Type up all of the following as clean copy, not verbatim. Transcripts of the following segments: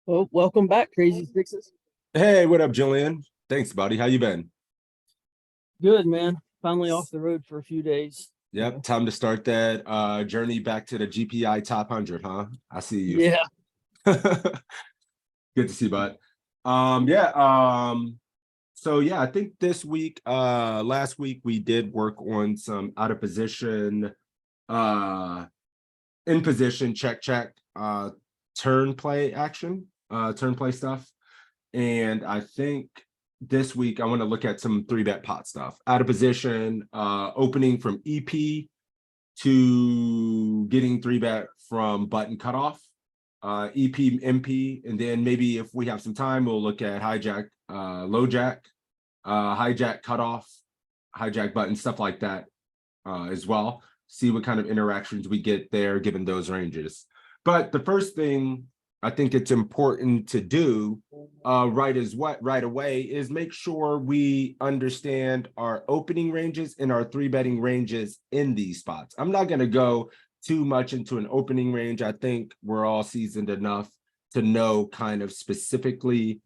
Well, welcome back, Crazy Sixes. Hey, what up, Jillian? Thanks, buddy. How you been? Good, man. Finally off the road for a few days. Yep, time to start that journey back to the GPI top 100, huh? I see you. Yeah. Good to see, bud. Yeah, I think this week, last week we did work on some out of position, uh in position, check, turn play action, turn play stuff. And I think this week I want to look at some 3-bet pot stuff. Out of position, opening from EP to getting 3-bet from button cutoff, EP, MP, and then maybe if we have some time, we'll look at hijack, low jack, hijack cutoff, hijack button, stuff like that as well. See what kind of interactions we get there given those ranges. But the first thing I think it's important to do right away is make sure we understand our opening ranges and our 3-betting ranges in these spots. I'm not going to go too much into an opening range. I think we're all seasoned enough to know kind of specifically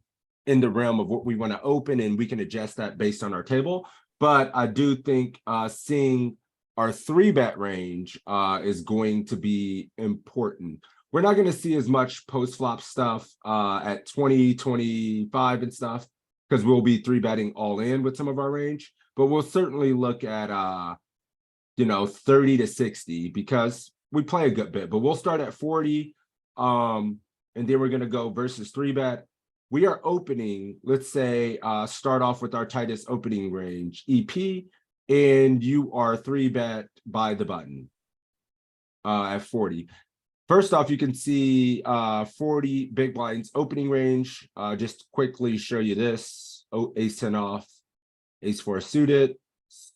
in the realm of what we want to open, and we can adjust that based on our table. But I do think seeing our 3-bet range is going to be important. We're not going to see as much post-flop stuff at 20, 25 and stuff, because we'll be 3-betting all in with some of our range. But we'll certainly look at 30 to 60, because we play a good bit. But we'll start at 40, and then we're going to go versus 3-bet. We are opening, let's say, start off with our tightest opening range, EP, and you are 3-bet by the button at 40. First off, you can see 40 big blinds opening range. Just quickly show you this. Ace 10 off, ace 4 suited,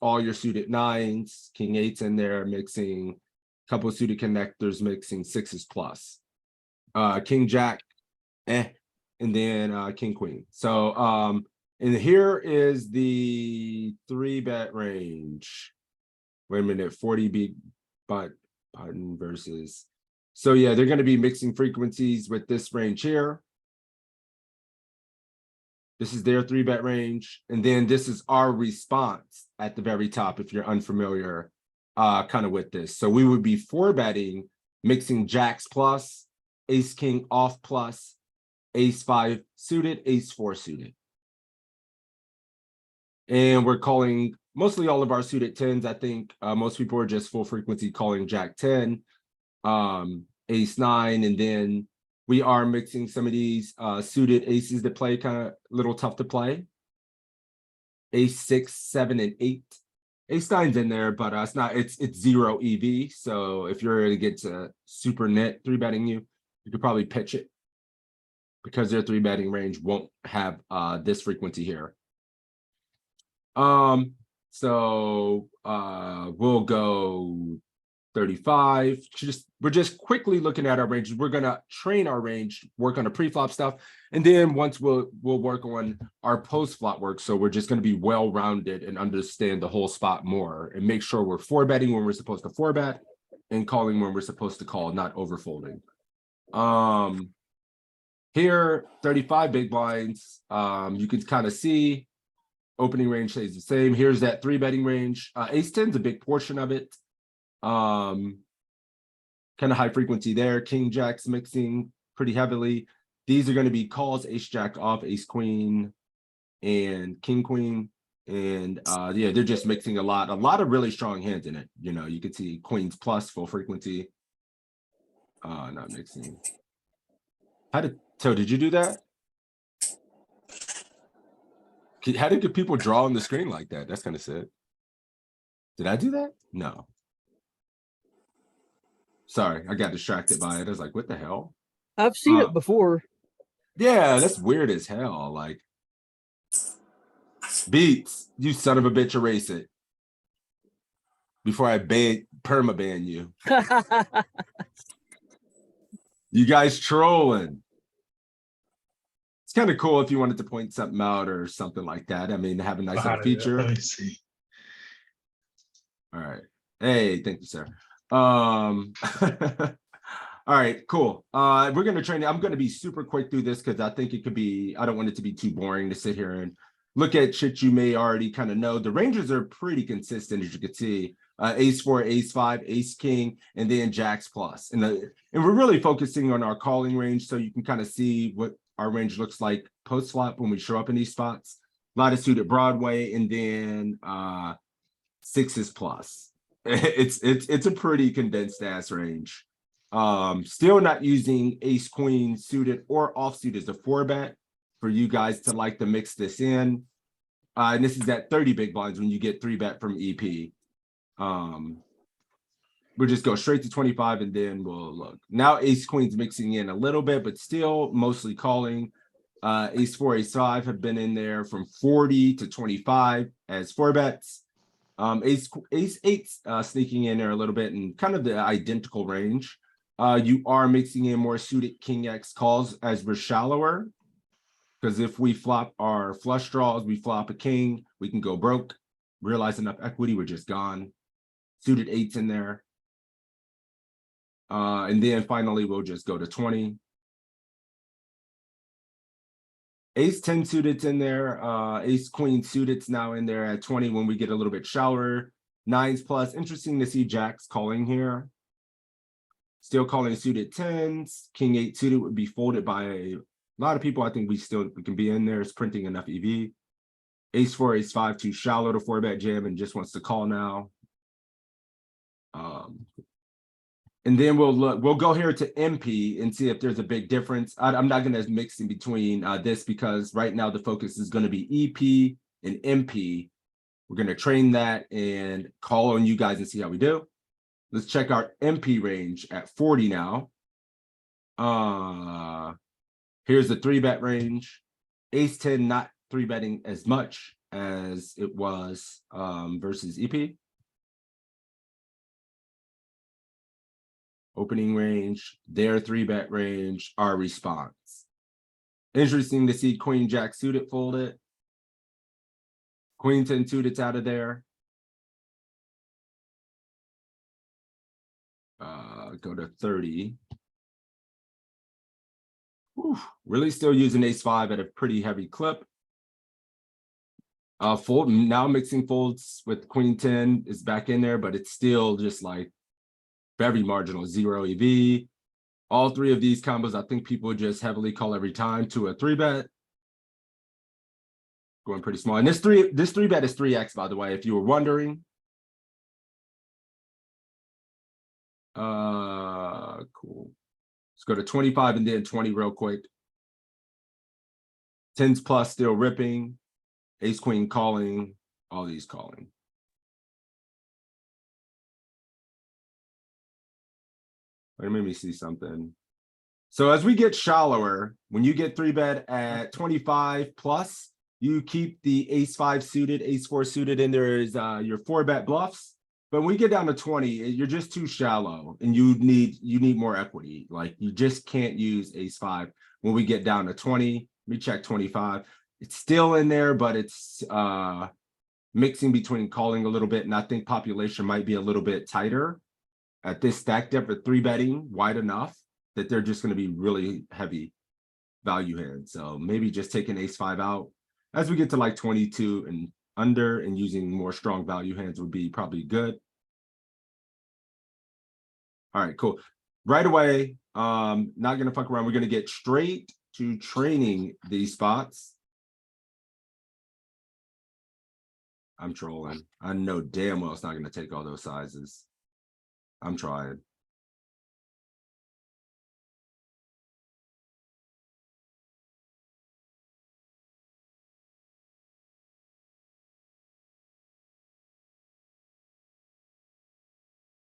all your suited nines, king 8's in there, mixing a couple of suited connectors, mixing 6s plus. King jack, and then king queen. So and here is the 3-bet range. Wait a minute, 40 big button versus. So yeah, they're going to be mixing frequencies with this range here. This is their 3-bet range. And then this is our response at the very top, if you're unfamiliar kind of with this. So we would be 4-betting, mixing jacks plus, ace king off plus, ace 5 suited, ace 4 suited. And we're calling mostly all of our suited 10s. I think most people are just full frequency calling jack 10. Ace 9, and then we are mixing some of these suited aces that play kind of a little tough to play. Ace 6, 7, and 8. Ace 9's in there, but it's 0 EV. So if you're to get to super net 3-betting you could probably pitch it, because their 3-betting range won't have this frequency here. So we'll go 35. We're just quickly looking at our ranges. We're gonna train our range, work on the pre-flop stuff, and then once we'll work on our post-flop work. So we're just gonna be well-rounded and understand the whole spot more, and make sure we're 4-betting when we're supposed to 4-bet, and calling when we're supposed to call, not overfolding. Here, 35 big blinds. You can kind of see opening range stays the same. Here's that 3-betting range. Ace 10's a big portion of it. Kind of high frequency there. King jack's mixing pretty heavily. These are going to be calls: ace jack off, ace queen, and king queen. And yeah, they're just mixing a lot of really strong hands in it. You can see queens plus full frequency. Not mixing. Did you do that? How did people draw on the screen like that? That's kind of sad. Did I do that? No. Sorry, I got distracted by it. I was like, what the hell? I've seen it before. Yeah, that's weird as hell. Like, Beats, you son of a bitch, erase it before I perma-ban you. You guys trolling. It's kind of cool if you wanted to point something out or something like that. I mean, have a nice little feature. Let me see. All right. Hey, thank you, sir. All right, cool. We're gonna train. I'm gonna be super quick through this because I think it could be. I don't want it to be too boring to sit here and look at shit you may already kind of know. The ranges are pretty consistent, as you can see. Ace four, ace five, ace king, and then jacks plus. And we're really focusing on our calling range, so you can kind of see what our range looks like post flop when we show up in these spots. A lot of suited Broadway, and then sixes plus. It's a pretty condensed ass range. Still not using ace queen suited or offsuit as a four bet for you guys to like to mix this in. And this is at 30 big blinds when you get three bet from EP. We'll just go straight to 25 and then we'll look. Now ace queen's mixing in a little bit, but still mostly calling. Ace four, ace five have been in there from 40 to 25 as four bets. Ace eight sneaking in there a little bit and kind of the identical range. You are mixing in more suited king X calls as we're shallower. Because if we flop our flush draws, we flop a king, we can go broke. Realize enough equity, we're just gone. Suited eights in there. And then finally, we'll just go to 20. Ace 10 suited's in there. Ace queen suited's now in there at 20 when we get a little bit shallower. Nines plus. Interesting to see jacks calling here. Still calling suited tens. King eight suited would be folded by a lot of people. I think we can be in there. It's printing enough EV. Ace four, ace five, too shallow to four bet jam and just wants to call now. And then we'll go here to MP and see if there's a big difference. I'm not going to mix in between this because right now the focus is going to be EP and MP. We're going to train that and call on you guys and see how we do. Let's check our MP range at 40 now. Here's the three bet range. Ace 10 not three betting as much as it was versus EP. Opening range, their three bet range, our response. Interesting to see queen jack suited folded. Queen 10 suited's out of there. Go to 30. Whew, really still using ace five at a pretty heavy clip. Fold now mixing folds with queen 10 is back in there, but it's still just like very marginal, 0 EV. All three of these combos, I think people just heavily call every time to a three bet. Going pretty small. And this three bet is 3x, by the way, if you were wondering. Cool. Let's go to 25 and then 20 real quick. 10s plus still ripping. Ace queen calling. All these calling. Let me see something. So as we get shallower, when you get three bet at 25 plus, you keep the ace five suited, ace four suited, and there is your four bet bluffs. But when we get down to 20, you're just too shallow and you need more equity. Like you just can't use ace five. When we get down to 20, let me check 25. It's still in there, but it's mixing between calling a little bit. And I think population might be a little bit tighter at this stack depth at three betting wide enough that they're just going to be really heavy value hands. So maybe just taking ace five out as we get to like 22 and under and using more strong value hands would be probably good. All right, cool. Right away, not going to fuck around. We're going to get straight to training these spots. I'm trolling. I know damn well it's not going to take all those sizes. I'm trying.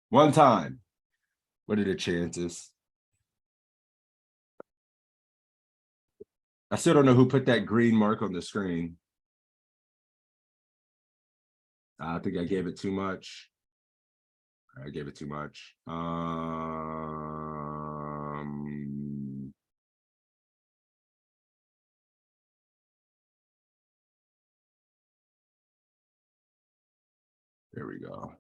One time. What are the chances? I still don't know who put that green mark on the screen. I think I gave it too much. I gave it too much. There we go.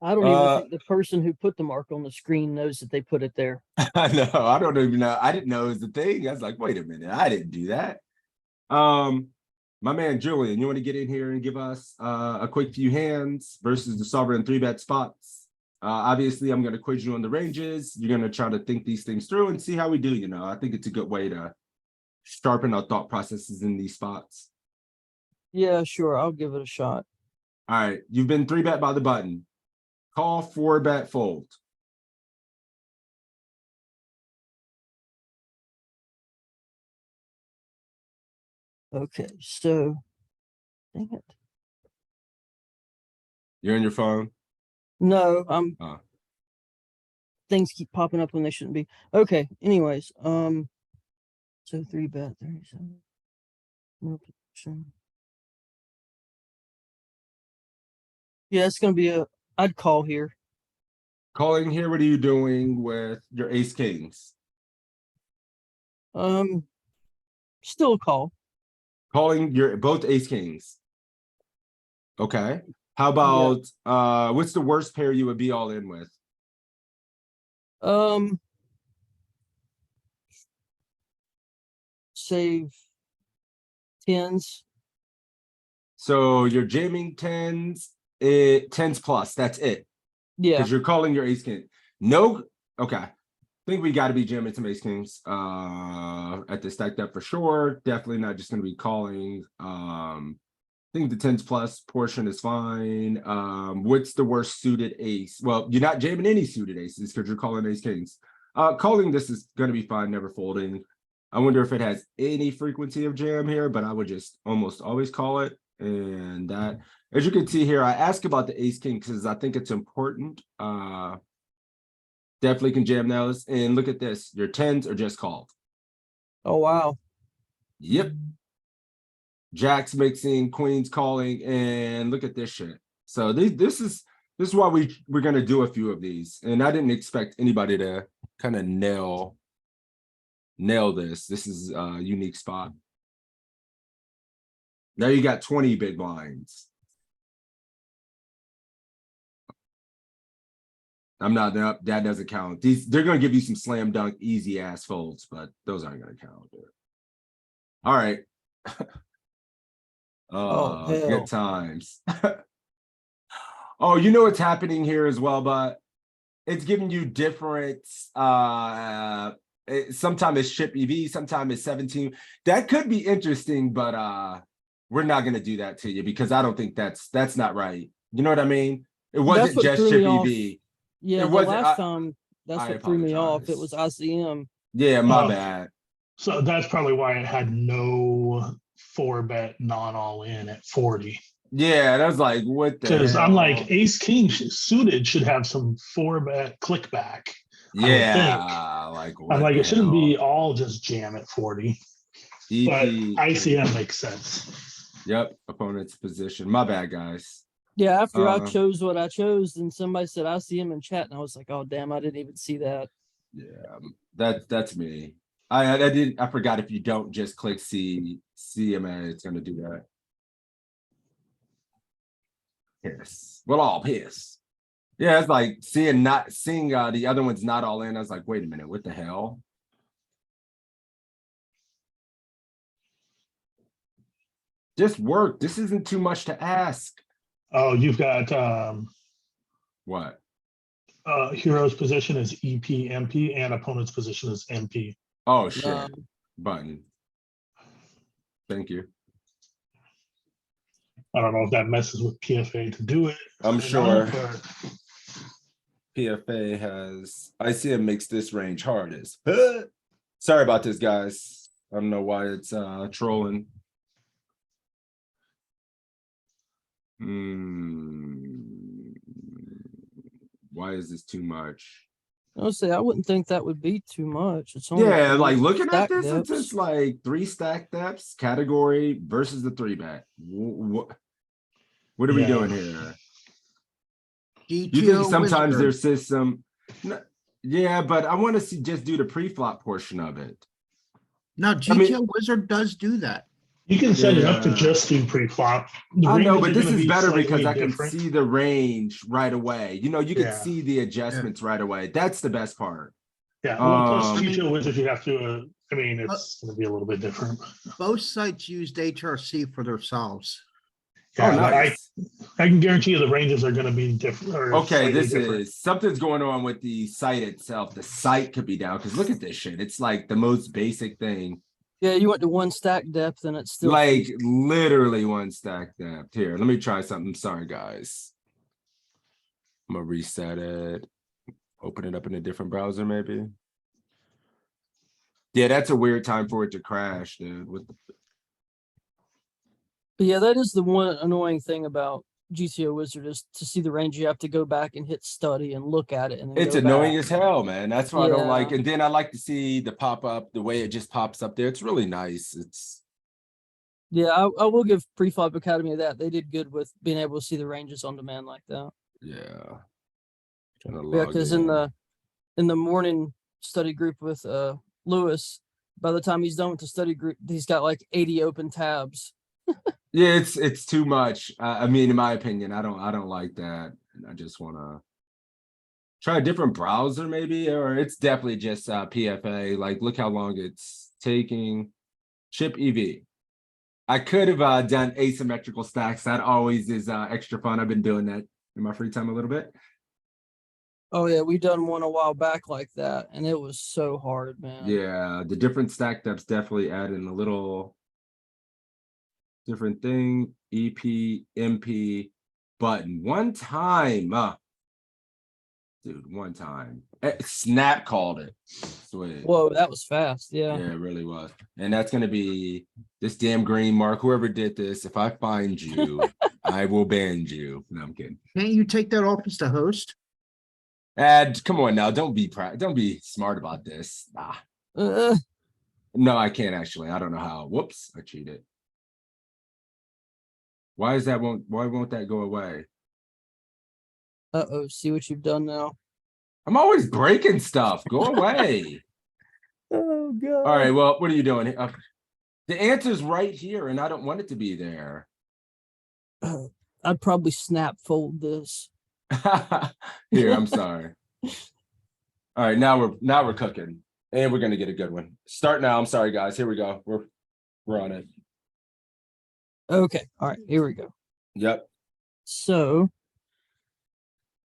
I don't even think the person who put the mark on the screen knows that they put it there. I know. I don't even know. I didn't know it was the thing. I was like, wait a minute. I didn't do that. My man Julian, you want to get in here and give us a quick few hands versus the sovereign 3-bet spots? Obviously, I'm going to quiz you on the ranges. You're going to try to think these things through and see how we do. You know, I think it's a good way to sharpen our thought processes in these spots. Yeah, sure. I'll give it a shot. All right. You've been 3-bet by the button. Call, 4-bet, fold. Okay, so dang it. You're on your phone? No, things keep popping up when they shouldn't be. Okay, anyways, so 3-bet 37. No position. Yeah, it's gonna be I'd call here. Calling here, what are you doing with your ace kings? Still a call. Calling your both ace kings. Okay. How about what's the worst pair you would be all in with? Save tens. So you're jamming tens, tens plus. That's it. Yeah. Because you're calling your ace king. No, okay. I think we got to be jamming some ace kings at the stacked up for sure. Definitely not just going to be calling. I think the tens plus portion is fine. What's the worst suited ace? Well, you're not jamming any suited aces because you're calling ace kings. Calling this is going to be fine, never folding. I wonder if it has any frequency of jam here, but I would just almost always call it. And that, as you can see here, I ask about the ace king because I think it's important. Definitely can jam those. And look at this, your tens are just called. Oh, wow. Yep. Jacks mixing, queens calling, and look at this shit. So this is why we're gonna do a few of these. And I didn't expect anybody to kind of nail this. This is a unique spot. Now you got 20 big blinds. I'm not that doesn't count. They're gonna give you some slam dunk easy ass folds, but those aren't gonna count. All right. Oh, Good times. Oh, you know what's happening here as well, but it's giving you different sometimes it's chip EV, sometimes it's 17. That could be interesting, but we're not gonna do that to you because I don't think that's not right. You know what I mean? It wasn't just chip EV. Yeah, the last time that's what threw me off. It was ICM. Yeah, my bad. So that's probably why it had no 4-bet non all in at 40. Yeah, that was like, what the hell? Because I'm like, ace king suited should have some 4-bet click back. Yeah, like I'm like, it shouldn't be all just jam at 40. But ICM makes sense. Yep, opponent's position. My bad, guys. Yeah, after I chose what I chose, and somebody said ICM in chat, and I was like, oh damn, I didn't even see that. Yeah, that's me. I forgot if you don't just click CMA, it's gonna do that. Piss. We'll all piss. Yeah, it's like seeing the other one's not all in. I was like, wait a minute, what the hell? Just work. This isn't too much to ask. Oh, you've got what? Hero's position is EP, MP, and opponent's position is MP. Oh shit. Button. Thank you. I don't know if that messes with PFA to do it. I'm sure. PFA has ICM makes this range hardest. Sorry about this, guys. I don't know why it's trolling. Why is this too much? Honestly, I wouldn't think that would be too much. It's only like looking at this, it's just like 3 stack depths category versus the 3-bet. What are we doing here? You think sometimes there's system? Yeah, but I want to see just do the pre-flop portion of it. No, GTO Wizard does do that. You can set it up to Yeah. just do pre-flop. The I know, ranges but are this gonna is be better because slightly I can different. see the range right away. You know, you can Yeah. see the adjustments right away. That's the best part. Yeah, well, plus Um, GTO wizards, you have to, I mean, it's gonna be a little bit different. Both sites used HRC for their solves. Yeah, oh, but nice. I can guarantee you the ranges are gonna be different. Or Okay, slightly this different. is something's going on with the site itself. The site could be down because look at this shit. It's like the most basic thing. Yeah, you went to 1 stack depth and it's still Like literally one stack depth. Here, let me try something. Sorry, guys. I'm gonna reset it. Open it up in a different browser, maybe. Yeah, that's a weird time for it to crash, dude. With the, But yeah, that is the one annoying thing about GTO Wizard is to see the range. You have to go back and hit study and look at it, and then it's go annoying back. as hell, man. That's why I don't like. Yeah. And then I like to see the pop up, the way it just pops up there. It's really nice. It's Yeah, I will give Preflop Academy that. They did good with being able to see the ranges on demand like that. yeah. Trying to Yeah, log because in. in the morning study group with Lewis, by the time he's done with the study group, he's got like 80 open tabs. Yeah, it's too much. I mean, in my opinion, I don't like that. And I just want to try a different browser, maybe, or it's definitely just PFA. Like, look how long it's taking. Chip EV. I could have done asymmetrical stacks. That always is extra fun. I've been doing that in my free time a little bit. Oh yeah, we done one a while back like that, and it was so hard, man. Yeah, the different stack depths definitely adding a little different thing. EP, MP, button. One time. Dude, one time. Snap called it. Sweet. Whoa, that was fast. Yeah. Yeah, it really was. And that's gonna be this damn green mark. Whoever did this, if I find you, I will ban you. No, I'm kidding. Can't you take that off as the host? Come on now, don't be smart about this. Uh, No, I can't actually. I don't know how. Whoops, I cheated. Why won't that go away? uh-oh, see what you've done now. I'm always breaking stuff. Go away. Oh god. All right, well, what are you doing? The answer's right here, and I don't want it to be there. I'd probably snap fold this. Here, I'm sorry. All right, now we're cooking, and we're gonna get a good one. Start now. I'm sorry, guys. Here we go. We're on it. Okay, all right, here we go. Yep. So,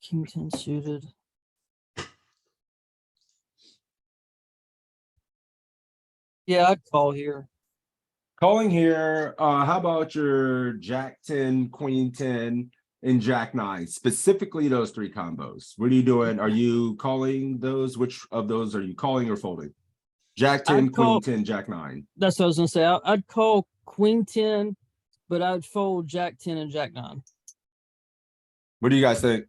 King 10 suited. Yeah, I'd call here. Calling here. How about your Jack 10, Queen 10, and Jack 9? Specifically those three combos. What are you doing? Are you calling those? Which of those are you calling or folding? Jack 10, Queen 10, Jack 9. That's what I was gonna say. I'd call Queen 10, but I'd fold Jack 10 and Jack 9. What do you guys think?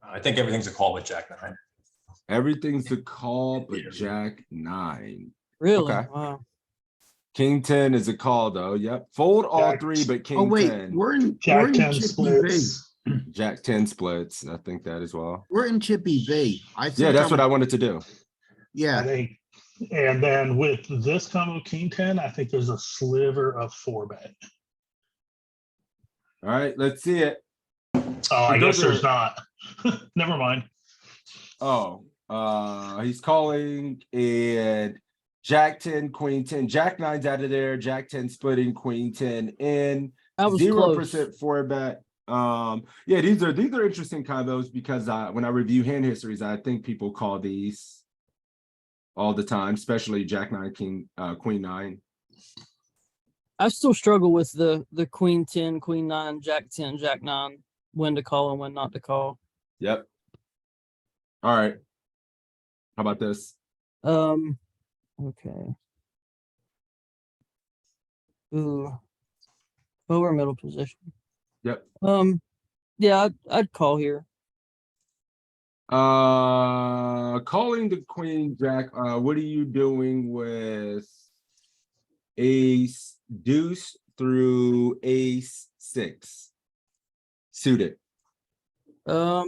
I think everything's a call with Jack 9. Everything's a call, but Jack 9. Really? Okay. Wow. King 10 is a call, though. Yep. Fold all Jack- three, but King Oh, wait, 10. we're in Jack 10 Chippy V. splits. Jack 10 splits. I think that as well. We're in Chippy V. I think Yeah, that's what I wanted to do. I Yeah, think, and then with this combo King 10, I think there's a sliver of 4-bet. All right, let's see it. Oh, I Those guess there's are- not. Never mind. Oh, he's calling and Jack 10, Queen 10, Jack 9's out of there, Jack 10 splitting, Queen 10 in, That was 0% close. 4-bet. Yeah, these are interesting combos because when I review hand histories, I think people call these all the time, especially Jack 9, King, Queen 9. I still struggle with the Queen 10, Queen 9, Jack 10, Jack 9, when to call and when not to call. Yep. All right. How about this? Okay. Ooh. Lower middle position. Yep. Yeah, I'd call here. Calling the Queen Jack. What are you doing with ace deuce through ace 6 suited? Yeah,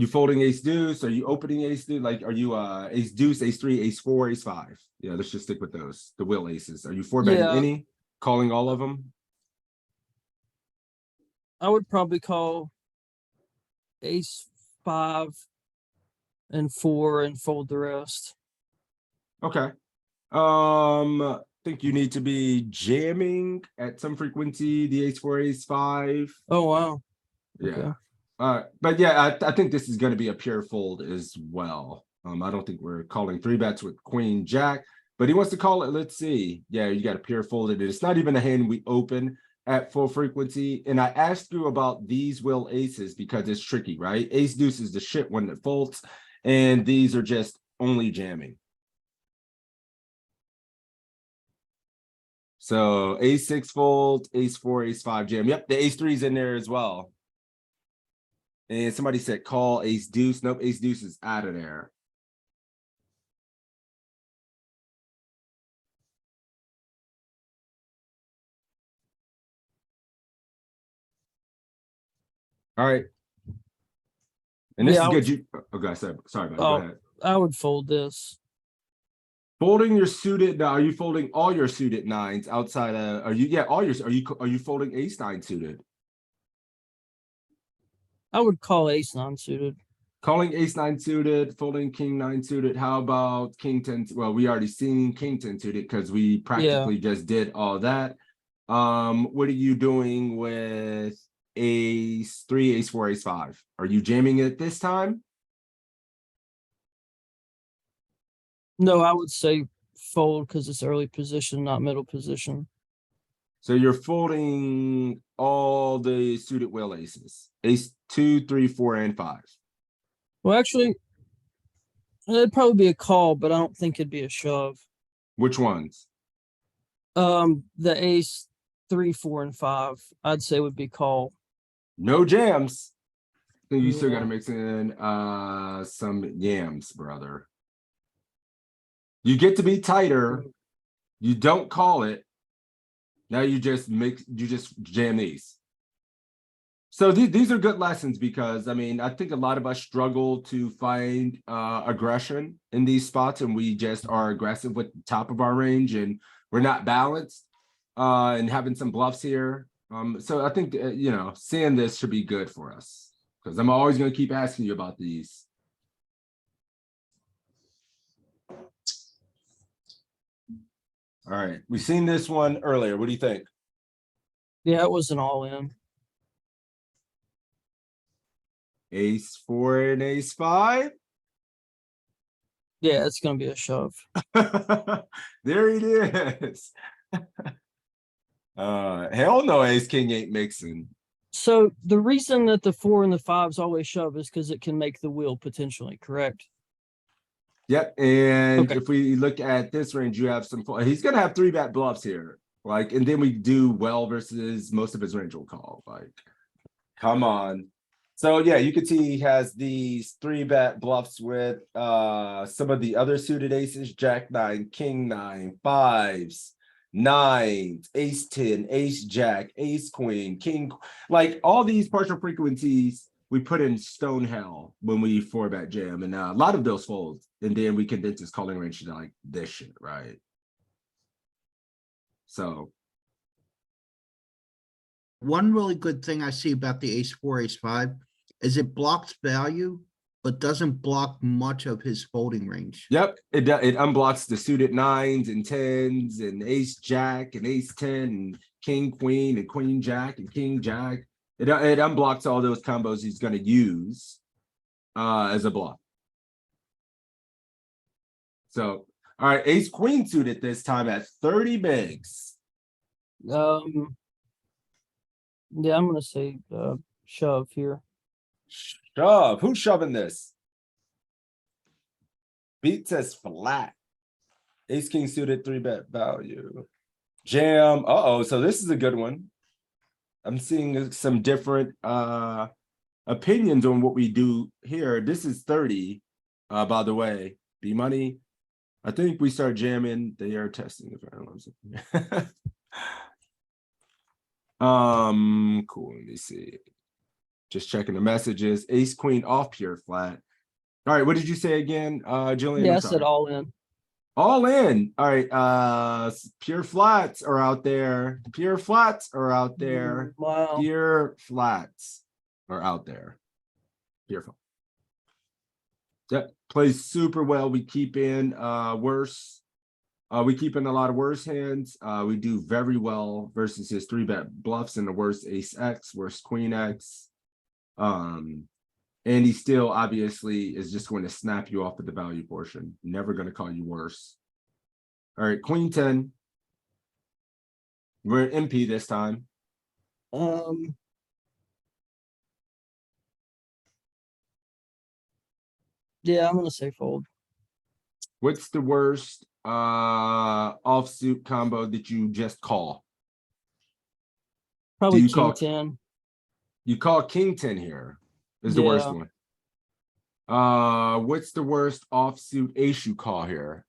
You folding ace deuce? Are you opening ace deuce? Like, are you ace deuce, ace three, ace four, ace five? Yeah, let's just stick with those. The will aces. Are you four betting Yeah. any? Calling all of them? I would probably call ace 5 and 4 and fold the rest. Okay. Think you need to be jamming at some frequency, the ace four, ace five. Oh wow. Yeah. Okay. But yeah, I think this is going to be a pure fold as well. I don't think we're calling three bets with queen jack, but he wants to call it. Let's see. Yeah, you got a pure folded. It's not even a hand we open at full frequency. And I asked you about these will aces because it's tricky, right? Ace deuce is the shit one that folds, and these are just only jamming. So ace six fold, ace four, ace five jam. Yep, the ace three is in there as well. And somebody said call ace deuce. Nope, ace deuce is out of there. All right. And this Yeah, is I good. would, Okay, sorry, buddy. Go ahead. I would fold this. Folding your suited. Now, are you folding all your suited nines outside of? Are you? Yeah, all your. Are you folding ace nine suited? I would call ace non-suited. Calling ace nine suited, folding king nine suited. How about king 10? Well, we already seen king 10 suited because we practically just did all that. What are you doing with ace three, ace four, ace five? Are you jamming it this time? No, I would say fold because it's early position, not middle position. So you're folding all the suited will aces, ace two, three, four, and five. Well, actually, it'd probably be a call, but I don't think it'd be a shove. Which ones? The ace 3, 4, and 5, I'd say would be call. No jams. Then you still Yeah. got to mix in some yams, brother. You get to be tighter. You don't call it. Now you just jam these. So these are good lessons because I mean, I think a lot of us struggle to find aggression in these spots, and we just are aggressive with the top of our range, and we're not balanced. And having some bluffs here. So I think you know, seeing this should be good for us because I'm always going to keep asking you about these. All right, we've seen this one earlier. What do you think? Yeah, it was an all in. Ace four and ace five. Yeah, it's gonna be a shove. There it is. Hell no, ace king ain't mixing. So the reason that the 4 and the 5s always shove is because it can make the wheel potentially, correct? Yep, and Okay. if we look at this range, you have some. He's gonna have three bet bluffs here, like, and then we do well versus most of his range will call. Like, come on. So yeah, you can see he has these three bet bluffs with some of the other suited aces: Jack nine, King nine, fives, nines, ace 10, ace jack, ace queen, king. Like all these partial frequencies we put in stone hell when we four bet jam, and a lot of those folds, and then we condense his calling range to like this shit, right? So One really good thing I see about the ace four, ace five is it blocks value, but doesn't block much of his folding range. yep, it unblocks the suited nines and tens and ace jack and ace 10 and king queen and queen jack and king jack. It unblocks all those combos he's going to use as a bluff. So, all right, ace queen suited this time at 30 bigs. Yeah, I'm gonna say shove here. Shove. Who's shoving this? Beat says flat. Ace king suited three bet value. Jam. Uh-oh. So this is a good one. I'm seeing some different opinions on what we do here. This is 30. By the way, B money. I think we start jamming. They are testing the cool. Let me see. Just checking the messages. Ace queen off pure flat. All right, what did you say again, Jillian? Yeah, I'm I said sorry. all in. All in. All right. Pure flats are out there. Pure flats are out there. Wow. Pure flats are out there. Pure flats. Yep. Plays super well. We keep in worse. We keep in a lot of worse hands. We do very well versus his 3-bet bluffs and the worst ace X, worst queen X. And he still obviously is just going to snap you off at the value portion. Never going to call you worse. All right, queen 10. We're at MP this time. Yeah, I'm gonna say fold. What's the worst offsuit combo that you just call? Probably you king call- 10. You call king 10 here is the worst Yeah. one. What's the worst offsuit ace you call here?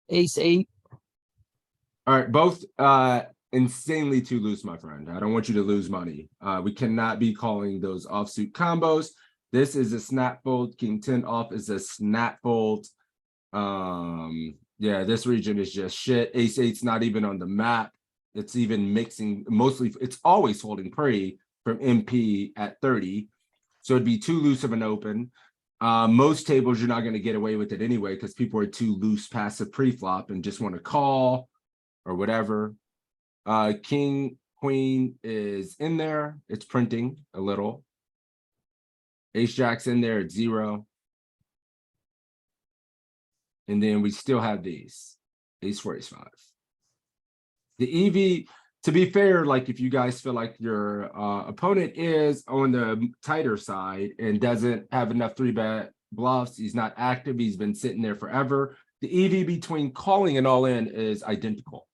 Ace 8. All right, both insanely too loose, my friend. I don't want you to lose money. We cannot be calling those offsuit combos. This is a snap fold. King 10 off is a snap fold. Yeah, this region is just shit. Ace 8's not even on the map. It's even mixing mostly, it's always holding prey from MP at 30. So it'd be too loose of an open. Most tables, you're not going to get away with it anyway, because people are too loose passive pre-flop and just want to call or whatever. King, queen is in there. It's printing a little. Ace jack's in there at 0. And then we still have these. Ace 4, Ace 5. The EV, to be fair, like if you guys feel like your opponent is on the tighter side and doesn't have enough 3-bet bluffs, he's not active, he's been sitting there forever. The EV between calling and all in is identical.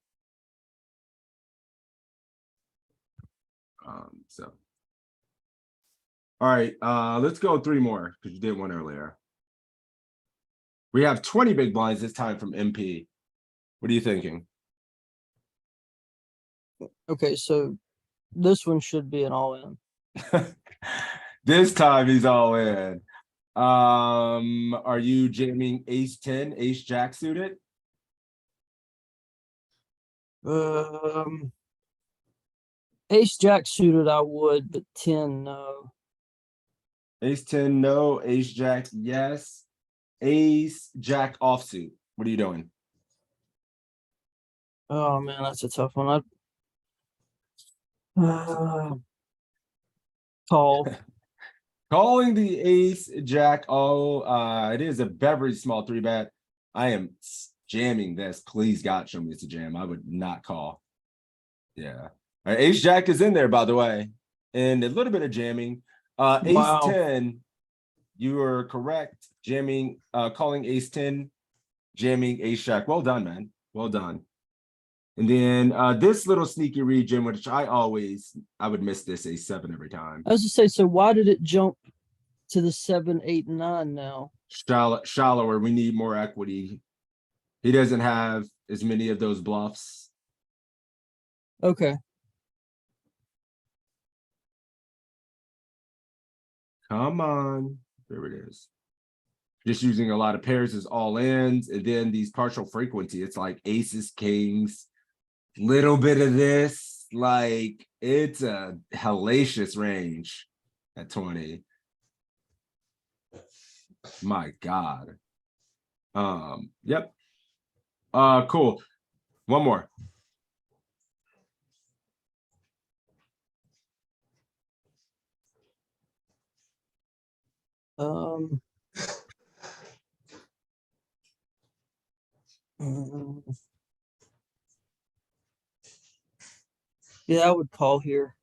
So. All right, let's go 3 more because you did one earlier. We have 20 big blinds this time from MP. What are you thinking? Okay, so this one should be an all in. This time he's all in. Are you jamming ace 10, ace jack suited? Ace jack suited I would, but 10 no. Ace 10, no. Ace jack, yes. Ace jack offsuit. What are you doing? Oh man, that's a tough one. Call. Calling the ace jack. Oh, it is a very small 3-bet. I am jamming this. Please God, show me it's a jam. I would not call. Yeah. All right, ace jack is in there, by the way, and a little bit of jamming. Ace Wow. 10, you are correct. Jamming, calling ace 10, jamming ace jack. Well done, man. Well done. And then this little sneaky region, which I would miss this ace 7 every time. I was to say, so why did it jump to the 7, 8, and 9 now? Shallower. We need more equity. He doesn't have as many of those bluffs. Okay. Come on. There it is. Just using a lot of pairs as all ins, and then these partial frequency. It's like aces, kings, little bit of this. Like it's a hellacious range at 20. My God. Yep. Cool. One more. Yeah, I would call here.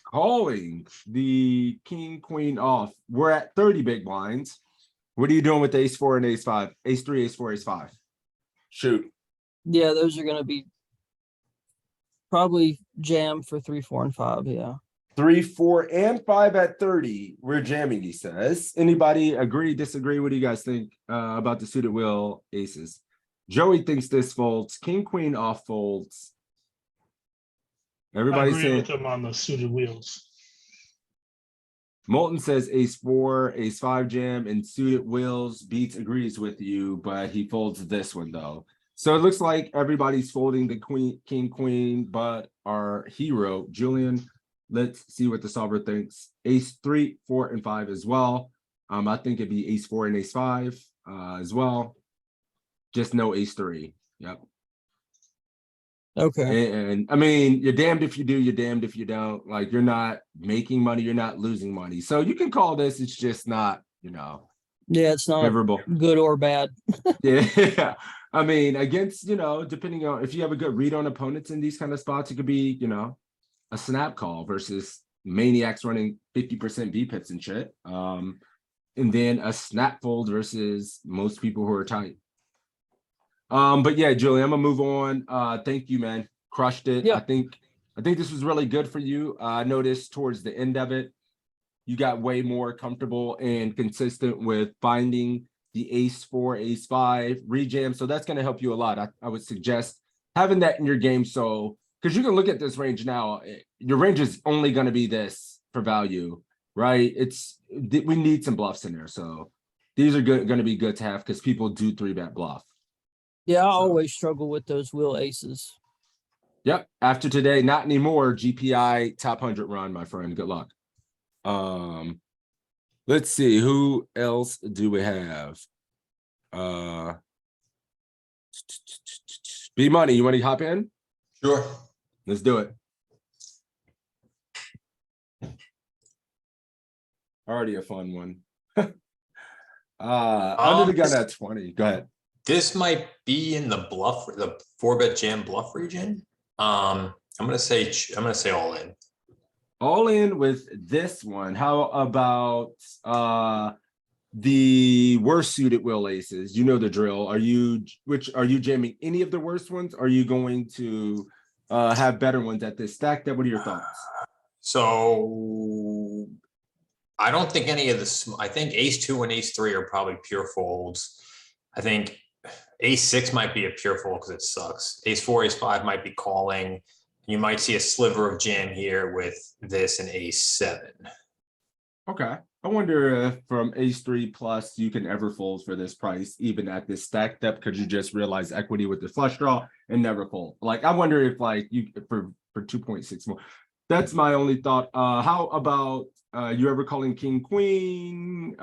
Calling the king, queen off. We're at 30 big blinds. What are you doing with ace 4 and ace 5? Ace 3, ace 4, ace 5. Shoot. Yeah, those are gonna be probably jam for 3, 4, and 5. Yeah. 3, 4, and 5 at 30. We're jamming, he says. Anybody agree, disagree? What do you guys think about the suited wheel aces? Joey thinks this folds. King, queen off folds. I Everybody's agree with saying him on the suited wheels. Molten says ace 4, ace 5 jam, and suited wheels. Beats agrees with you, but he folds this one though. So it looks like everybody's folding the queen, king, queen, but our hero, Julian, let's see what the solver thinks. Ace 3, 4, and 5 as well. I think it'd be ace 4 and ace 5 as well. Just no ace 3. Yep. Okay. And I mean, you're damned if you do, you're damned if you don't. Like, you're not making money, you're not losing money. So you can call this, it's just not, Yeah, it's not favorable. good or bad. Yeah. I mean, against, depending on if you have a good read on opponents in these kind of spots, it could be, a snap call versus maniacs running 50% V pips and shit. And then a snap fold versus most people who are tight. But yeah, Julie, I'm gonna move on. Thank you, man. Crushed it. Yeah. I think this was really good for you. I noticed towards the end of it, you got way more comfortable and consistent with finding the ace 4, ace 5 rejam. So that's gonna help you a lot. I would suggest having that in your game. So because you can look at this range now, your range is only gonna be this for value, right? We need some bluffs in there. So these are gonna be good to have because people do 3-bet bluff. Yeah, I So. always struggle with those wheel aces. Yep. After today, not anymore. GPI top 100 run, my friend. Good luck. Let's see. Who else do we have? B Money, you want to hop in? Sure. Let's do it. Already a fun one. Under the gun at 20. Go ahead. This might be in the 4-bet jam bluff region. I'm gonna say all in. All in with this one. How about the worst suited wheel aces? You know the drill. Are you jamming any of the worst ones? Are you going to have better ones at this stack? What are your thoughts? So I don't think any of this. I think ace 2 and ace 3 are probably pure folds. I think ace 6 might be a pure fold because it sucks. Ace 4, ace 5 might be calling. You might see a sliver of jam here with this and ace 7. Okay. I wonder if from ace 3 plus you can ever fold for this price, even at this stack depth, because you just realize equity with the flush draw and never fold. Like, I wonder if you for 2.6 more. That's my only thought. How about you ever calling king queen,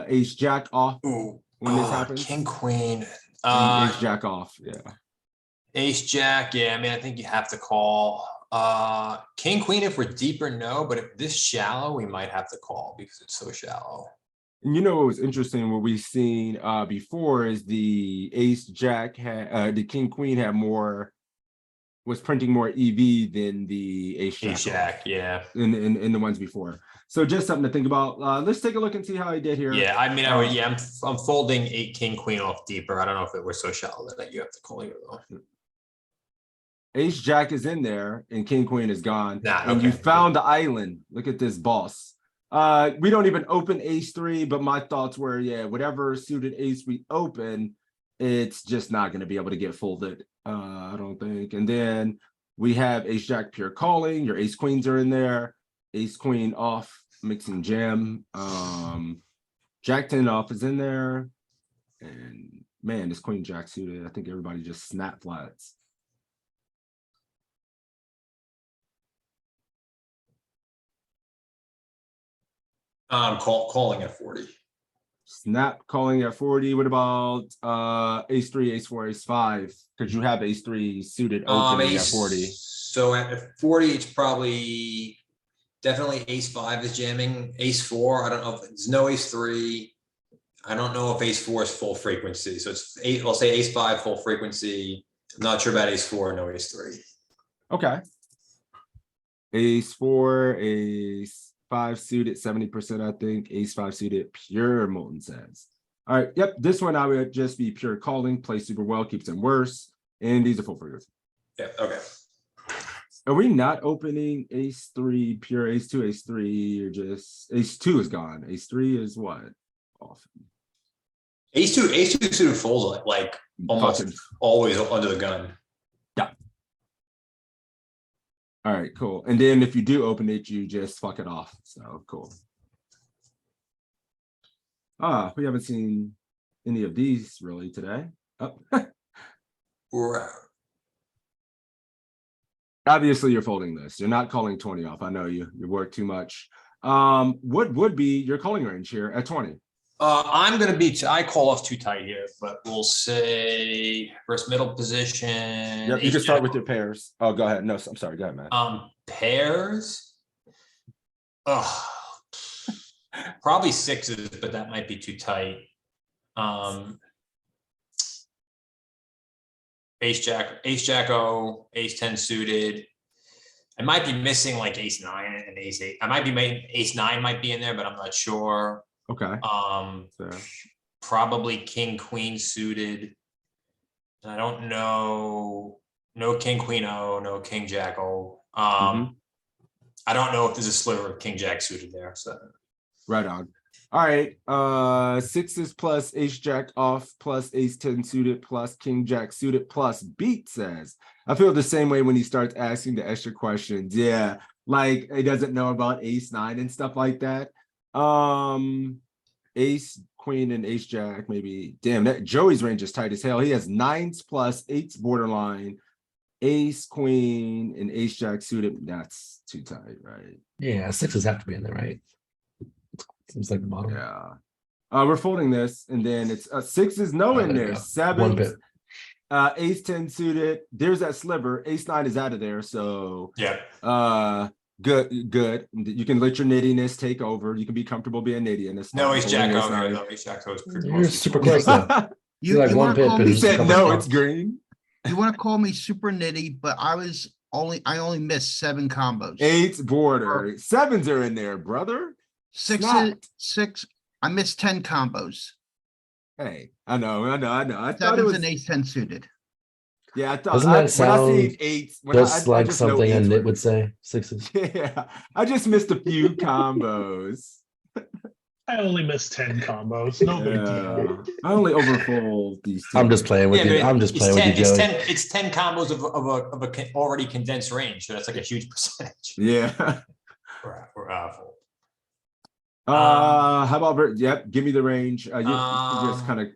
ace jack off? Ooh, when this happens? King queen. Ace jack off, yeah. Ace jack, yeah. I mean, I think you have to call. King queen if we're deeper, no. But if this shallow, we might have to call because it's so shallow. And what was interesting, what we've seen before is the ace jack had the king queen was printing more EV than the ace jack, yeah. In the ones before. So just something to think about. Let's take a look and see how he did here. Yeah, I mean, I'm folding 8 king queen off deeper. I don't know if it was so shallow that you have to call here though. Ace jack is in there and king queen is gone. And you found the island. Look at this boss. We don't even open ace 3, but my thoughts were, yeah, whatever suited ace we open, it's just not going to be able to get folded. I don't think. And then we have ace jack pure calling. Your ace queens are in there. Ace queen off, mixing jam. Jack 10 off is in there. And man, this queen jack suited. I think everybody just snap flats. Calling at 40. Snap calling at 40. What about ace 3, ace 4, ace 5? Because you have ace 3 suited open at 40. So at 40, it's probably definitely ace 5 is jamming. Ace 4, I don't know if there's no ace 3. I don't know if ace 4 is full frequency. So it's 8. I'll say ace 5 full frequency. I'm not sure about ace 4, no ace 3. Okay. Ace 4, ace 5 suited 70%, I think. Ace 5 suited pure, Molten says. All right. Yep. This one I would just be pure calling, plays super well, keeps them worse. And these are full frequency. Yeah. Okay. Are we not opening ace three, pure ace two, ace three, or just ace two is gone? Ace three is what? Off. Ace two suited folds like almost Fucking- always under the gun. All right, cool. And then if you do open it, you just fuck it off. So cool. We haven't seen any of these really today. Oh. Right. Obviously, you're folding this. You're not calling 20 off. I know you work too much. What would be your calling range here at 20? I'm gonna be. I call off too tight here, but we'll say first middle position. Yep, you can start with your pairs. Oh, go ahead. No, I'm sorry. Go ahead, man. Pairs. Probably sixes, but that might be too tight. Ace jack O, ace 10 suited. I might be missing like ace 9 and ace 8. I might be making ace 9 might be in there, but I'm not sure. Okay. So, Probably king queen suited. I don't know. No king queen O, no king jack O. I don't know if there's a sliver of king jack suited there. So right on. All right. Sixes plus ace jack off plus ace 10 suited plus king jack suited plus beat says. I feel the same way when he starts asking the extra questions. Yeah, like he doesn't know about ace 9 and stuff like that. Ace queen and ace jack, maybe. Damn, that Joey's range is tight as hell. He has 9s plus 8s borderline. Ace queen and ace jack suited. That's too tight, right? Yeah, sixes have to be in there, right? Seems like the bottom. Yeah. We're folding this, and then it's sixes, no in there. One Sevens, bit. ace 10 suited. There's that sliver. Ace 9 is out of there. So yeah. good. You can let your nittiness take over. You can be comfortable being nitty in this. No ace jack O here though. Ace jack O is pretty You're close. super close though. You, like you one want to pip call and He me, just a said couple no, spots. it's green. you want to call me super nitty, but I only missed 7 combos. 8's border. 7s are in there, brother. I missed 10 combos. Hey, I know. I thought it Sevens was and ace 10 suited. Yeah, I thought Doesn't that when I sound see 8s, when Just I like just know something a 8s nit were- would say, sixes. Yeah, I just missed a few combos. I only missed 10 combos. No big deal. I only overfold these two. I'm just playing with Yeah, you. but I'm just it's playing with you, 10, Joey. it's 10 combos of a already condensed range. So that's like a huge percentage. Yeah. For full. How about yep? Give me the range. You just kind of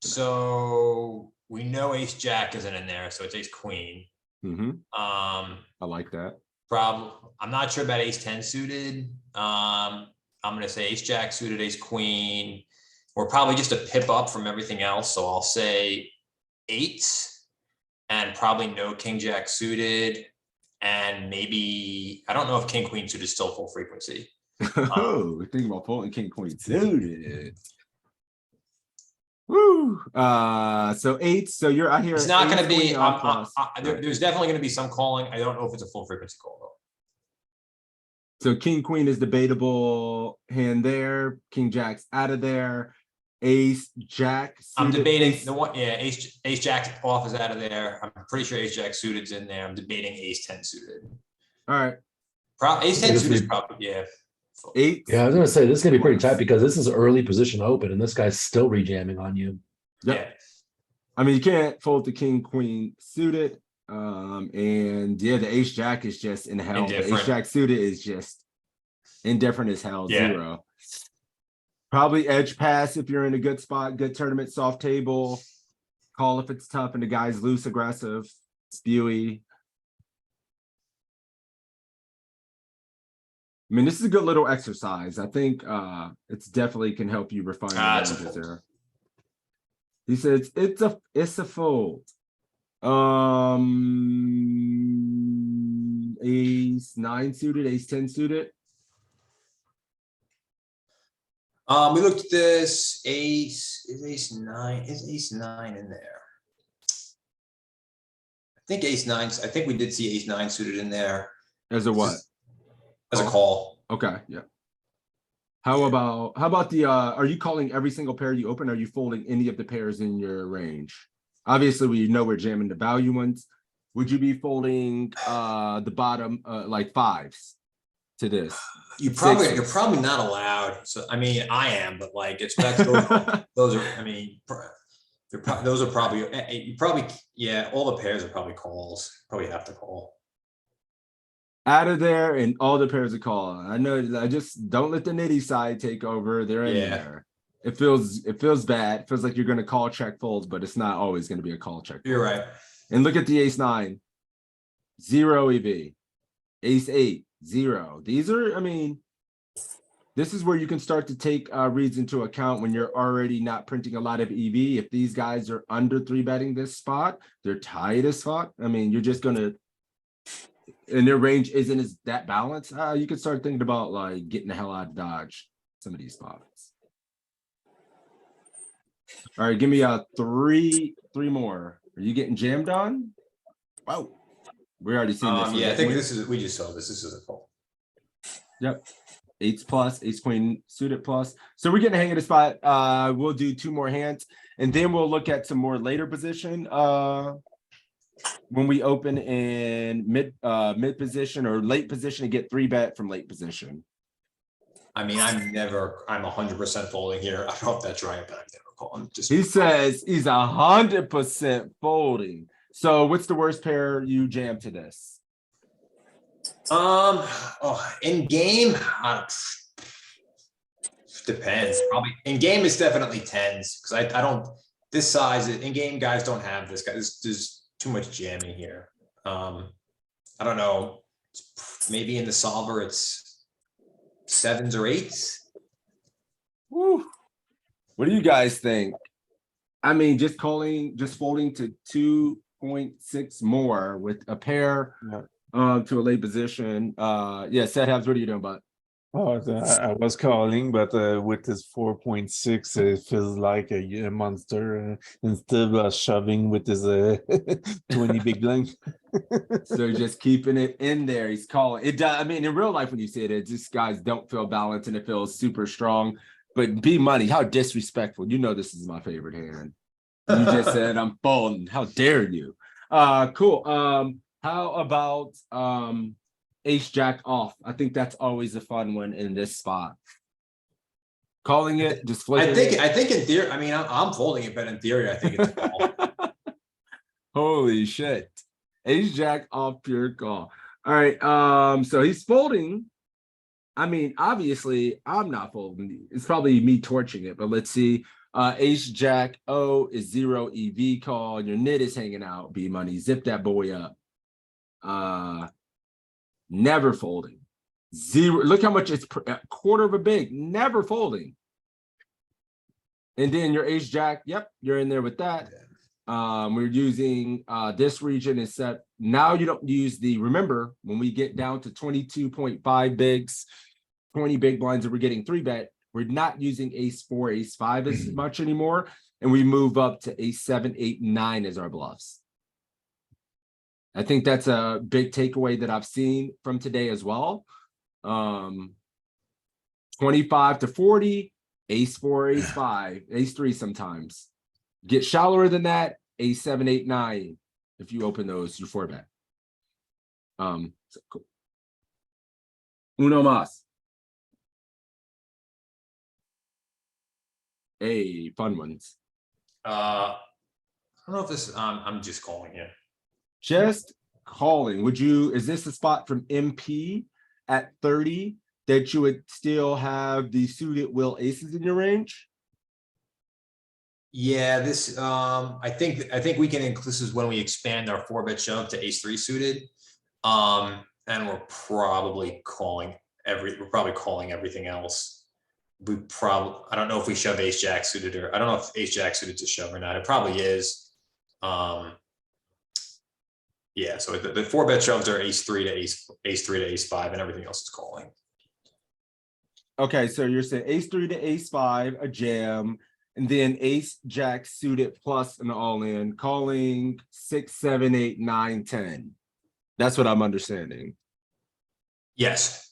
So we know ace jack isn't in there, so it's ace queen. I like that. I'm not sure about ace 10 suited. I'm gonna say ace jack suited, ace queen. We're probably just a pip up from everything else. So I'll say 8s and probably no king jack suited. And maybe I don't know if king queen suited is still full frequency. Oh, thinking about folding king queen suited. Woo. So 8s. So you're out here. It's not going to be. There's There's definitely going to be some calling. I don't know if it's a full frequency call though. So king queen is debatable hand there. King jack's out of there. Ace jack. I'm suited, debating ace- the one. Yeah, ace jack off is out of there. I'm pretty sure ace jack suited's in there. I'm debating ace 10 suited. All right. Ace 10 This suited is would- probably 8. Yeah, I was gonna say this is gonna be pretty tight because this is early position open and this guy's still rejamming on you. Yep. Yeah. I mean, you can't fold the king queen suited. And yeah, the ace jack is just in hell. The ace Indifferent. jack suited is just indifferent as hell. Yeah. 0. Probably edge pass if you're in a good spot, good tournament, soft table. Call if it's tough and the guy's loose, aggressive, spewy. I mean, this is a good little exercise. I think it's definitely can help you refine your It's a ranges fold. there. He says it's a fold. Ace 9 suited, ace 10 suited. We looked at this is ace 9 in there? I think ace 9. I think we did see ace 9 suited in there. As a what? As a call. Okay, yeah. How about the are you calling every single pair you open? Or are you folding any of the pairs in your range? Obviously, we know we're jamming the value ones. would you be folding the bottom like fives to this? You're Sixes. probably not allowed. So I mean, I am, but like it's those are. I mean, those are probably you probably yeah. All the pairs are probably calls. Probably have to call. Out of there, and all the pairs are calling. I know. I just don't let the nitty side take over. They're in there. It feels bad. It feels like you're going to call check folds, but it's not always going to be a call check. You're right. And look at the ace nine, 0 EV, ace eight, 0. These are, I mean, this is where you can start to take reads into account when you're already not printing a lot of EV. If these guys are under 3-betting this spot, they're tight as spot. I mean, you're just going to, and their range isn't as that balanced. You can start thinking about like getting the hell out of Dodge some of these spots. All right, give me three more. Are you getting jammed on? Wow, we already seen this. Yeah, I think this is. We just saw this. This is a call. Yep, eights plus, ace queen suited plus. So we're getting the hang of the spot. We'll do 2 more hands, and then we'll look at some more later position. When we open in mid position or late position and get 3-bet from late position. I mean, I'm 100% folding here. I don't know if that's right, but I'm never calling. He says he's 100% folding. So what's the worst pair you jam to this? In game, depends. Probably in game is definitely 10s because I don't this size in game guys don't have this guy. There's too much jamming here. I don't know. Maybe in the solver it's 7s or 8s. Woo. What do you guys think? I mean, just folding to 2.6 more with a pair to a late position. Yeah, Seth Habs, what are you doing, bud? Oh, I was calling, but with this 4.6, it feels like a monster instead of shoving with his 20 big blind. So just keeping it in there. He's calling it. I mean, in real life, when you see it, these guys don't feel balanced and it feels super strong. But B money, how disrespectful. You know, this is my favorite hand. You just said I'm folding. How dare you? Cool. How about ace jack off? I think that's always a fun one in this spot. Calling it, just flipping I think in theory, I mean, I'm folding it, but in theory, I think it's a call. Holy shit. Ace jack off, pure call. All right. So he's folding. I mean, obviously, I'm not folding. It's probably me torching it, but let's see. Ace jack O is 0 EV call. Your nit is hanging out. B money. Zip that boy up. Never folding. 0. Look how much it's a quarter of a big. Never folding. And then your ace jack. Yep, you're in there with that. We're using this region is set. Now you don't use the, remember, when we get down to 22.5 bigs, 20 big blinds, and we're getting 3-bet, we're not using ace 4, ace 5 as much anymore. And we move up to ace 7, 8, 9 as our bluffs. I think that's a big takeaway that I've seen from today as well. 25 to 40, ace 4, ace 5, ace 3 sometimes. Get shallower than that, ace 7, 8, 9. If you open those, you 4-bet. So cool. Uno mas. Hey, fun ones. I don't know if this. I'm just calling here. Just calling. Would you? Is this a spot from MP at 30 that you would still have the suited will aces in your range? Yeah, this. I think we can include. This is when we expand our 4-bet shove to ace 3 suited. And we're probably calling everything else. I don't know if we shove ace jack suited, or I don't know if ace jack suited to shove or not. It probably is. Yeah, so the 4-bet shoves are ace 3 to ace 5, and everything else is calling. Okay, so you're saying ace 3 to ace 5, a jam, and then ace jack suited plus an all-in, calling 6, 7, 8, 9, 10. That's what I'm understanding. Yes.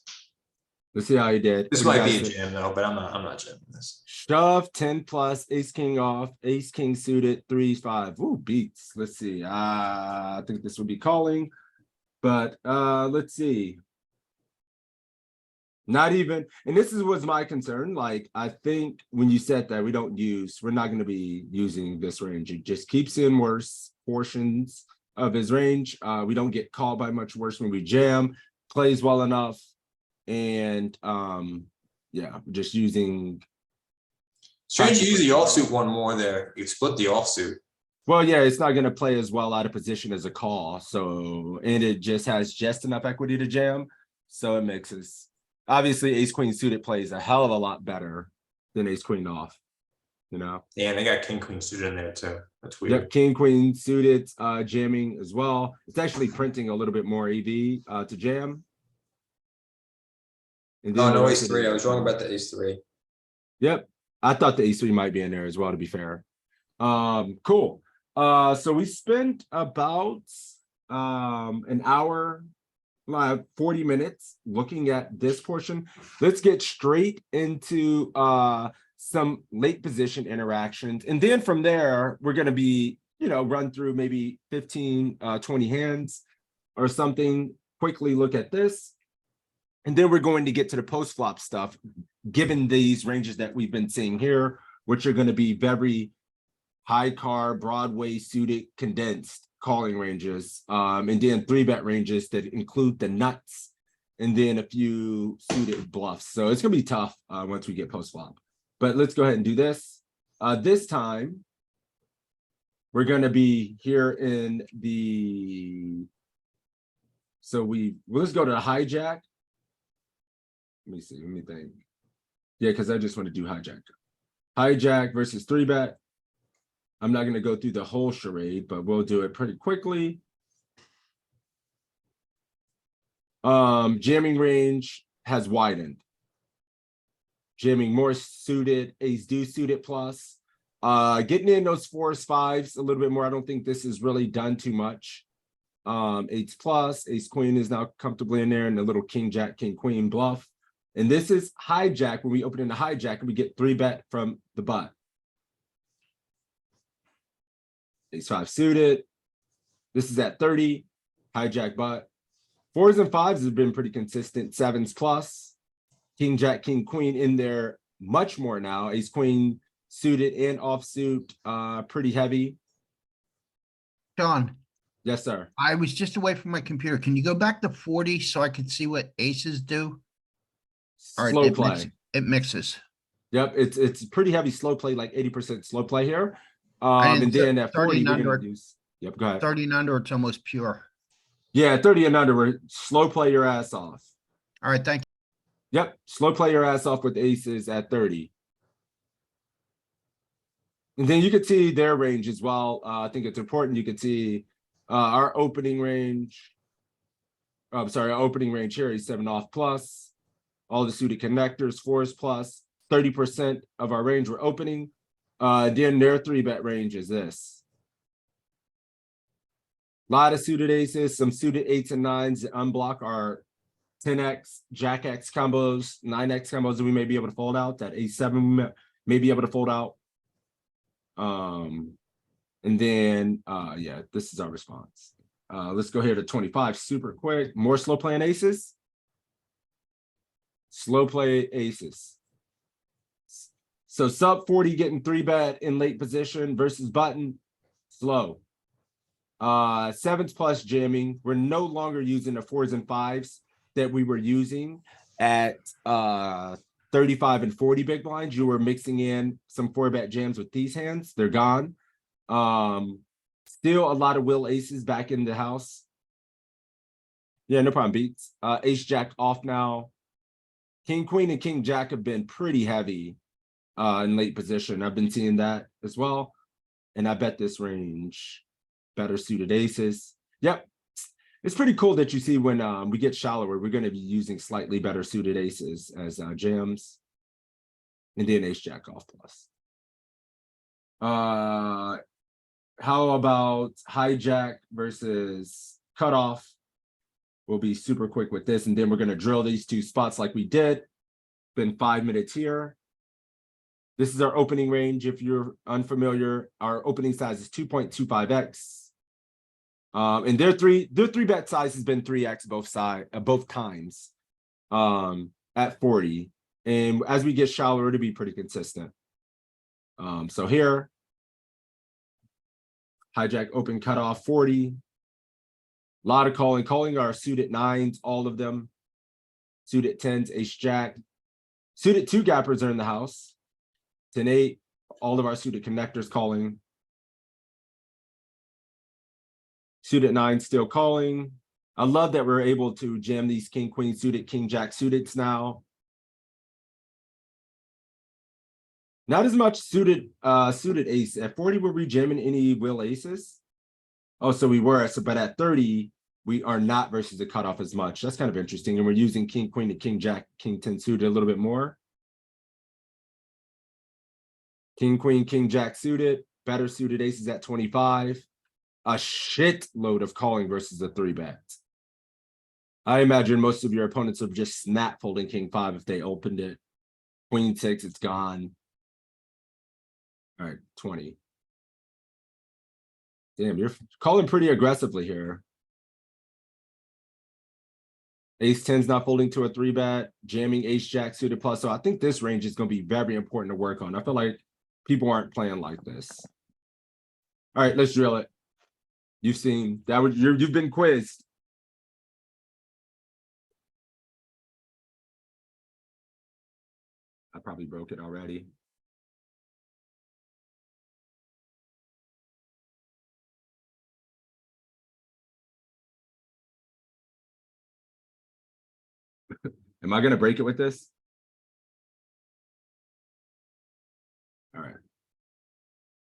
Let's see how he did. This What do you might be guys a think? jam though, but I'm not jamming this. Shove 10 plus, ace king off, ace king suited, 3-5. Ooh, beats. Let's see. I think this would be calling, but let's see. Not even, and this was my concern. Like, I think when you said that we're not going to be using this range. It just keeps in worse portions of his range. We don't get called by much worse when we jam, plays well enough. And yeah, just using. Strange to use the offsuit one more there. You split the offsuit. Well, yeah, it's not going to play as well out of position as a call. So, and it just has just enough equity to jam. So it mixes. Obviously, ace queen suited plays a hell of a lot better than ace queen off. You know? Yeah, and they got king queen suited in there too. That's weird. Yep, king queen suited jamming as well. It's actually printing a little bit more EV to jam. And Oh, then the no, rest ace of it three. I is was wrong fine. about the ace three. Yep. I thought the ace three might be in there as well, to be fair. Cool. So we spent about an hour, 40 minutes looking at this portion. Let's get straight into some late position interactions. And then from there, we're going to be, run through maybe 15, 20 hands or something, quickly look at this. And then we're going to get to the post flop stuff, given these ranges that we've been seeing here, which are going to be very high card, Broadway suited, condensed calling ranges, and then 3-bet ranges that include the nuts, and then a few suited bluffs. So it's gonna be tough once we get post flop. But let's go ahead and do this. This time, we're gonna be here in the. So let's go to the hijack. Let me see. Let me think. Yeah, because I just want to do hijack. Hijack versus 3-bet. I'm not going to go through the whole charade, but we'll do it pretty quickly. Jamming range has widened. Jamming more suited, ace deuce suited plus. Getting in those 4s, 5s a little bit more. I don't think this has really done too much. 8s plus, ace queen is now comfortably in there, and the little king jack, king queen bluff. And this is hijack. When we open in the hijack, and we get 3-bet from the butt. Ace 5 suited. This is at 30. Hijack butt. 4s and 5s have been pretty consistent. 7s plus. King jack, king queen in there much more now. Ace queen suited and offsuit, pretty heavy. Sean, Yes, sir. I was just away from my computer. Can you go back to 40 so I could see what aces do? All right, Slow play. It mixes. Yep, it's pretty heavy slow play, like 80% slow play here. And And then at 40, 30 we're and gonna under. use. Yep, go ahead. 30 and under, it's almost pure. Yeah, 30 and under, we're slow play your ass off. All right, thank you. Yep, slow play your ass off with aces at 30. And then you can see their range as well. I think it's important. You can see our opening range. I'm sorry, our opening range here is 7 off plus. All the suited connectors, 4s plus. 30% of our range we're opening. Then their 3-bet range is this. A lot of suited aces, some suited 8s and 9s that unblock our 10x, jack x combos, 9x combos that we may be able to fold out. That a7 we may be able to fold out. And then yeah, this is our response. Let's go here to 25 super quick. More slow playing aces. Slow play aces. So sub 40 getting 3-bet in late position versus button. Slow. 7s plus jamming. We're no longer using the 4s and 5s that we were using at 35 and 40 big blinds. You were mixing in some 4-bet jams with these hands. They're gone. Still a lot of will aces back in the house. Yeah, no problem. Beats. Ace jack off now. King queen and king jack have been pretty heavy in late position. I've been seeing that as well. And I bet this range better suited aces. Yep. It's pretty cool that you see when we get shallower, we're going to be using slightly better suited aces as jams. And then ace jack off plus. How about hijack versus cutoff? We'll be super quick with this, and then we're gonna drill these two spots like we did. Been 5 minutes here. This is our opening range. If you're unfamiliar, our opening size is 2.25x. And their three bet size has been 3x both times. At 40. And as we get shallower, it'll be pretty consistent. So here, hijack open cutoff 40. A lot of calling our suited nines, all of them. Suited tens, ace jack. Suited two gappers are in the house. 10-8, all of our suited connectors calling. Suited nine still calling. I love that we're able to jam these king, queen suited, king, jack suiteds now. Not as much suited ace. At 40, were we jamming any will aces? Oh, so we were. So, but at 30, we are not versus the cutoff as much. That's kind of interesting. And we're using king, queen, and king, jack, king, 10 suited a little bit more. King, queen, king, jack suited. Better suited aces at 25. A shit load of calling versus the 3-bet. I imagine most of your opponents would just snap folding king 5 if they opened it. Queen 6, it's gone. All right, 20. Damn, you're calling pretty aggressively here. Ace 10's not folding to a 3-bet, jamming ace jack suited plus. So I think this range is going to be very important to work on. I feel like people aren't playing like this. All right, let's drill it. You've seen that. You've been quizzed. I probably broke it already. Am I gonna break it with this? All right.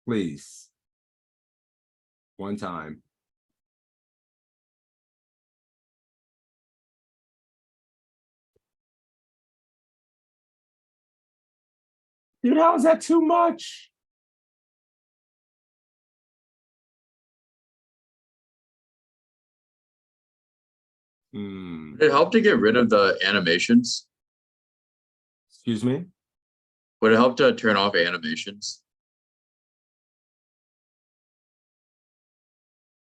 Please. One time. Dude, how is that too much? Would it help to get rid of the animations? Excuse me? Would it help to turn off animations?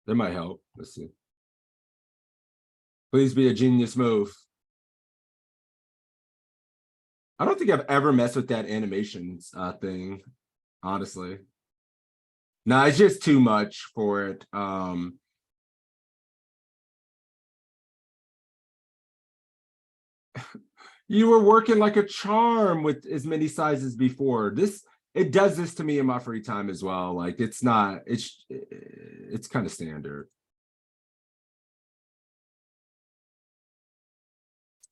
That might help. Let's see. Please be a genius move. I don't think I've ever messed with that animations thing, honestly. No, it's just too much for it. You were working like a charm with as many sizes before. It does this to me in my free time as well. Like it's kind of standard.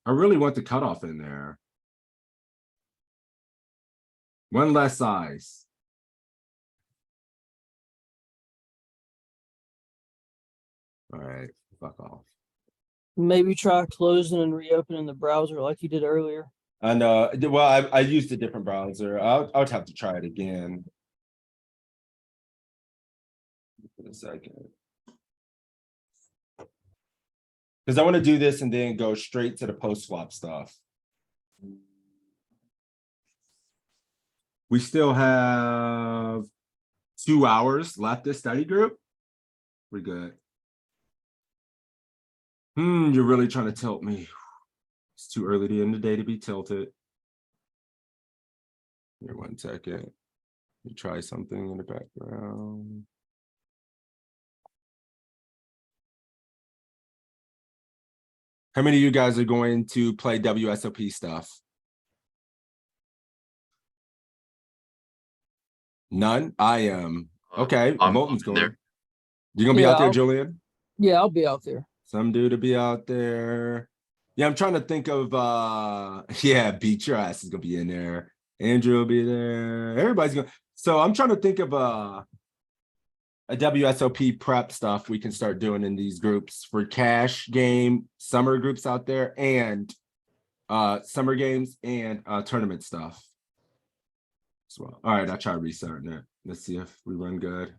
I really want the cutoff in there. One less size. All right, fuck off. Maybe try closing and reopening the browser like you did earlier. I know. Well, I used a different browser. I would have to try it again. For a second. Because I want to do this and then go straight to the post flop stuff. We still have 2 hours left this study group. We're good. You're really trying to tilt me. It's too early in the day to be tilted. Here, 1 second. Let me try something in the background. How many of you guys are going to play WSOP stuff? None? I am. Okay, I'm Molten's in going. there. You gonna be Yeah, out there, I'll- Julian? Yeah, I'll be out there. Some dude to be out there. Yeah, I'm trying to think of yeah, Beat Your Ass is gonna be in there. Andrew will be there. Everybody's going. So I'm trying to think of a WSOP prep stuff we can start doing in these groups for cash game, summer groups out there, and summer games and tournament stuff as well. All right, I try restarting it. Let's see if we run good.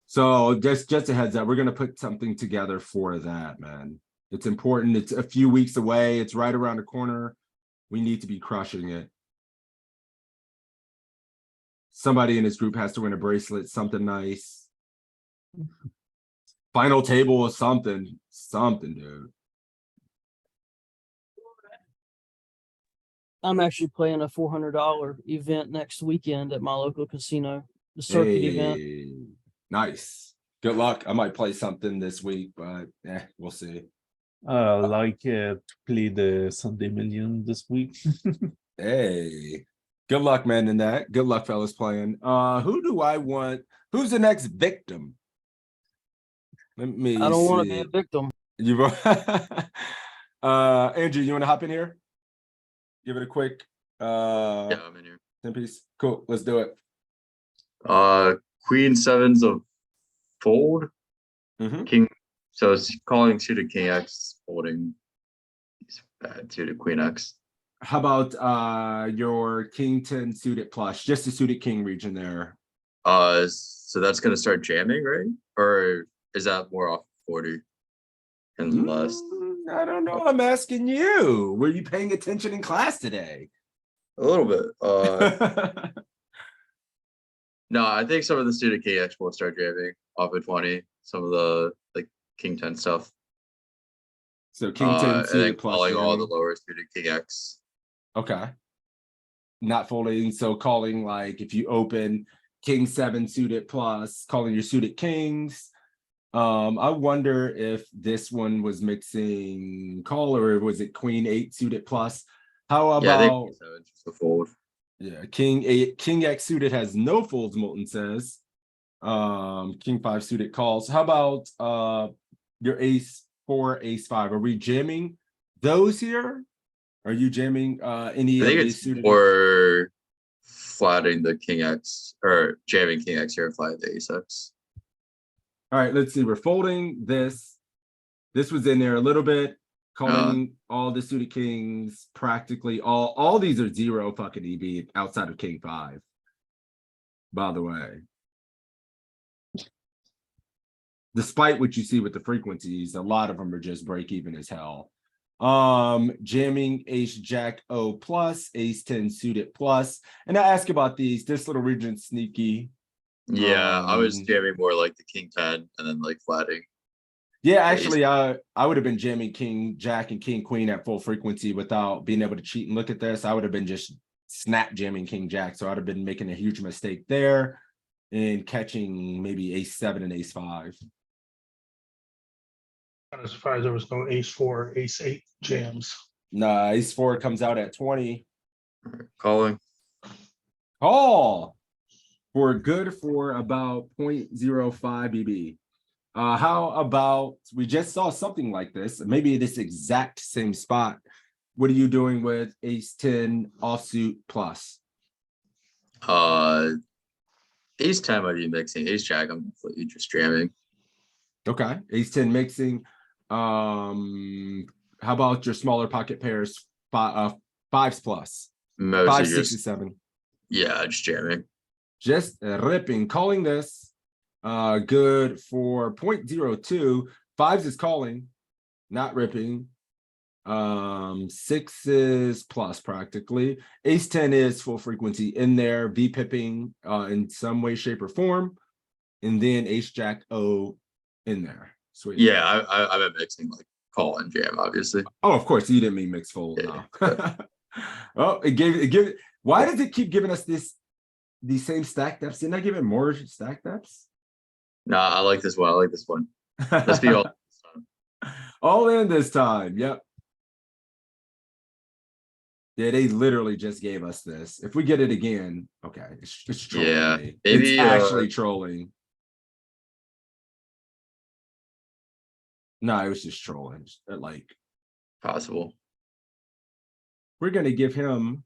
So just a heads up, we're gonna put something together for that, man. It's important. It's a few weeks away. It's right around the corner. We need to be crushing it. Somebody in this group has to win a bracelet, something nice. Final table or something, dude. I'm actually playing a $400 event next weekend at my local casino, the circuit event. Hey, nice. Good luck. I might play something this week, but we'll see. To play the Sunday Million this week. Hey, good luck, man, in that. Good luck, fellas, playing. Who do I want? Who's the next victim? Let me I don't want to be see. a victim. You Andrew, you want to hop in here? Give it a quick Yeah, I'm in here. 10 piece. Cool, let's do it. Queen sevens of fold. Mhm. King, so it's calling suited king X, folding. He's bad suited queen X. How about your king 10 suited plus, just the suited king region there? So that's gonna start jamming, right? Or is that more off 40 and less? I don't know. I'm asking you. Were you paying attention in class today? A little bit. No, I think some of the suited king X will start jamming off of 20. Some of the like king 10 stuff. So king 10 And then suited plus calling all the jamming. lower suited king X. Okay. Not folding, so calling like if you open king 7 suited plus, calling your suited kings. I wonder if this one was mixing call or was it queen 8 suited plus? How Yeah, I think about king 7 just a fold. yeah, king 8, king X suited has no folds, Molten says. King 5 suited calls. How about your ace 4, ace 5? Are we jamming those here? Are you jamming any I of think these it's suited? more flatting the king X or jamming king X here and flatting the ace X. All right, let's see. We're folding this. This was in there a little bit, calling all the suited kings, practically all these are 0 fucking EV outside of king 5. By the way. Despite what you see with the frequencies, a lot of them are just break even as hell. Jamming ace jack O plus, ace 10 suited plus. And I ask about these, this little region sneaky. Yeah, I was jamming more like the king 10 and then like flatting. Yeah, actually, I would have been jamming king jack and king queen at full frequency without being able to cheat and look at this. I would have been just snap jamming king jack. So I'd have been making a huge mistake there and catching maybe ace 7 and ace 5. Kind of surprised there was no ace 4, ace 8 jams. Nah, ace 4 comes out at 20. Calling. Call for good for about 0.05 EB. How about we just saw something like this, maybe this exact same spot. What are you doing with ace 10 offsuit plus? Ace 10 might be mixing. Ace jack, I'm definitely just jamming. Okay, ace 10 mixing. How about your smaller pocket pairs? Fives plus. Mostly 5, just 6, and 7. Yeah, just jamming. Just ripping, calling this. Good for 0.02. 5s is calling, not ripping. 6 is plus practically. Ace 10 is full frequency in there, V pipping in some way, shape, or form. And then ace jack O in there. Sweet. Yeah, I've been mixing like call and jam, obviously. Oh, of course, you didn't mean mix fold. Yeah. No. Oh, it gave. Why does it keep giving us these same stack depths? Didn't I give it more stack depths? Nah, I like this one. I like this one. Let's be all. All in this time. Yep. Yeah, they literally just gave us this. If we get it again, okay, it's trolling Yeah, me. maybe, It's actually trolling. No, it was just trolling. Like Possible. we're gonna give him.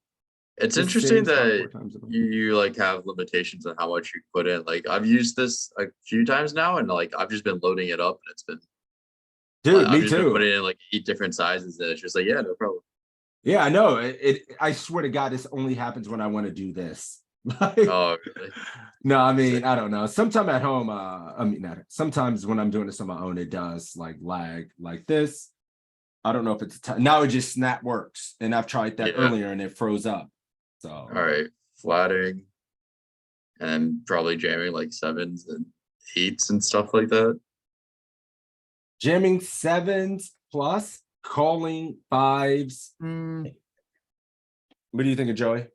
It's the interesting same spot that 4 times a month. you like have limitations on how much you put in. Like I've used this a few times now, and like I've just been loading it up, and it's been Dude, like, me I've just been too. putting in like 8 different sizes, and it's just like, yeah, no problem. Yeah, I know. I swear to God, this only happens when I want to do this. Like, Oh, really? no, I mean, I don't know. Sometime at home, I mean, sometimes when I'm doing this on my own, it does like lag like this. I don't know if it's now it just snap works, and I've tried that Yeah. earlier and it froze up. So All right, flatting. And probably jamming like 7s and 8s and stuff like that. jamming 7s plus, calling 5s. Hmm, What do you think of Joey?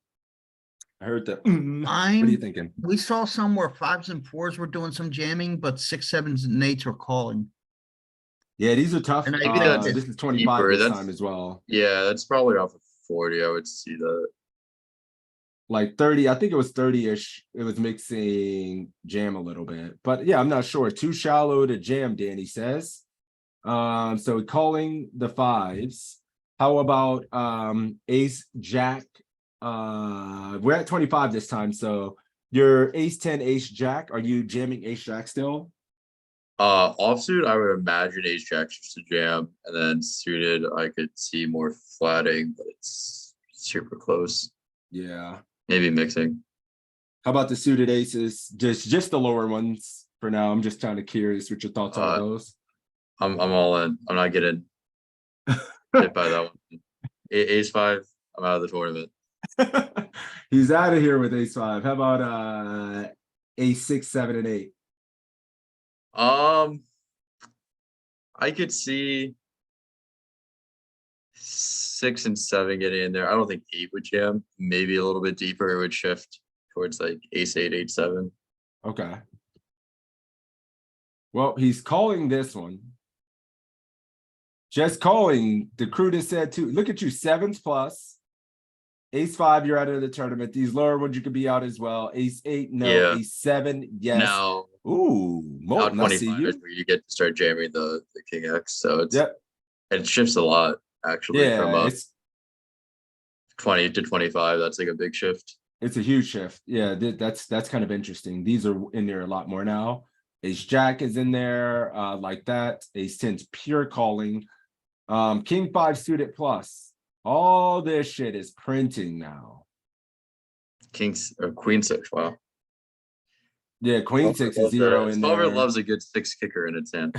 I heard that. What are you I'm, thinking? we saw some where 5s and 4s were doing some jamming, but 6, 7s and 8s were calling. Yeah, these are tough. And I Maybe think that's This is 25 deeper, this that's- time as well. Yeah, that's probably off of 40. I would see that. Like 30, I think it was 30-ish. It was mixing jam a little bit, but yeah, I'm not sure. Too shallow to jam, Danny says. So calling the 5s. How about ace jack? We're at 25 this time, so your ace 10, ace jack. Are you jamming ace jack still? Offsuit, I would imagine ace jack just to jam, and then suited, I could see more flatting, but it's super close. Yeah. Maybe mixing. How about the suited aces? Just the lower ones for now. I'm just kind of curious what your thoughts are on those. I'm all in. I'm not getting hit by that one. Ace 5, I'm out of the tournament. He's out of here with ace 5. How about ace 6, 7, and 8? I could see 6 and 7 getting in there. I don't think 8 would jam. Maybe a little bit deeper, it would shift towards like ace 8, ace 7. Okay. Well, he's calling this one. Just calling. The crew just said too. Look at you, 7s plus. Ace 5, you're out of the tournament. These lower ones you could be out as well. Ace 8, no. Yeah. Ace 7, yes. Now, Ooh, now Molten, I see 25 you. is where you get to start jamming the king X. So it's Yep. it shifts a lot actually from Yeah, it's 20 to 25. That's like a big shift. it's a huge shift. Yeah, that's kind of interesting. These are in there a lot more now. Ace Jack is in there, like that. Ace 10's pure calling. King 5 suited plus. All this shit is printing now. Kings or queen 6. Wow. Yeah, Queen 6 is 0 in Solver there. loves a good 6 kicker in its hand.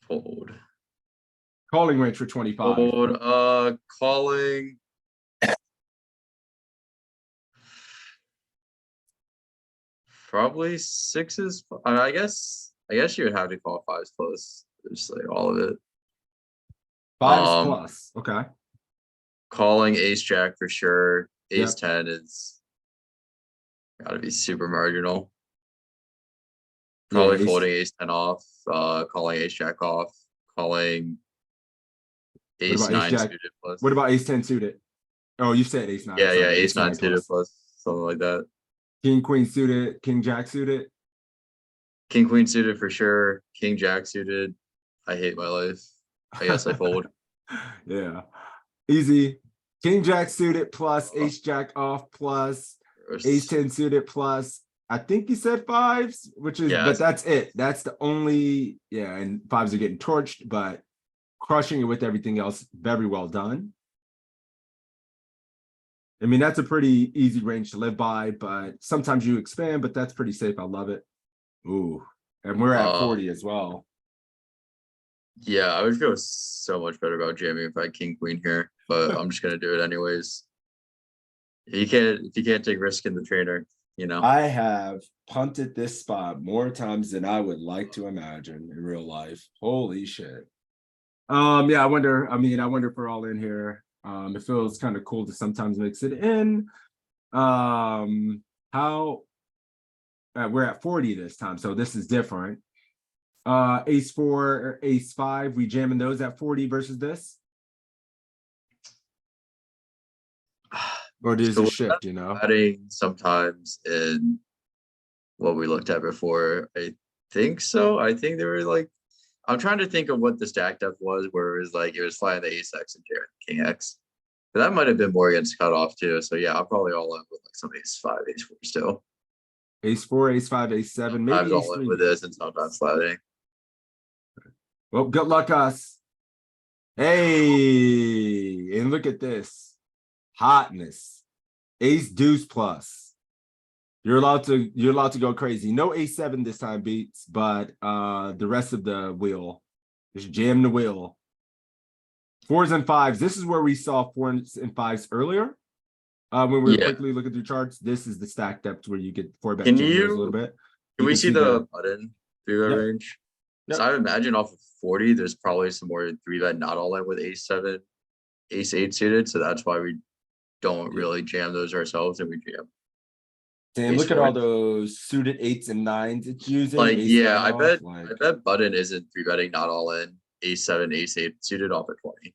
Fold. Calling range for 25. Fold. Calling. Probably 6s. I mean, I guess you would have to call 5s close. Just like all of it. 5s plus. Okay. Calling ace jack for sure. Ace Yep. 10 is gotta be super marginal. Probably Yeah, folding ace 10 off, calling ace jack off, calling ace about ace 9 jack? suited plus. What about ace 10 suited? Oh, you said ace 9. Yeah, sorry, ace 9 suited plus. plus, something like that. King Queen suited, King Jack suited. King queen suited for sure. King jack suited. I hate my life. I guess I fold. Yeah, easy. King Jack suited plus ace jack off plus ace 10 suited plus. I think you said 5s, which is, Yeah, but that's it. That's the only, yeah, and 5s are getting torched, but crushing it with everything else. Very well done. I mean, that's a pretty easy range to live by, but sometimes you expand, but that's pretty safe. I love it. Ooh, and we're at 40 as well. Yeah, I would feel so much better about jamming if I had king queen here, but I'm just gonna do it anyways. If you can't take risk in the trainer, you know. I have punted this spot more times than I would like to imagine in real life. Holy shit. Yeah, I wonder if we're all in here. It feels kind of cool to sometimes mix it in. How we're at 40 this time, so this is different. Ace 4 or ace 5, we jamming those at 40 versus this? Or does So it shift, you know? adding sometimes in what we looked at before. I think so. I think they were like, I'm trying to think of what the stack depth was, where it was like it was flying the ace X and king X. But that might have been more against cutoff too. So yeah, I'll probably all in with like some ace 5, ace 4 still. Ace 4, ace 5, ace 7, I've maybe ace all in 3. with this and sometimes flatting. Well, good luck us. Hey, and look at this. Hotness. Ace deuce plus. You're allowed to go crazy. No A7 this time, Beats, but the rest of the wheel. Just jam the wheel. 4s and 5s. This is where we saw 4s and 5s earlier. When we were Yeah. quickly looking through charts. This is the stack depth where you get 4-bet Can jam those a you- little bit. Can we see the the button three-bet Yep. range? So Yep. I would imagine off of 40, there's probably some more three-bet not all in with ace 7, ace 8 suited. So that's why we don't really jam those ourselves and we jam. Damn, ace look at all four. those suited 8s and 9s it's using. Like, ace yeah, 9 I off, bet button isn't three-betting not all in ace 7, ace 8 suited off at 20.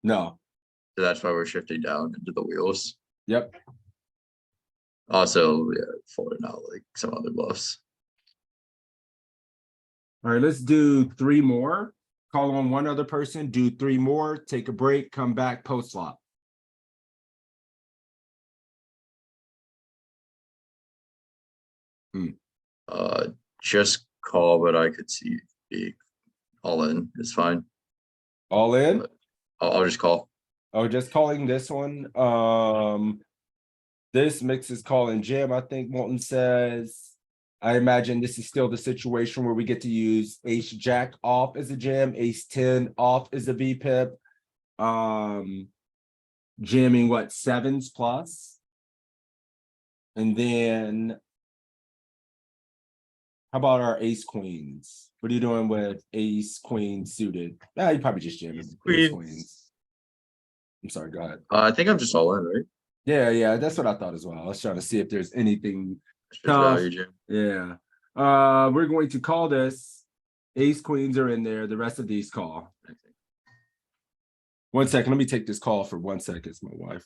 No. So that's why we're shifting down into the wheels. Yep. Also, yeah, folding out like some other bluffs. All right, let's do 3 more. Call on one other person, do 3 more, take a break, come back, post flop. Just call, but I could see the all in is fine. All in? I'll just call. Oh, just calling this one. This mixes call and jam. I think Walton says. I imagine this is still the situation where we get to use ace jack off as a jam, ace 10 off as a VPIP. Jamming what, 7s plus? And then how about our ace queens? What are you doing with ace queen suited? Nah, you probably just jamming ace Queens. queens. I'm sorry, go ahead. I think I'm just all in, right? Yeah, that's what I thought as well. I was trying to see if there's anything Just tough. value jam. Yeah. We're going to call this. Ace queens are in there. The rest of these call. 1 second. Let me take this call for 1 second. It's my wife.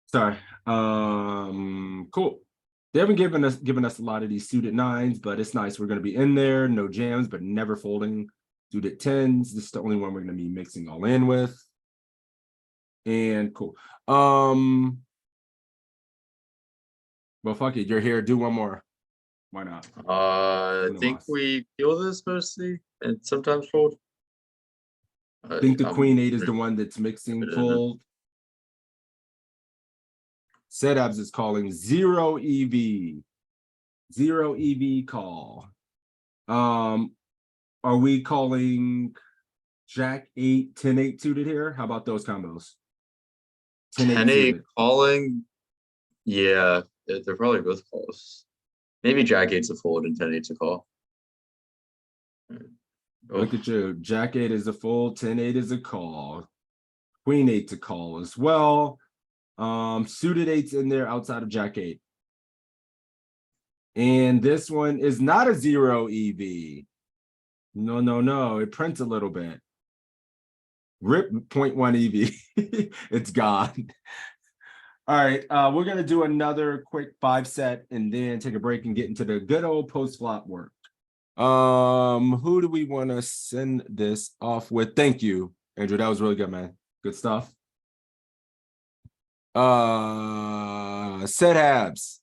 Sorry. Cool. They haven't given us a lot of these suited 9s, but it's nice. We're going to be in there, no jams, but never folding suited 10s. This is the only one we're going to be mixing all in with. And cool. Well, fuck it. You're here. Do one more. Why not? I think lost. we kill this mostly and sometimes fold. I think the I'm queen 8 is the pretty- one that's mixing confident in it. fold. Setups is calling 0 EV. 0 EV call. Are we calling Jack 8, 10-8 suited here? How about those combos? 10-8 10-8 suited. calling. Yeah, they're probably both calls. Maybe Jack 8's a fold and 10-8's a call. Look at you. Jack 8 is a fold, 10-8 is a call. Queen 8's a call as well. Suited 8's in there outside of Jack 8. And this one is not a 0 EV. No. It prints a little bit. Rip 0.1 EV. It's gone. All right. We're going to do another quick 5-set and then take a break and get into the good old post-flop work. Who do we want to send this off with? Thank you, Andrew. That was really good, man. Good stuff. Set Habs.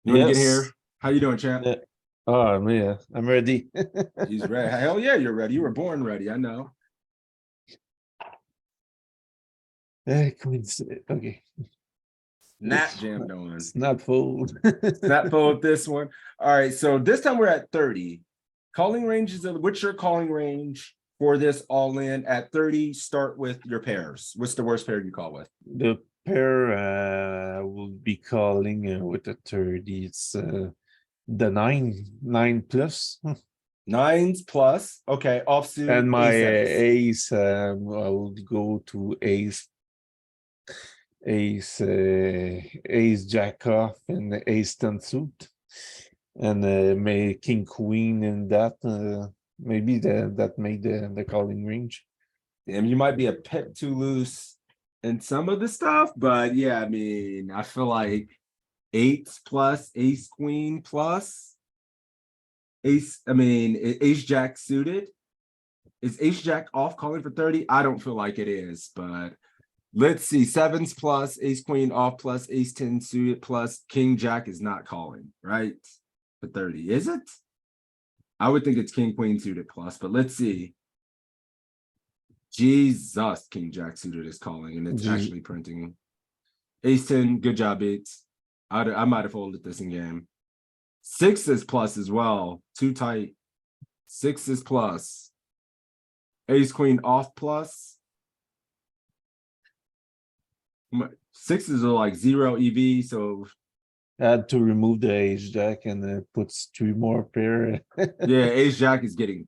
You want to get here? How you doing, champ? Yeah. Oh man, I'm ready. He's ready. Hell yeah, you're ready. You were born ready. I know. Queens. Okay. Nat jammed on. It's not fold. Not fold this one. All right. So this time we're at 30. Calling ranges. What's your calling range for this all in at 30? Start with your pairs. What's the worst pair you call with? The pair will be calling with the 30. It's the 9 plus. 9s plus. Okay. Offsuit. And my ace. ace, I will go to ace, jack off, and ace 10 suit, and may king queen in that. Maybe that made the calling range. Damn, you might be a pip too loose in some of the stuff, but yeah, I mean, I feel like eights plus, ace queen plus, ace jack suited. Is ace jack off calling for 30? I don't feel like it is, but let's see. Sevens plus, ace queen off plus, ace 10 suited plus, king jack is not calling, right? For 30, is it? I would think it's king queen suited plus, but let's see. Jesus, king jack suited is calling, and it's actually printing. Ace 10, good job, Beats. I might have folded this in game. Sixes plus as well, too tight. Sixes plus. Ace queen off plus. Sixes are like 0 EV, so Had to remove the ace jack and puts 3 more pair. yeah, ace jack is getting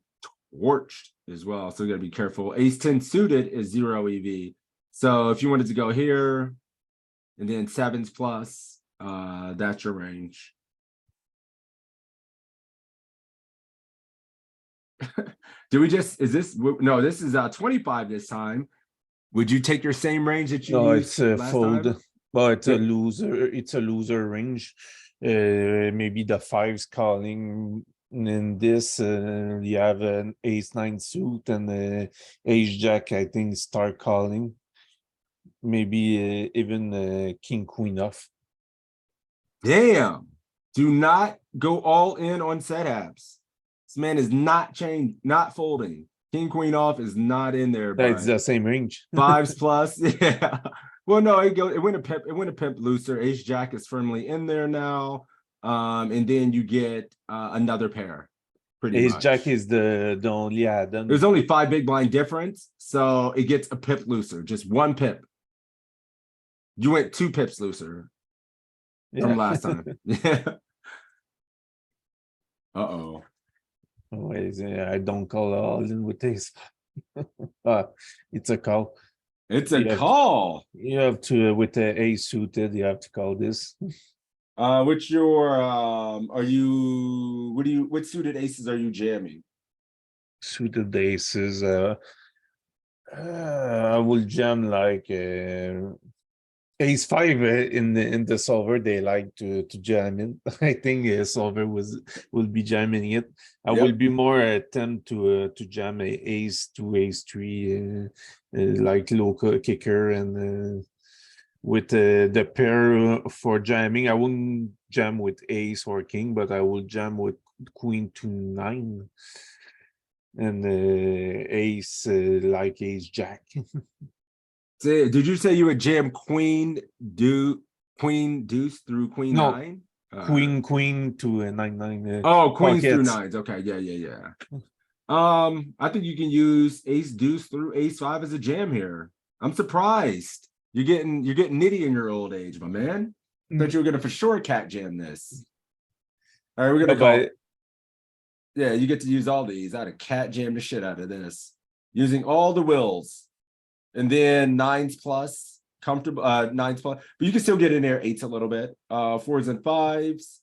torched as well, so you gotta be careful. Ace 10 suited is 0 EV. So if you wanted to go here and then sevens plus, that's your range. Do we just, is this, no, this is 25 this time. Would you take your same range that you No, used it's a last fold. time? Well, it's Yeah. a loser. It's a loser range. Maybe the fives calling in this. You have an ace 9 suit and ace jack. I think start calling. Maybe even king queen off. Damn. Do not go all in on set apps. This man is not changed, not folding. King queen off is not in there, It's but the same range. fives plus, yeah. Well, no, it went a pimp looser. Ace jack is firmly in there now. And then you get another pair. Pretty Ace much. jack is the only add-on. There's only 5 big blind difference, so it gets a pip looser, just 1 pip. You went 2 pips looser from last time. Yeah. Uh-oh. Anyways, I don't call all in with ace. It's a call. It's a You have to- call. You have to with the ace suited. You have to call this. What's your are you what suited aces are you jamming? Suited aces. I will jam like ace 5 in the solver. They like to jam in. I think solver will be jamming it. I will Yep. be more attempt to jam a ace 2, ace 3, like local kicker and with the pair for jamming. I wouldn't jam with ace or king, but I will jam with queen to 9 and ace like ace jack. Did you say you would jam queen deuce through queen No, 9? Queen to a 9-9. Oh, queens through pockets. 9s. Okay, yeah. I think you can use ace deuce through ace 5 as a jam here. I'm surprised. You're getting nitty in your old age, my man. Thought you were gonna for sure cat jam this. All right, we're gonna call. Yeah, you get to use all these. I'd have cat jammed the shit out of this. Using all the wills. And then 9s plus, comfortable, 9s plus. But you can still get in there 8s a little bit. 4s and 5s.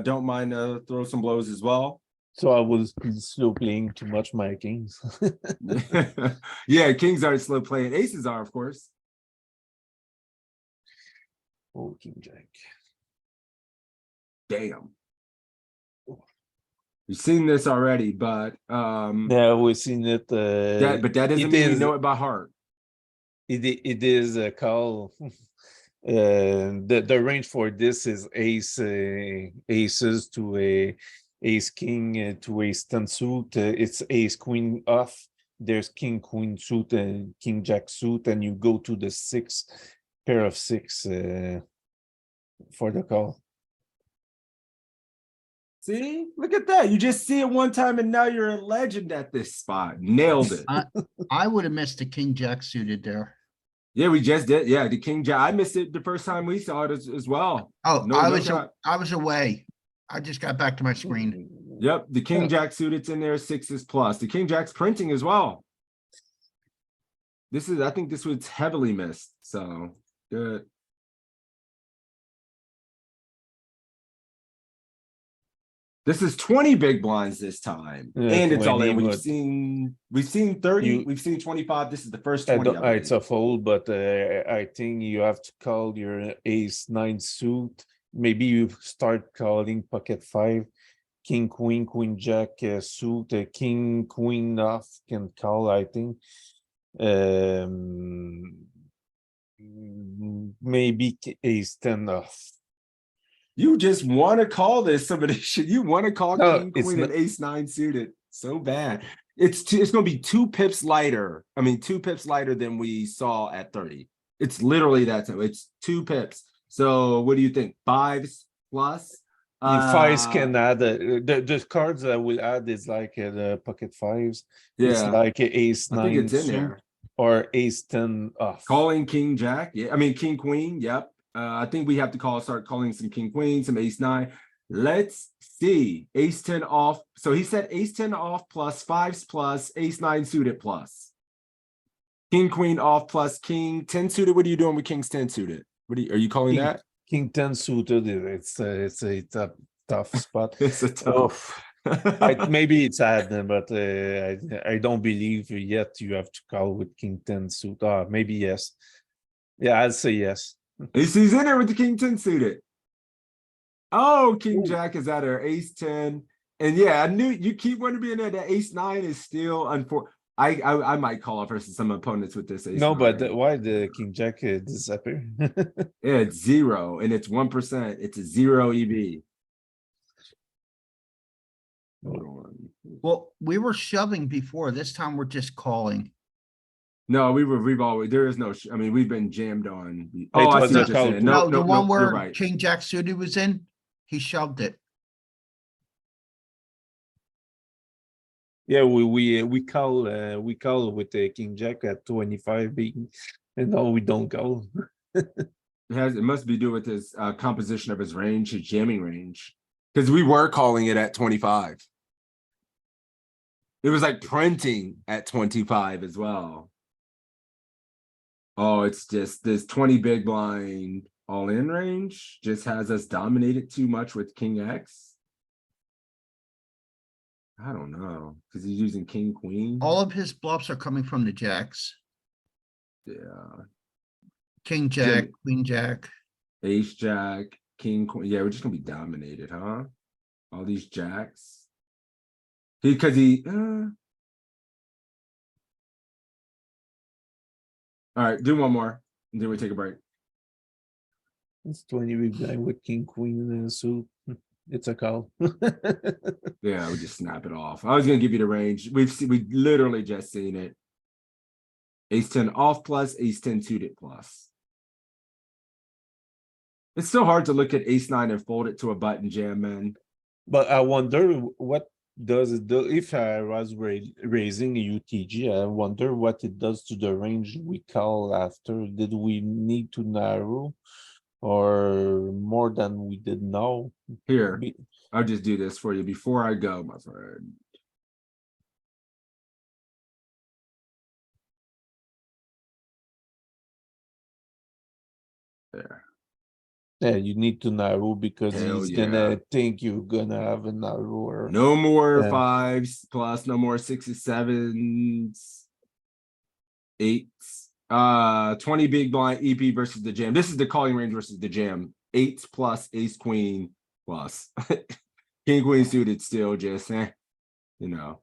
Don't mind throw some blows as well. So I was slow playing too much my kings. Yeah, kings are slow playing. Aces are, of course. Oh, king jack. Damn. We've seen this already, but Yeah, we've seen it. but that doesn't mean we know it by heart. It is a call. The range for this is aces to a ace king to ace 10 suit. It's ace queen off. There's king queen suit and king jack suit, and you go to the 6 pair of 6 for the call. See, look at that. You just see it one time and now you're a legend at this spot. Nailed it. I would have missed the king jack suited there. Yeah, we just did. Yeah, the king jack. I missed it the first time we saw it as well. Oh, No, I no was shot. I was away. I just got back to my screen. Yep, the king jack suited's in there, 6s plus. The king jack's printing as well. This is, I think this was heavily missed. So good. This is 20 big blinds this time, Yeah, and it's all 20, in. We've but seen 30, you- we've seen 25. This is the first I 20. don't, I it's a believe. fold, but I think you have to call your ace nine suit. Maybe you start calling pocket five, king, queen, jack suit, king, queen off can call, I think. Maybe ace 10 off. You just want to call this. Somebody should. You want to call No, king, it's queen, and ace nine suited so bad. It's going to be 2 pips lighter. I mean, 2 pips lighter than we saw at 30. It's literally that. It's 2 pips. So what do you think? 5s plus? Fives can add the cards that will add is like the pocket fives. It's Yeah, like ace I think nine it's in suit there. or ace 10 off. Calling king jack. Yeah, I mean king queen. Yep. I think we have to start calling some king queen, some ace nine. Let's see. Ace 10 off. So he said ace 10 off plus 5s plus ace 9 suited plus. King queen off plus king 10 suited. What are you doing with king's 10 suited? Are you calling King- that? King 10 suited, it's a tough spot. It's a tough. Maybe it's ad, but I don't believe yet you have to call with king 10 suit. Maybe yes. Yeah, I'll say yes. He's in there with the king 10 suited. Oh, king jack is at her ace 10. And yeah, I knew you keep wanting to be in there. The ace 9 is still unfortunate. I might call off versus some opponents with this ace. No, 9. but why the king jack disappear? Yeah, it's 0 and it's 1%. It's a 0 EV. Hold on. Well, we were shoving before. This time we're just calling. No, we've always there is no. I mean, we've been jammed on. It Oh, I was see a what you're call saying. too. No, The no, one no, you're where right. king jack suited was in, he shoved it. Yeah, we call with the king jack at 25 being, and no, we don't call. It must be due with his composition of his range, his jamming range, because we were calling it at 25. It was like printing at 25 as well. Oh, it's just this 20 big blind all in range just has us dominated too much with king X. I don't know because he's using king queen. All of his bluffs are coming from the jacks. Yeah, King jack, Jimmy. queen jack. ace jack, king queen. Yeah, we're just gonna be dominated, huh? All these jacks. Because he. All right, do one more, and then we take a break. It's 20 big blind with king queen suit. It's a call. Yeah, we just snap it off. I was gonna give you the range. We literally just seen it. Ace 10 off plus, ace 10 suited plus. It's so hard to look at ace 9 and fold it to a button jam, man. But I wonder what does it do if I was raising a UTG. I wonder what it does to the range we call after. Did we need to narrow or more than we did now? Here, I'll just do this for you before I go, my friend. There. Yeah, you need to narrow because Hell he's yeah. gonna think you're gonna have a narrower. No more Yeah. 5s plus, no more 6s, 7s, 8s. 20 big blind EP versus the jam. This is the calling range versus the jam. 8s plus ace queen plus. King queen suited still just you know.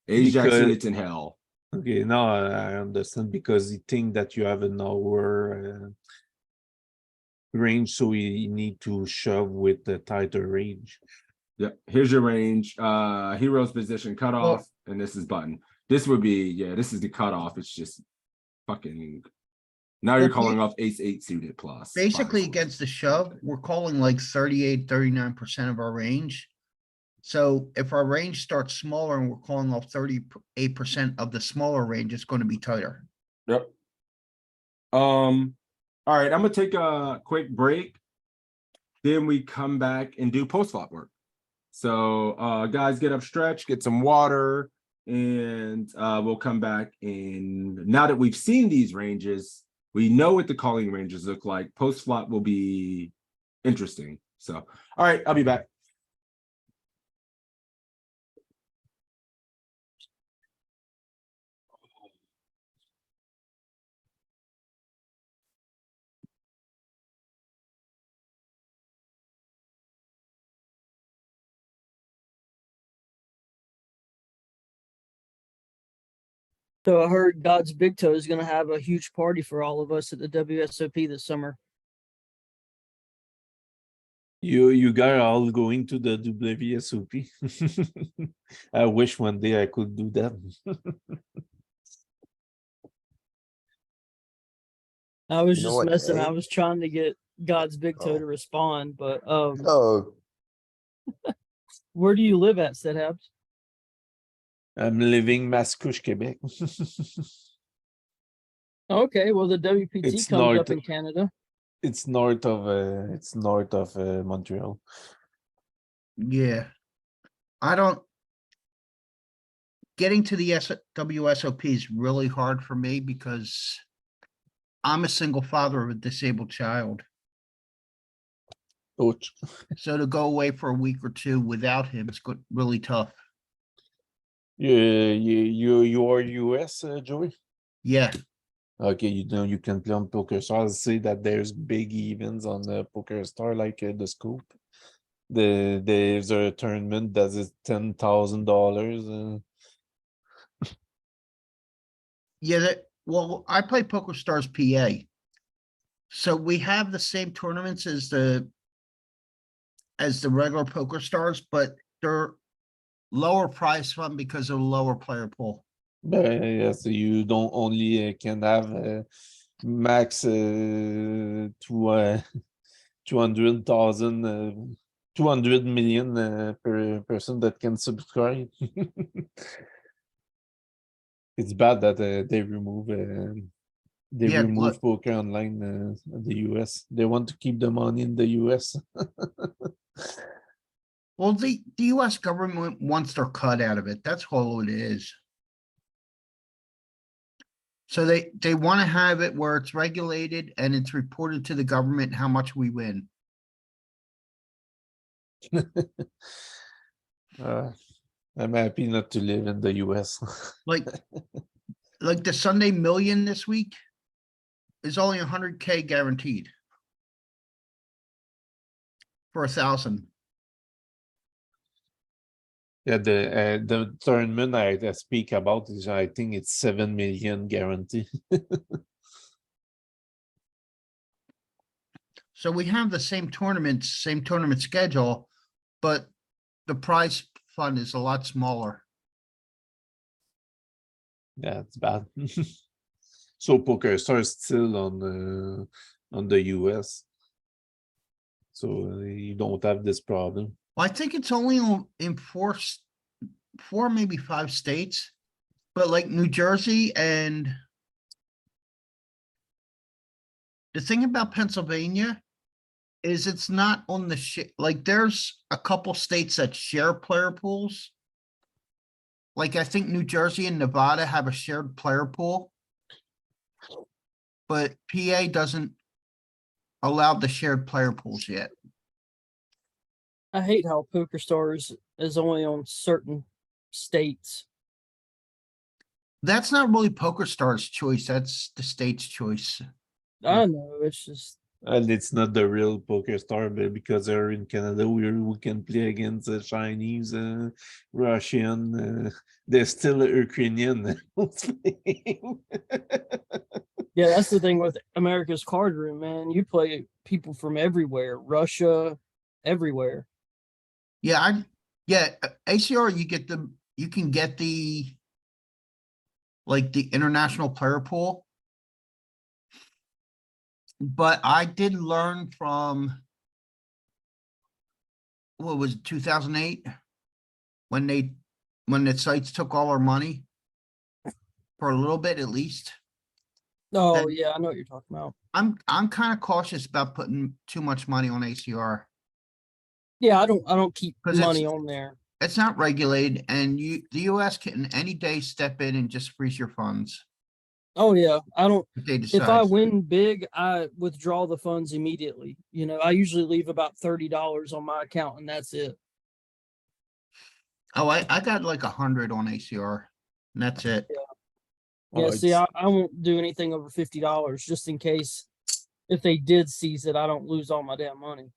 Ace jack Because- suited in hell. Okay, now I understand because you think that you have a narrower range, so you need to shove with the tighter range. Yep. Here's your range. Hero's position cutoff, and this is button. This would be, yeah, this is the cutoff. It's just fucking. Now you're Well, calling off ace 8 suited plus. Basically, Five. against the shove, we're calling like 38, 39% of our range. So if our range starts smaller and we're calling off 38% of the smaller range, it's going to be tighter. Yep. All right, I'm gonna take a quick break. Then we come back and do post flop work. So guys, get up, stretch, get some water, and we'll come back. And now that we've seen these ranges, we know what the calling ranges look like. Post flop will be interesting. So, all right, I'll be back. So I heard God's Big Toe is going to have a huge party for all of us at the WSOP this summer. You guys are all going to the WSOP. I wish one day I could do that. I was You know just what messing. I day? was trying to get God's Big Toe Oh. to respond, but Oh, where do you live at, Habs? I'm living Mascouche, Quebec. Okay, well the WPT It's comes north. up in Canada. It's north of Montreal. Yeah. I don't. Getting to the WSOP is really hard for me because I'm a single father of a disabled child. Ouch. So to go away for a week or two without him is really tough. You are US, Joey? Yeah. Okay, you know you can play on Poker. So I'll say that there's big events on the Poker Star, like the Scoop. There's a tournament that is $10,000. Yeah. Well, I play PokerStars PA. So we have the same tournaments as the regular PokerStars, but they're lower price fund because of the lower player pool. But yes, you don't only can have max to 200,000, 200 million per person that can subscribe. It's bad that they remove Yeah, look. poker online in the US. They want to keep the money in the US. Well, the US government wants their cut out of it. That's all it is. So they want to have it where it's regulated and it's reported to the government how much we win. I'm happy not to live in the US. Like the Sunday Million this week is only 100K guaranteed for 1,000. Yeah, the tournament I speak about is, I think it's 7 million guarantee. So we have the same tournament schedule, but the prize fund is a lot smaller. Yeah, it's bad. So PokerStar is still on the US. So you don't have this problem. Well, I think it's only in four, maybe 5 states, but like New Jersey and the thing about Pennsylvania is it's not on the like there's a couple states that share player pools. Like I think New Jersey and Nevada have a shared player pool. But PA doesn't allow the shared player pools yet. I hate how PokerStars is only on certain states. That's not really PokerStars' choice. That's the state's choice. I know, it's just And it's not the real PokerStar, but because they're in Canada, we can play against the Chinese, Russian, they're still Ukrainian. yeah, that's the thing with America's Card Room, man. You play people from everywhere, Russia, everywhere. Yeah, ACR you can get the international player pool. But I did learn from what was it, 2008 when the sites took all our money for a little bit at least. Oh yeah, I know what you're talking about. I'm kind of cautious about putting too much money on ACR. Yeah, I don't keep 'Cause money on there. It's not regulated, and the US can any day step in and just freeze your funds Oh yeah, I don't. if they If I decide. win big, I withdraw the funds immediately. You know, I usually leave about $30 on my account, and that's it. Oh, I got like 100 on ACR, and that's it. Yeah, Oh, see, it's- I won't do anything over $50 just in case if they did seize it, I don't lose all my damn money.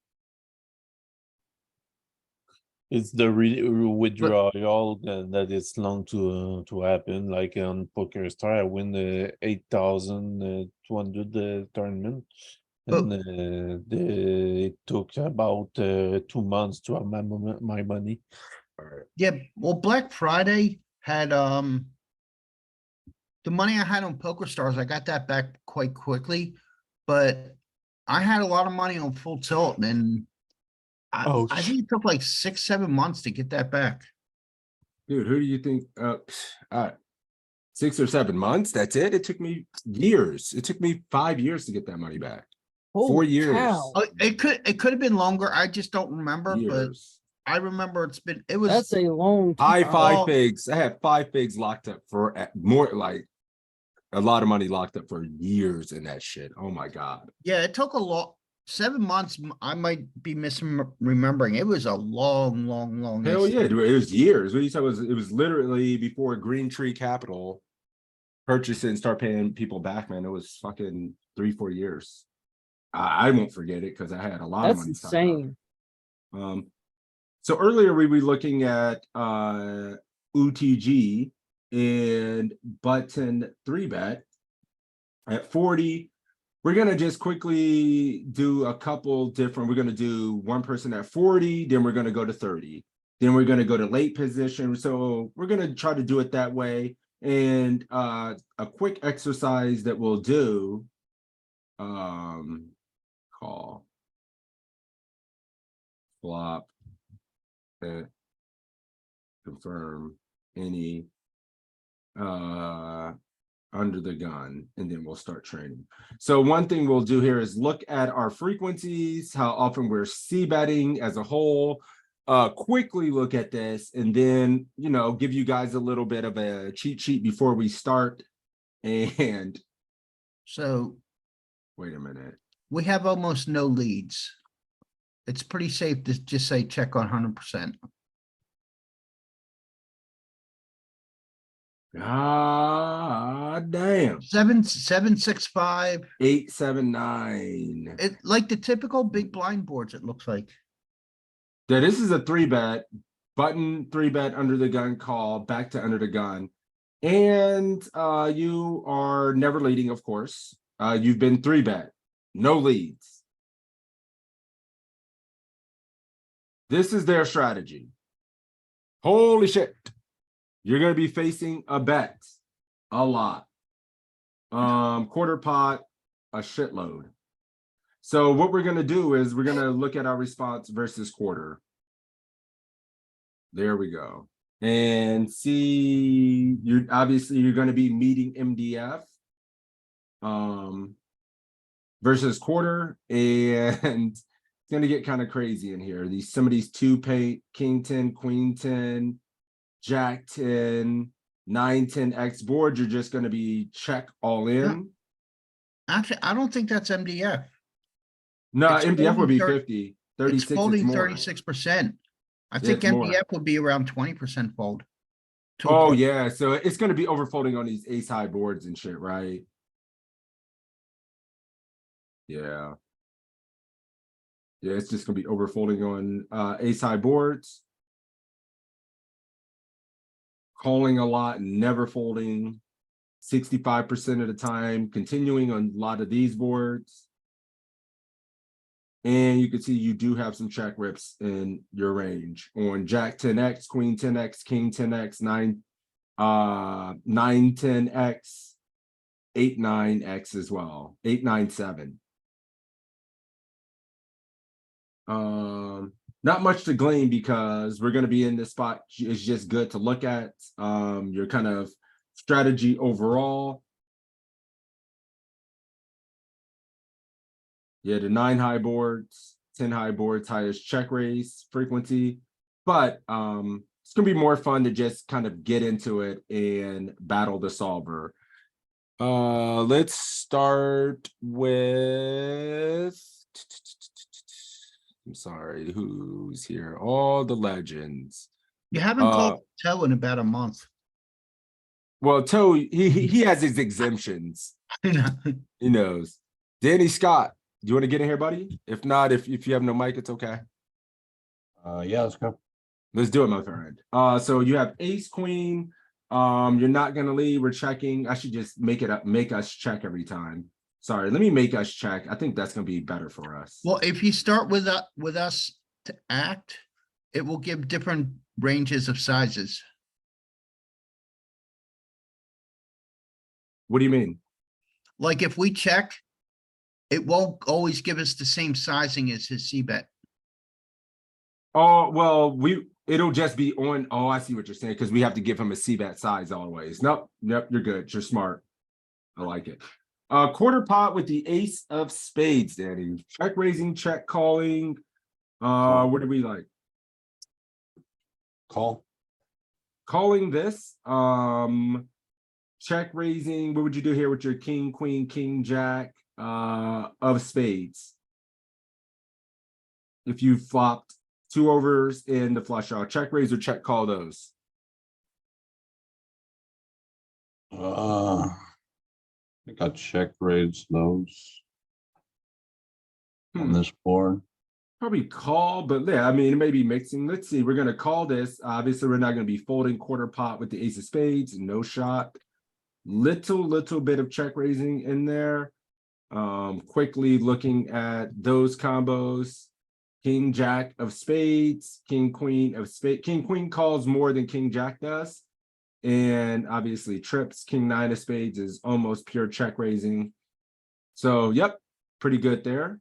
It's the withdrawal that it's long to happen. Like on PokerStar, I win the 8,200 tournament, and it took about 2 months to have my money. Yeah, well, Black Friday had, the money I had on PokerStars, I got that back quite quickly, but I had a lot of money on Full Tilt and I think it took like 6-7 months to get that back. Dude, who do you think? 6 or 7 months. That's it. It took me years. It took me 5 years to get that money back. 4 Holy years. cow. Oh, it could have been longer. I just don't remember, but Years. I remember it was. That's a long High time. five Well- figs. I had 5 figs locked up for more like a lot of money locked up for years in that shit. Oh my God. Yeah, it took a lot. 7 months. I might be remembering. It was a long. Hell yeah, dude. It was years. What you said was it was literally before Green Tree Capital purchased it and start paying people back, man. It was fucking 3-4 years. I won't forget it because I had a lot of That's money. stocked up. insane. So earlier we were looking at UTG and button 3-bet at 40. We're gonna just quickly do a couple different. We're gonna do one person at 40, then we're gonna go to 30, then we're gonna go to late position. So we're gonna try to do it that way. And a quick exercise that we'll do. Call. Flop. Confirm any under the gun, and then we'll start training. So one thing we'll do here is look at our frequencies, how often we're c-betting as a whole, quickly look at this, and then, you know, give you guys a little bit of a cheat sheet before we start. And So wait a minute. we have almost no leads. It's pretty safe to just say check on 100%. Ah, damn. 7-6-5. 879. It like the typical big blind boards, it looks like. Yeah, this is a 3-bet button, 3-bet under the gun call, back to under the gun. And you are never leading, of course. You've been 3-bet, no leads. This is their strategy. Holy shit. You're going to be facing a bet a lot. Quarter pot, a shitload. So what we're going to do is we're going to look at our response versus quarter. There we go. And see, you're going to be meeting MDF versus quarter, and it's going to get kind of crazy in here. Some of these 2-pay, king 10, queen 10, jack 10, 9-10 X boards are just going to be check all in. Actually, I don't think that's MDF. No, It's MDF would be folding 50, It's 36 is folding more. 36%. I Yeah, think it's more. MDF would be around 20% fold. to a Oh point. yeah, so it's going to be overfolding on these ace high boards and shit, right? Yeah. Yeah, it's just going to be overfolding on ace high boards. Calling a lot, never folding 65% of the time, continuing on a lot of these boards. And you can see you do have some check rips in your range on Jack 10x, Queen 10x, King 10x, 9-10x, 8-9x as well, 8-9-7. Not much to glean because we're going to be in this spot. It's just good to look at your kind of strategy overall. Yeah, the 9 high boards, 10 high boards, highest check raise frequency. But it's gonna be more fun to just kind of get into it and battle the solver. Let's start with, I'm sorry, who's here? All the legends. You haven't called Toe in about a month. Well, Toe, he has his exemptions. He knows. Danny Scott, do you want to get in here, buddy? If not, if you have no mic, it's okay. Yeah, let's go. Let's do it, my friend. So you have ace queen. You're not gonna lead. We're checking. I should just make it up, make us check every time. Sorry, let me make us check. I think that's gonna be better for us. Well, if you start with us to act, it will give different ranges of sizes. What do you mean? Like if we check, it won't always give us the same sizing as his C bet. Oh, well, it'll just be on. Oh, I see what you're saying, because we have to give him a C-bet size always. Nope, you're good. You're smart. I like it. Quarter pot with the ace of spades, Danny. Check raising, check calling. What do we like? Call. Calling this. Check raising. What would you do here with your king, queen, king, jack of spades? If you flopped 2 overs in the flush draw, check raise or check call those. I think I check raise those on this board. Probably call, but yeah, I mean, it may be mixing. Let's see. We're going to call this. Obviously, we're not going to be folding quarter pot with the ace of spades. No shot. Little bit of check raising in there. Quickly looking at those combos. King, jack of spades, king, queen of spades. King, queen calls more than king, jack does. And obviously trips. King, nine of spades is almost pure check raising. So, yep, pretty good there.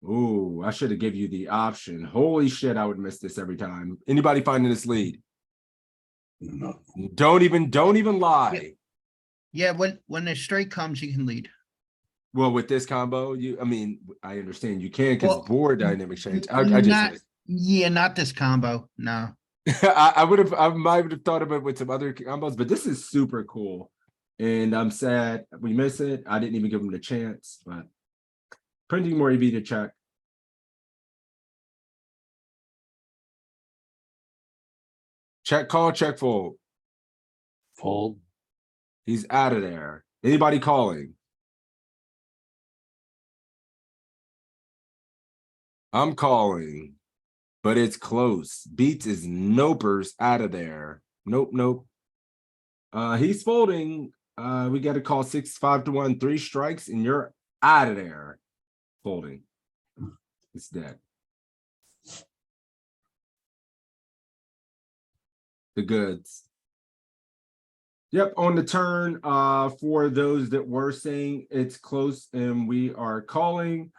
Ooh, I should have given you the option. Holy shit, I would miss this every time. Anybody finding this lead? No. Don't even lie. Yeah, when the straight comes, you can lead. Well, with this combo, I understand you can because Well, board dynamic change. I just Yeah, not this combo. No. I might have thought of it with some other combos, but this is super cool. And I'm sad we miss it. I didn't even give him the chance, but printing more EV to check. Check call, check fold. Fold. He's out of there. Anybody calling? I'm calling, but it's close. Beats is nopers out of there. Nope. He's folding. We got to call 6-5-1, 3 strikes, and you're out of there. Folding. It's dead. The goods. Yep, on the turn, for those that were saying it's close and we are calling,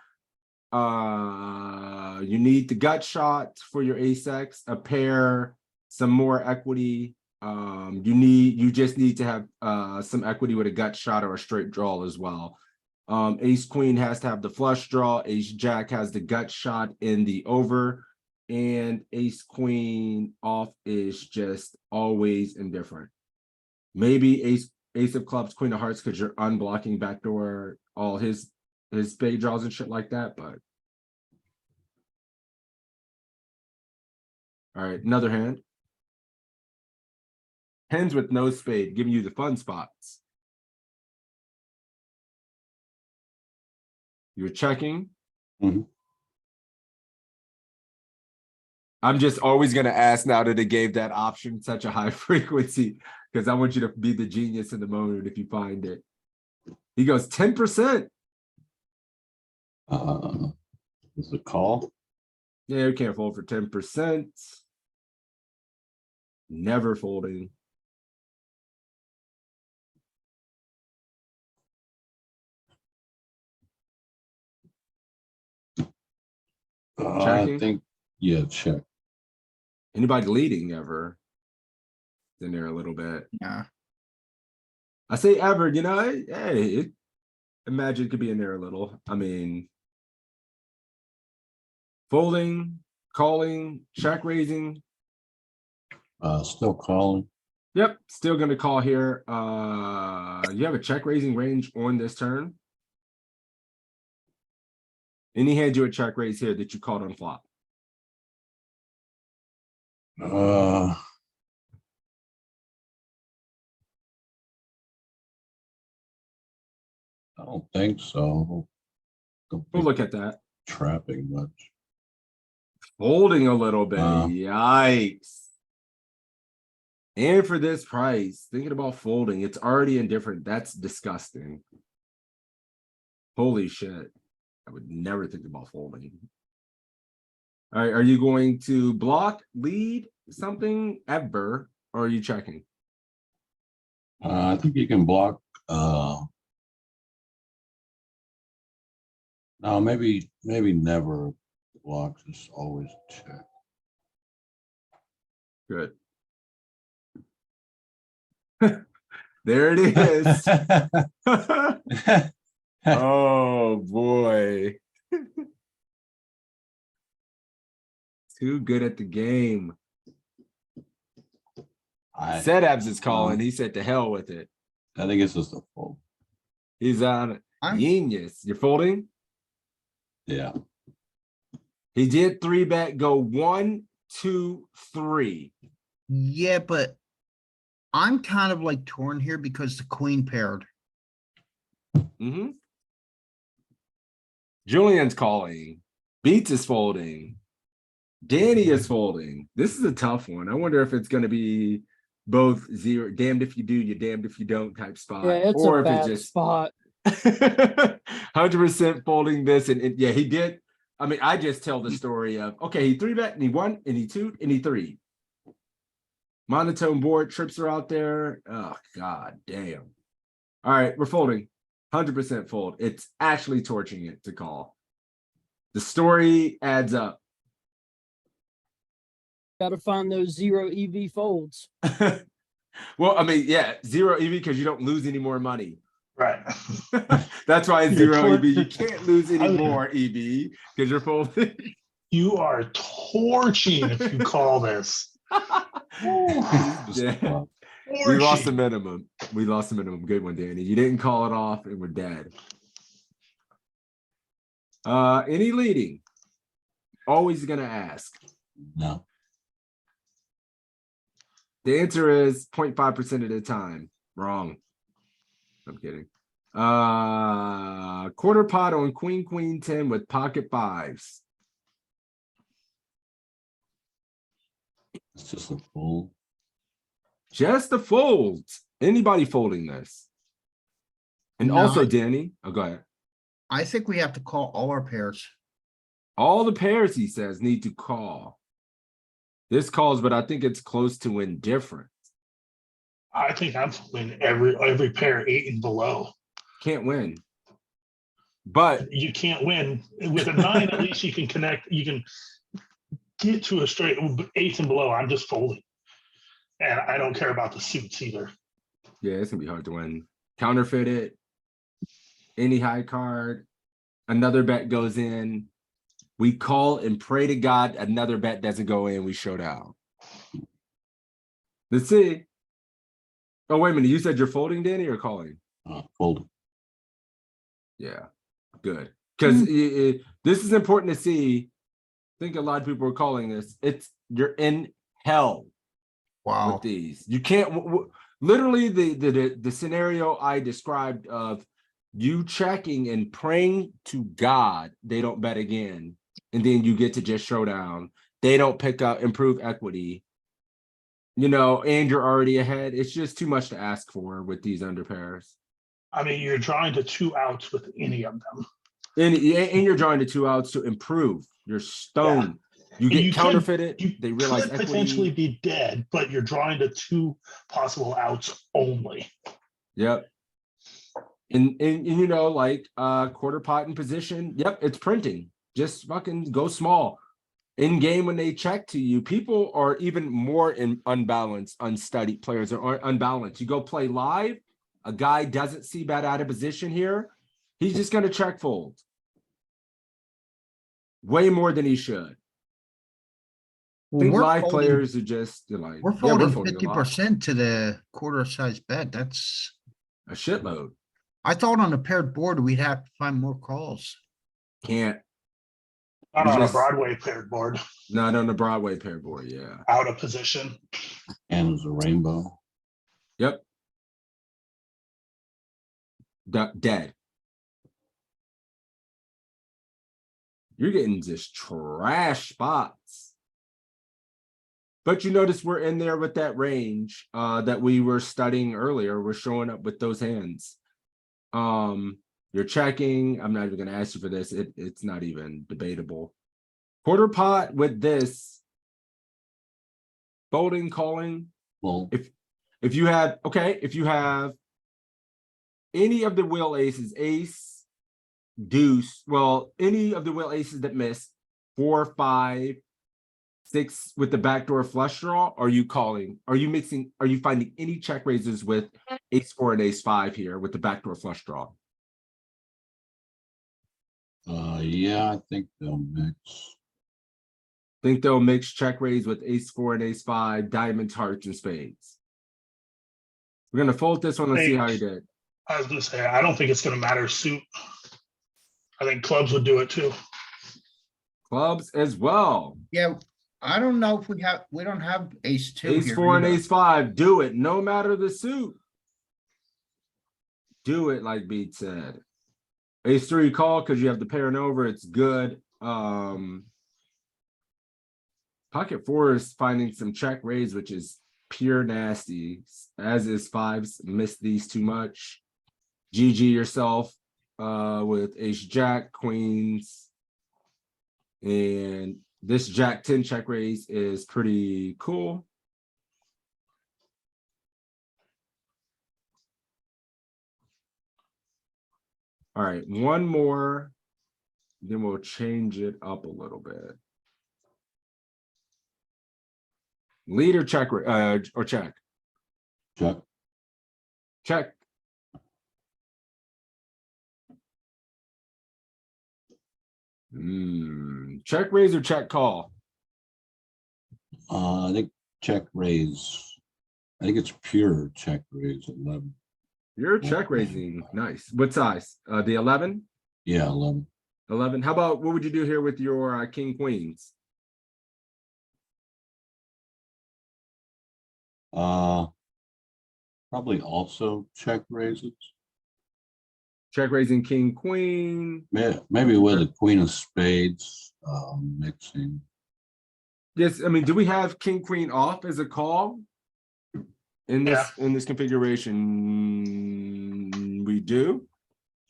you need the gut shot for your ace-x, a pair, some more equity. You just need to have some equity with a gut shot or a straight draw as well. Ace queen has to have the flush draw, ace jack has the gut shot in the over, and ace queen off is just always indifferent. Maybe ace of clubs, queen of hearts, because you're unblocking backdoor all his spade draws and shit like that, but all right, another hand. Hands with no spade, giving you the fun spots. You're checking. Mhm. I'm just always going to ask now that they gave that option such a high frequency, because I want you to be the genius in the moment if you find it. He goes 10%. Is it call? Yeah, you can't fold for 10%. Never folding. I Checking? think, yeah, check. Anybody leading ever? In there a little bit. Yeah. I say ever, hey, imagine it could be in there a little. I mean, folding, calling, check raising. Still calling. Yep, still gonna call here. You have a check raising range on this turn. Any hand you a check raise here that you called on flop. I don't think so. Don't We'll think look at that. trapping much. Folding a little bit. Wow. Yikes. And for this price, thinking about folding, it's already indifferent. That's disgusting. Holy shit. I would never think about folding. All right, are you going to block, lead, something ever, or are you checking? I think you can block, no, maybe never block, just always check. Good. There it is. Oh boy. Too good at the game. Said Abs is calling. He said to hell with it. I think it's just a fold. He's on genius. You're folding? Yeah. He did 3-bet, go 1, 2, 3. Yeah, but I'm kind of like torn here because the queen paired. Mm-hmm. Julian's calling. Beats is folding. Danny is folding. This is a tough one. I wonder if it's going to be both zero, damned if you do, you're damned if you don't type spot. Yeah, it's or a if bad it's just spot. 100% folding this. And yeah, he did. I mean, I just tell the story of, okay, he 3-bet and he won and he 2'd and he 3'd. Monotone board, trips are out there. Oh, god damn. All right, we're folding. 100% fold. It's actually torching it to call. The story adds up. Got to find those 0 EV folds. Well, I mean, yeah, 0 EV because you don't lose any more money. Right. That's why it's You're 0 EV. tor- You can't lose any I mean- more EV because you're folding. You are torching if you call this. Just, Yeah. We lost the minimum. We lost the minimum. Good one, Danny. You didn't call it off and we're dead. Any leading? Always gonna ask. no. The answer is 0.5% of the time. Wrong. I'm kidding. Quarter pot on queen, queen 10 with pocket fives. It's just a fold. Just the folds. Anybody folding this? And No, also, Danny, oh, go ahead. I think we have to call all our pairs. All the pairs, he says, need to call. This calls, but I think it's close to indifferent. I think I'm folding every pair 8 and below. Can't win. But You can't win with a 9. At least you can connect. You can get to a straight 8 and below. I'm just folding, and I don't care about the suits either. yeah, it's gonna be hard to win. Counterfeit it. Any high card. Another bet goes in. We call and pray to God another bet doesn't go in. We show down. Let's see. Oh, wait a minute. You said you're folding, Danny, or calling? Fold. Yeah, good. Because this is important to see. I think a lot of people are calling this. You're in hell Wow. with these. You can't literally the scenario I described of you checking and praying to God they don't bet again, and then you get to just showdown. They don't pick up, improve equity, and you're already ahead. It's just too much to ask for with these under pairs. I mean, you're drawing to 2 outs with any of them. And you're drawing the 2 outs to improve. You're stoned. You get counterfeited. They realize could equity. potentially be dead, but you're drawing to 2 possible outs only. Yep. And like quarter pot in position. Yep, it's printing. Just fucking go small. In game when they check to you, people are even more unbalanced, unstudied players are unbalanced. You go play live, a guy doesn't see bet out of position here. He's just gonna check fold. Way more than he should. I think We're live folding- players are just like We're yeah, folding a lot. 50% to the quarter size bet. That's, A shitload. I thought on a paired board, we'd have to find more calls. Can't. Not You on just- a Broadway paired board, Not on the Broadway pair board, yeah. out of position. And it's a rainbow. Yep. Dead. You're getting just trash spots. But you notice we're in there with that range that we were studying earlier. We're showing up with those hands. You're checking. I'm not even going to ask you for this. It's not even debatable. Quarter pot with this. Folding, calling. Well, If you have, okay, if you have any of the wheel aces, ace, deuce, well, any of the wheel aces that miss 4, 5, 6 with the backdoor flush draw, are you calling? Are you mixing? Are you finding any check raises with ace 4 and ace 5 here with the backdoor flush draw? yeah, I think they'll mix. Think they'll mix check raise with ace 4 and ace 5, diamonds, hearts, and spades. We're gonna fold this one. Let's see how he did. I was gonna say, I don't think it's gonna matter suit. I think clubs would do it too. Clubs as well. Yeah, I don't know if we don't have ace two Ace here 4 and either. ace 5, do it, no matter the suit. Do it, like Beat said. Ace 3 call because you have the pairing over, it's good. Pocket 4 is finding some check raise, which is pure nasty, as is 5s. Missed these too much. GG yourself with ace jack, queens. And this jack 10 check raise is pretty cool. All right, one more, then we'll change it up a little bit. Lead or check, or check? Check. Check. Check raise or check call? I think check raise. I think it's pure check raise 11. You're check raising. Nice. What size? The 11? Yeah, 11. 11. How about, what would you do here with your king queens? Probably also check raises. Check raising king queen. Maybe with a queen of spades, mixing. Yes, I mean, do we have king queen off as a call? In this configuration, we do.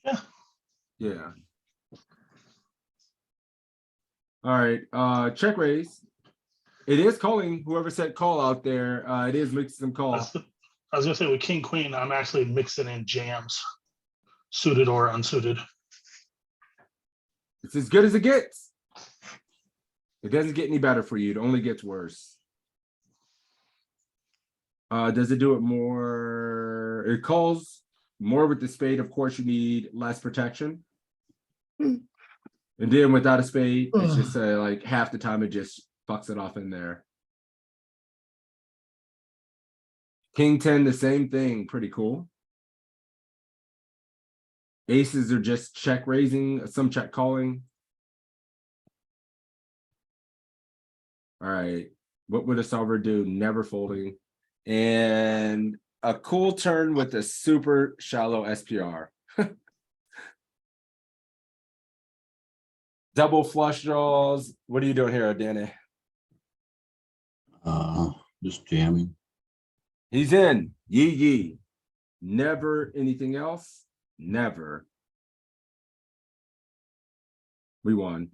Yeah. Yeah. All right, check raise. It is calling. Whoever said call out there, it is mixing some call. I was gonna say with king, queen, I'm actually mixing in jams, suited or unsuited. It's as good as it gets. It doesn't get any better for you. It only gets worse. Does it do it more? It calls more with the spade. Of course, you need less protection. And then without a spade, it's just like half the time it just fucks it off in there. King 10, the same thing. Pretty cool. Aces are just check raising, some check calling. All right. What would a solver do? Never folding. And a cool turn with a super shallow SPR. Double flush draws. What are you doing here, Danny? Just jamming. He's in. Yee yee. Never anything else. Never. We won.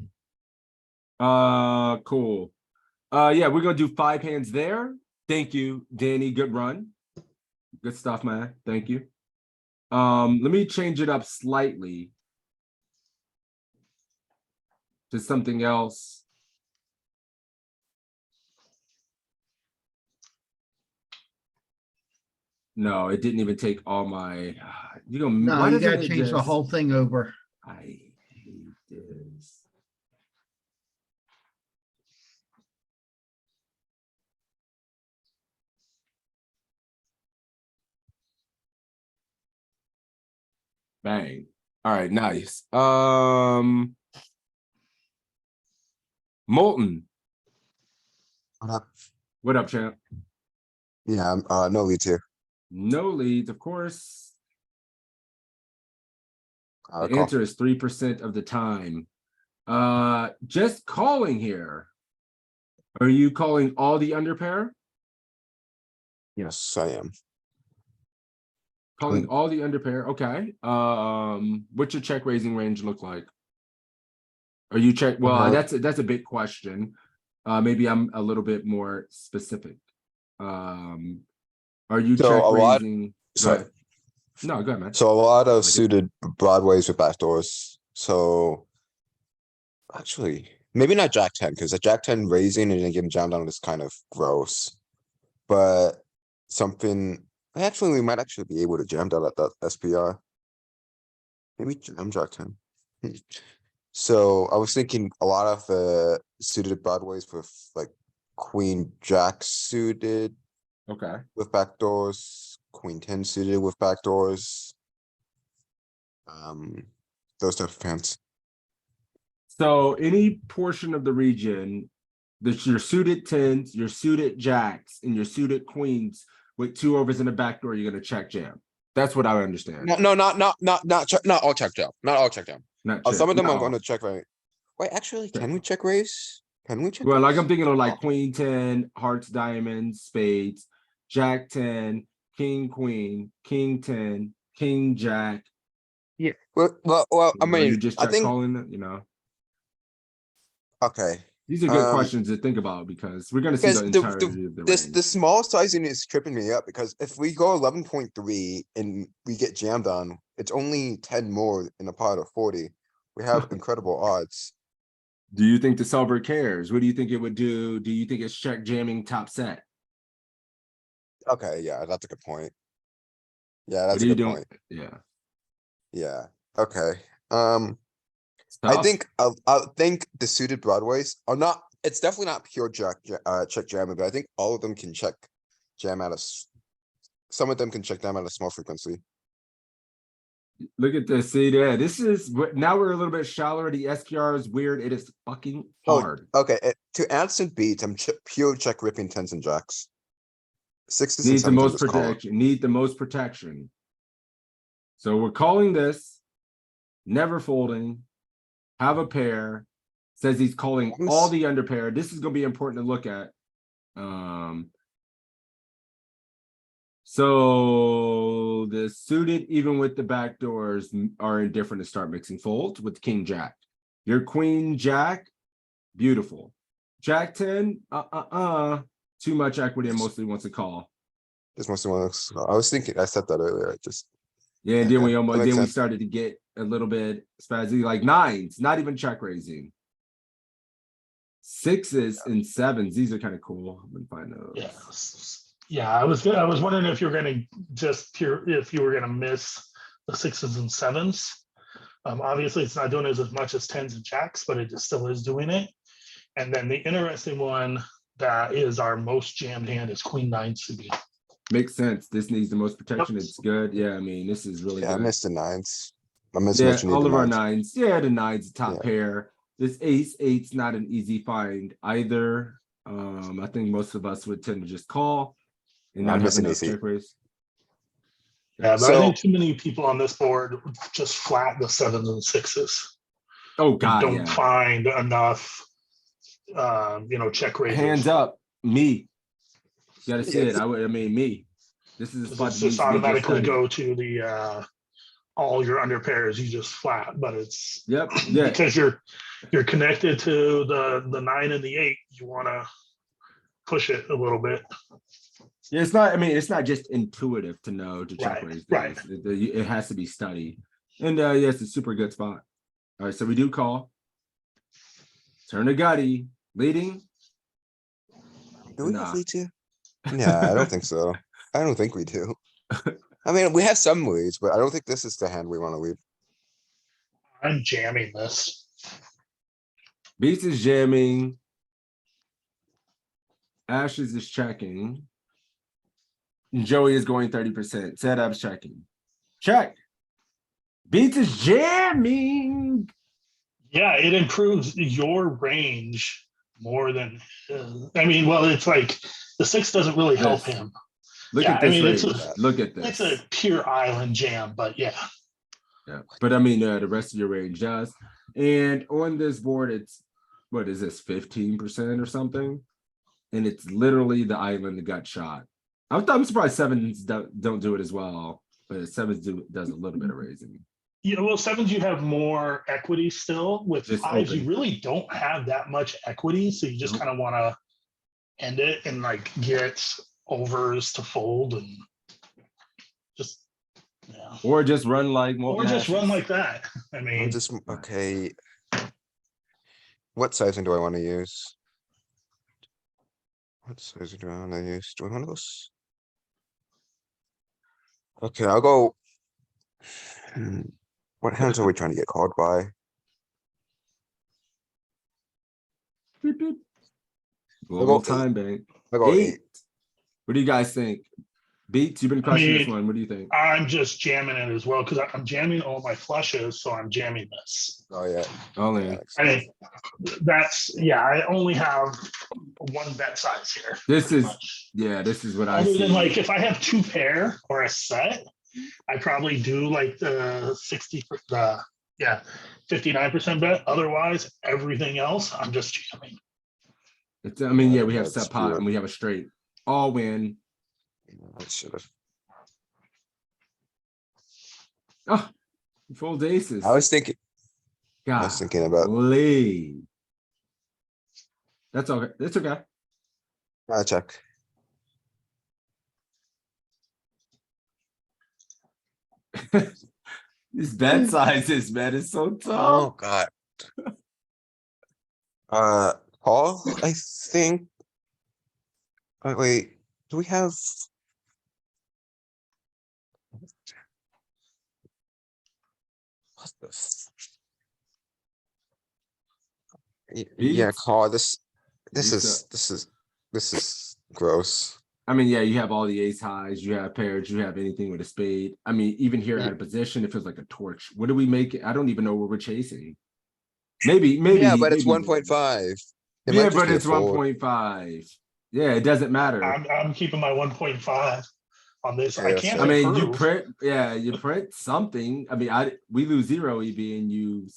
Cool. Yeah, we're gonna do 5 hands there. Thank you, Danny. Good run. Good stuff, man. Thank you. Let me change it up slightly to something else. No, it didn't even take all my. You know, No, why you doesn't gotta it change the just- whole thing over. I hate this. Bang. All right, nice. Molten. What up? What up, champ? Yeah, no leads here. No leads, of course. The Call. answer is 3% of the time. Just calling here. Are you calling all the under pair? Yes, I am. Calling all the under pair, okay. What's your check raising range look like? Are you check, well, that's a big question. Maybe I'm a little bit more specific. Are you So check a lot- raising? Go Sorry. ahead. No, go ahead, man. So a lot of Like it. suited broadways with backdoors. So actually, maybe not Jack 10, because a Jack 10 raising and then getting jammed down is kind of gross. But something actually we might actually be able to jam down at that SPR. Maybe jam Jack 10. So I was thinking a lot of the suited broadways with like Queen Jack suited Okay. with backdoors, Queen 10 suited with backdoors. Those type of hands. So any portion of the region that your suited tens, your suited jacks, and your suited queens with 2 overs in the back door, you're gonna check jam. That's what I understand. No, not all check down. Not all check down. Not Some check, of them I'm no. gonna check right. Wait, actually, Check. can we check raise? Can we check? Well, like raise? I'm thinking of like Oh. Queen 10, hearts, diamonds, spades, Jack 10, King, Queen, King 10, King, Jack. Well, I Are mean, you just I check think, calling it, you know? okay. These are good questions to think about because we're gonna see Because the entirety of the this, range. the small sizing is tripping me up because if we go 11.3 and we get jammed on, it's only 10 more in a pot of 40. We have incredible odds. Do you think the solver cares? What do you think it would do? Do you think it's check jamming top set? Okay, yeah, that's a good point. Yeah, What that's are a you good doing? point. Yeah. Yeah, okay. It's I tough. think the suited broadways are not. It's definitely not pure check jamming, but I think all of them can check jam at us. Some of them can check jam at a small frequency. Look at this. See there. This is now we're a little bit shallower. The SPR is weird. It is fucking hard. Okay, to answer beats, I'm pure check ripping tens and jacks. Sixes and Needs the sevens, I'm most just calling. protection. Need the most protection. So we're calling this. Never folding. Have a pair. Says he's calling all the under pair. This is going to be important to look at. So the suited, even with the back doors, are indifferent to start mixing folds with King Jack. Your Queen Jack, beautiful. Jack 10, too much equity and mostly wants to call. This must be one of those. I was thinking, I said that earlier. I just. Yeah, and then we that almost makes then we sense. started to get a little bit spazzy, like nines, not even check raising. Sixes and sevens, these are kind of cool. I'm gonna find those. Yeah, I was wondering if you were gonna if you were gonna miss the sixes and sevens. Obviously, it's not doing as much as tens and jacks, but it just still is doing it. And then the interesting one that is our most jammed hand is Queen 9 suited. Makes sense. This needs the most protection. It's good. Yeah, I mean, this is really Yeah, I good. missed the nines. I missed Yeah, mentioning all the of our nines. nines. Yeah, the nines, top Yeah. pair. This ace eight's not an easy find either. I think most of us would tend to just call and I'm not have missing enough ace eight. check raise. Yeah, but So- I think too many people on this board just flat the sevens and sixes. Oh We God, don't yeah. find enough, check raises. Hands up, me. You gotta see Yeah, it. I mean, me. This is a spot It's that needs just to be just automatically studied. go to the all your under pairs, you just flat, but it's Yep. Yeah. because you're connected to the 9 and the 8, you want to push it a little bit. Yeah, it's not. I mean, it's not just intuitive to know to check Right, raise right. this. It has to be studied. And yeah, it's a super good spot. All right, so we do call. Turn to gutty, leading. Do we Nah. have lead here? Yeah, I don't think so. I don't think we do. I mean, we have some leads, but I don't think this is the hand we want to lead. I'm jamming this. Beats is jamming. Ashes is checking. And Joey is going 30%. Setup's checking. Check. Beats is jamming. Yeah, it improves your range more than well, it's like the 6 doesn't really help This. him. Look Yeah, at I this mean, it's range. Look at It's this. a pure island jam, but yeah. Yeah, but I mean, the rest of your range does. And on this board, it's, what is this, 15% or something? And it's literally the island that got shot. I'm surprised sevens don't do it as well, but sevens does a little bit of raising. Yeah, well, sevens, you have more equity still. With Just fives, you open. really don't have that much equity. So you just Nope. kind of want to end it and like get overs to fold and just, yeah. Or just run like Or just run like that. I I'm mean, just, okay. What sizing do I wanna use? What sizing do I wanna use? Do I want those? Okay, I'll go. What hands are we trying to get called by? Beep, beep. I'll Little go time bank. I'll go 8. What do you guys think? Beats, you've been crushing this mean, one. What do you think? I'm just jamming it as well because I'm jamming all my flushes, so I'm jamming this. Oh, yeah. All Yeah, in. makes I sense. mean, that's, yeah, I only have one bet size here. This pretty is, much. yeah, this is what I Other see. than like, if I have 2 pair or a set, I probably do like the 60, yeah, 59% bet. Otherwise, everything else, I'm just jamming. It's, I mean, yeah, Yeah, we have that's set pot true. and we have a straight. All win. I should have. Oh, full aces. I was thinking about- Golly. That's okay. That's okay. I check. These bet sizes, man, is so Oh, tough. God. Paul, I think. Wait, do we have? What the? Yeah, Beats? call this. This Beats is, up. this is gross. I mean, yeah, you have all the ace highs, you have pairs, you have anything with a spade. I mean, even here Yeah. out of position, it feels like a torch. What do we make? I don't even know what we're chasing. Maybe. Yeah, but it's maybe 1.5. It Yeah, might just but be a it's fold. 1.5. Yeah, it doesn't matter. I'm keeping my 1.5 on this. Yeah, I that's can't fair. I mean, you improve. print, yeah, you print something. I mean, we lose 0 EV and you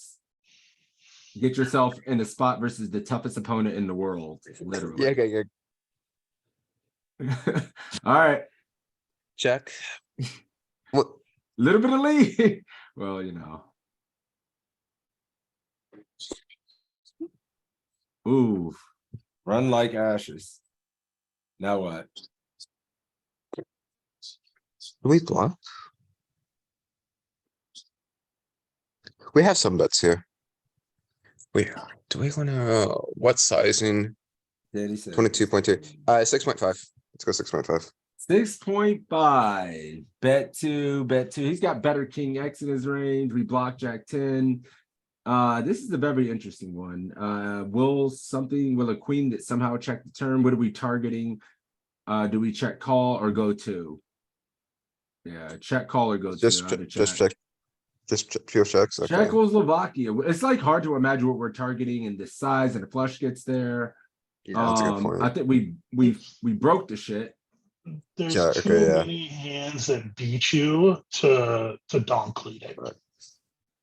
get yourself in a spot versus the toughest opponent in the world, Yeah, literally. okay, All right, check. What? little bit of lead. Well, you know. Ooh, run like ashes. Now what? Do we block? We have some bets here. Wait, do we wanna, what sizing? 22.2, 6.5. Let's go 6.5. 6.5. Bet two. He's got better king X in his range. We block jack 10. This is a very interesting one. Will a queen that somehow check the turn? What are we targeting? Do we check call or go to? Yeah, check call or go Just to. check. Pure checks. Okay. Czechoslovakia. It's like hard to imagine what we're targeting and the size and the flush gets there. Yeah, that's a good point. I think we broke the shit. There's Yeah, okay, too yeah. many hands that beat you to donk lead it.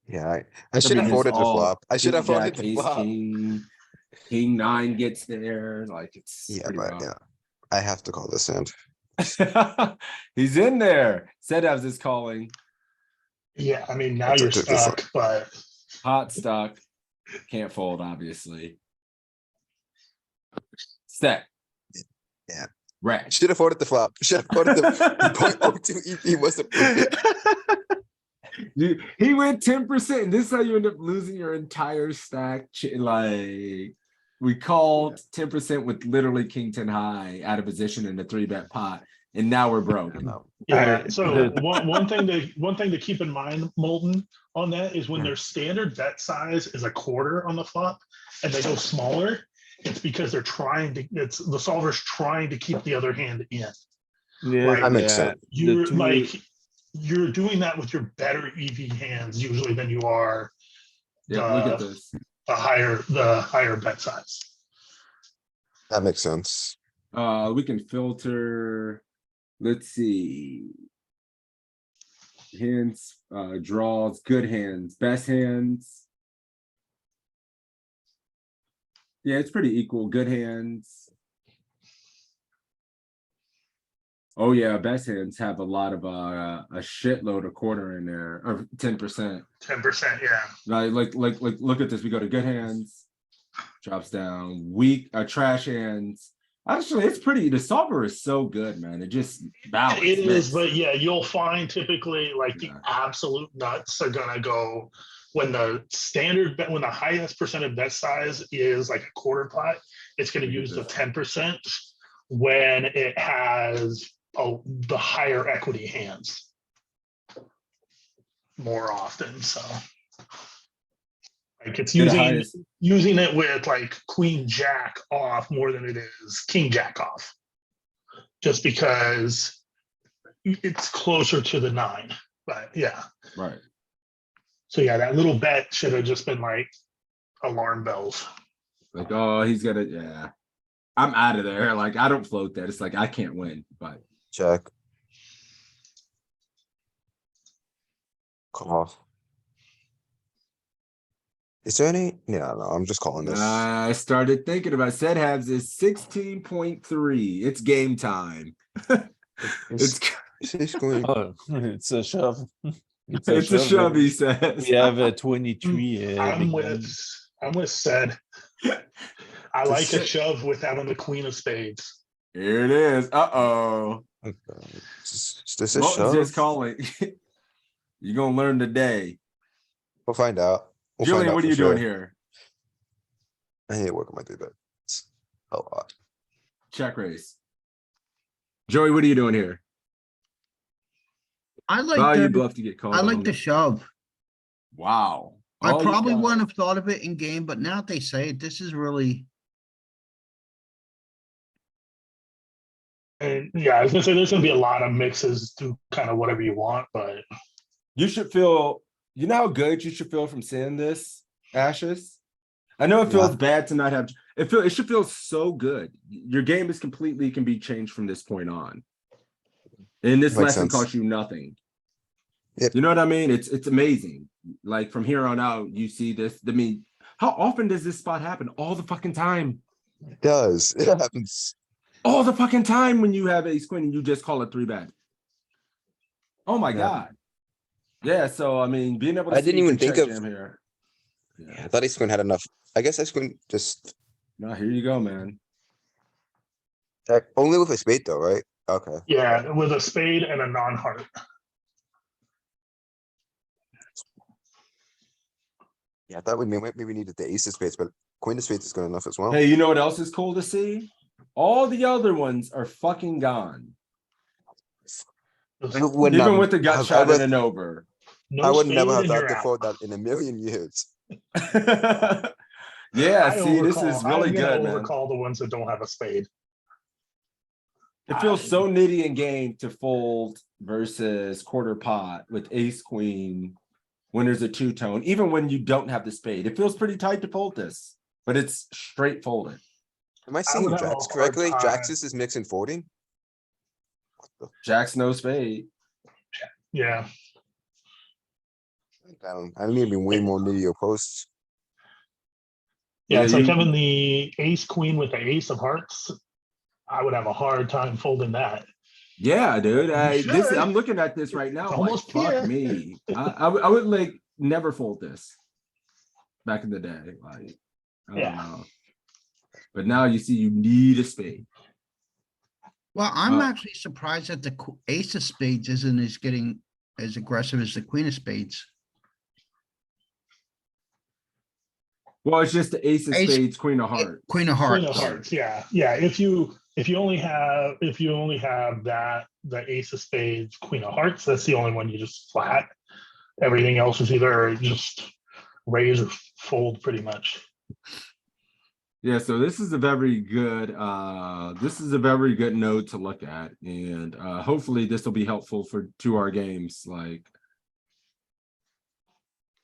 Yeah, I should have mean, folded it's the all flop. I should have king, folded jack, the ace, flop. king 9 gets there. Like it's Yeah, pretty but rough. yeah, I have to call this hand. He's in there. Sedevs is calling. Yeah, I mean, now That's you're okay, that's stuck, but Hot stuck. Can't fold, obviously. Stack. Yeah. Rat. Should have folded the flop. Should have folded the 0.02 EP wasn't perfect. He went 10%, and this is how you end up losing your entire stack. Like we called 10% with literally king 10 high out of position in the 3-bet pot, and now we're broke. yeah. So one thing to keep in mind, Molten, on that is when their standard bet size is a quarter on the flop, and they go smaller, it's because they're trying to. It's the solver's trying to keep the other hand in. Yeah, That makes sense. You're you're doing that with your better EV hands usually than you are Yeah, look at this. the higher bet size. That makes sense. We can filter. Let's see. Hands, draws, good hands, best hands. Yeah, it's pretty equal. Good hands. Oh yeah, best hands have a lot of a shitload of quarter in there, or 10%. 10%, yeah. Like look at this. We go to good hands, drops down, weak trash hands. Actually, it's pretty. The solver is so good, man. It just balanced. It is, mixed. but yeah, you'll find typically like the Yeah. absolute nuts are gonna go when the standard bet, when the highest percentage bet size is like a quarter pot, it's gonna Look at use the this. 10% when it has the higher equity hands more often. So like it's Yeah, the using highest. using it with like queen jack off more than it is king jack off, just because it's closer to the 9. But yeah, Right. so yeah, that little bet should have just been like alarm bells. Like, oh, he's gonna, yeah. I'm out of there. Like, I don't float that. It's like I can't win, but Check. Call. Is there any? Yeah, no, I'm just calling this. I started thinking about set halves is 16.3. It's game time. It's Is this going? Oh, it's a shove. it's a shove, he says. We have a 23. I'm big blind. with said. I The like a shit- shove with having the queen of spades. Here it is. Uh-oh. Is this a Moten's shove? just calling. You're gonna learn today. We'll find out. We'll find Julian, out what are for you doing sure. here? I need to work on my 3-bet a lot. Check raise. Joey, what are you doing here? I like Value the, bluff to get called. I like on. the shove. Wow. I All you probably got. wouldn't have thought of it in game, but now that they say it, this is really, And yeah, I was gonna say there's gonna be a lot of mixes to kind of whatever you want, but You should feel, you know how good you should feel from seeing this, Ashes? I know it feels Yeah. bad to not have, it should feel so good. Your game is completely can be changed from this point on. And this Makes lesson sense. costs you nothing. Yep. You know what I mean? It's amazing. Like from here on out, you see this. I mean, how often does this spot happen? All the fucking time. It does. It happens. All the fucking time when you have ace queen and you just call it 3-bet. Oh my Yeah. God. Yeah, so I mean, being able to I didn't see even the think check of- jam here. I thought ace queen had enough. I guess ace queen just No, here you go, man. check. Only with a spade though, right? Okay. yeah, with a spade and a non-heart. Yeah, I thought we maybe needed the ace of spades, but queen of spades is good enough as well. Hey, you know what else is cool to see? All the other ones are fucking gone. I would Even not- with the gut I shot would- and an over. No I would never have spade and thought you're to out. fold that in a million years. Yeah, I see, this overcall- is really I'm gonna good, man. overcall the ones that don't have a spade. It feels so nitty in game to fold versus quarter pot with ace queen when there's a two-tone, even when you don't have the spade. It feels pretty tight to fold this, but it's straight folded. Am I seeing would have a jacks hard correctly? time. Jacks is mixing folding? Jack's no spade. Yeah, I need to be way more nitty posts. yeah, Yeah, it's like you- having the ace queen with the ace of hearts. I would have a hard time folding that. Yeah, dude. should. I'm looking at this right now. It's I'm like, almost fuck pure. me. I would like never fold this back in the day. Like, I don't Yeah. know. But now you see you need a spade. well, I'm Uh, actually surprised that the ace of spades isn't as getting as aggressive as the queen of spades. Well, it's just the ace of Ace- spades, queen of hearts. Queen of Queen hearts. of hearts, yeah, yeah. If you only have that, the ace of spades, queen of hearts, that's the only one you just flat. Everything else is either just raise or fold pretty much. Yeah, so this is a very good note to look at. And hopefully this will be helpful to our games. Like,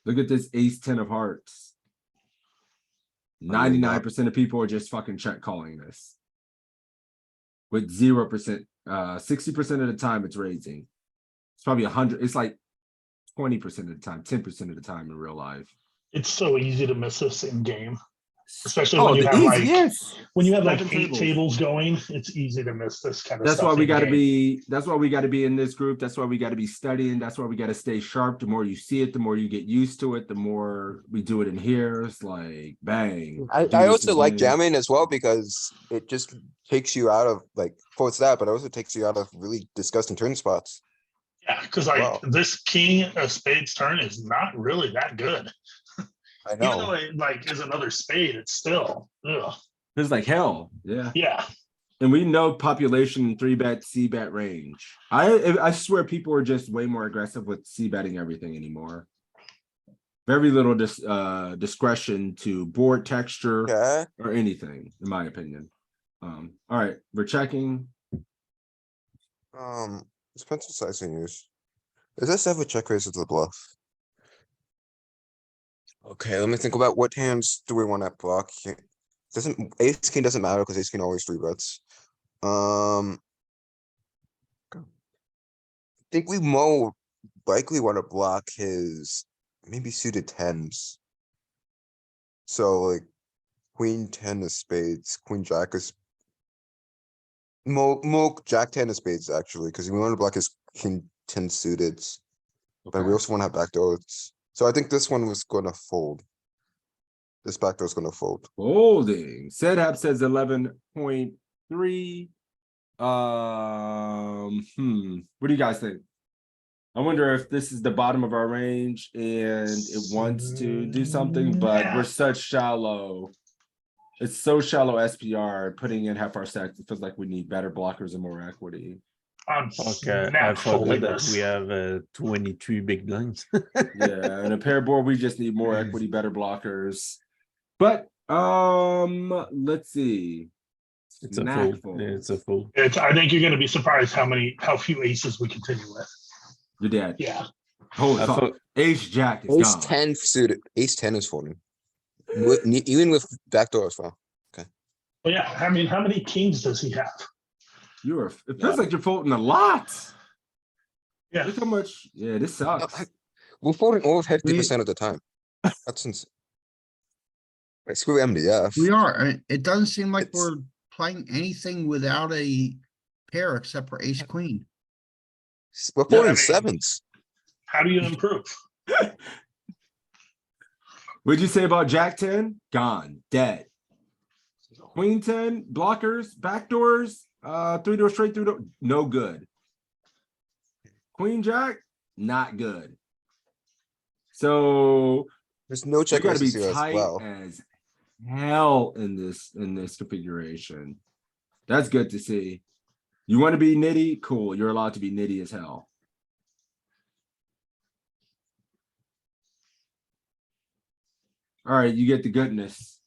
look at this ace 10 of hearts. 99% of people are just fucking check calling this. With 0%, 60% of the time it's raising. It's probably 100, it's like 20% of the time, 10% of the time in real life. It's so easy to miss this in game. Especially Oh, when you the have easy, like, yes. when you have like 7 8 tables going, it's easy to miss this kind of That's stuff. why we in gotta game. be, that's why we gotta be in this group. That's why we gotta be studying. That's why we gotta stay sharp. The more you see it, the more you get used to it, the more we do it in here. It's like bang. I do this also like again. jamming as well because it just takes you out of like, for it's that, but it also takes you out of really disgusting turn spots. Yeah, because like Wow. this king of spades turn is not really that good. I Even though know. it like is another spade, it's still, ugh. It's like hell. Yeah. Yeah. And we know population 3-bet, C-bet range. I swear people are just way more aggressive with C-betting everything anymore. Very little discretion to board texture Okay. or anything, in my opinion. All right, we're checking. It's pencil sizing use. Does this have a check raise with the bluff? Okay, let me think about what hands do we want to block here. Doesn't ace king doesn't matter because ace king always 3-bets. I think we more likely want to block his maybe suited tens. So like queen 10 of spades, queen jack is more jack 10 of spades actually, because we want to block his king 10 suited. But we also want to have backdoors. So I think this one was gonna fold. This backdoor's gonna fold. Folding. Sedhap says 11.3. What do you guys think? I wonder if this is the bottom of our range and it wants to do something, but we're such shallow. It's so shallow SPR, putting in half our stacks. It feels like we need better blockers and more equity. I'm Okay, I not forgot folding that this. we have 23 big blinds. Yeah, and a pair board, we just need more equity, better blockers. But let's see. It's a Snack fold. fold. It's a fold. I think you're gonna be surprised how few aces we continue with. You're dead. Yeah. Holy I fuck. thought- Ace Jack is Ace gone. 10 suited, ace 10 is folding. Even with backdoor as well. But yeah, I mean, how many kings does he have? You are. It feels like you're folding a lot. Yeah. Look how much. Yeah, this sucks. We're folding over 50% of the time. That's insane. Like, screw MDF. We are. It doesn't seem like It's- we're playing anything without a pair except for ace queen. We're Yeah, I folding mean- sevens. How do you improve? What'd you say about Jack 10? Gone. Dead. Queen 10, blockers, backdoors, 3-door straight through door, no good. Queen Jack, not good. So There's no we check gotta be raises here as tight well. as hell in this configuration. That's good to see. You want to be nitty? Cool. You're allowed to be nitty as hell. All right, you get the goodness.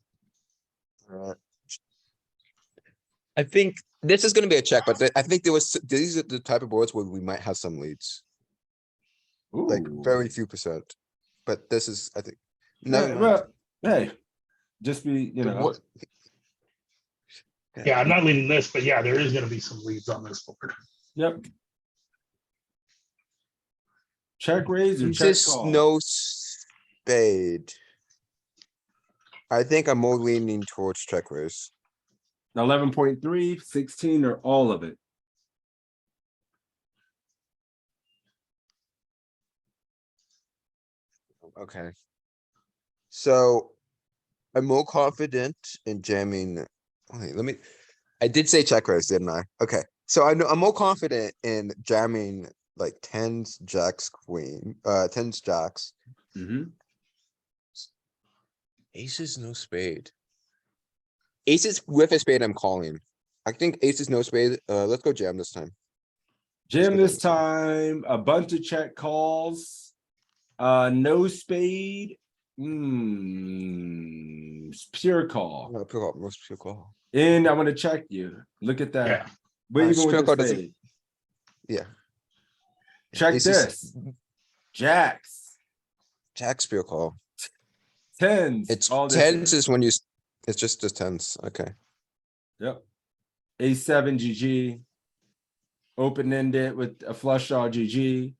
I think this is gonna be a check, but I think these are the type of boards where we might have some leads, like Ooh. very few percent. But this is, I think. Yeah, Never mind. well, hey, just be, you The know. board- Yeah, I'm not leading this, but yeah, there is gonna be some leads on this board. Yep. Check raise or This check is call? no spade. I think I'm more leaning towards check raise. 11.3, 16, or all of it. Okay. So I'm more confident in jamming. Wait, I did say check raise, didn't I? Okay. So I know I'm more confident in jamming like tens, jacks, queen, tens, jacks. Aces, no spade. Aces with a spade, I'm calling. I think aces, no spade. Let's go jam this time. Jam go this jam time, a bunch of check calls. No spade. Pure call. No, pure call, most pure call. And I'm gonna check you. Look at that. Yeah. But even pure with call the doesn't- spade. Yeah. Check Aces- this. Jacks. Jack's pure call. Tens. It's all this tens is when it's just the tens. Okay. Yep. A7 GG. Open-ended with a flush draw GG.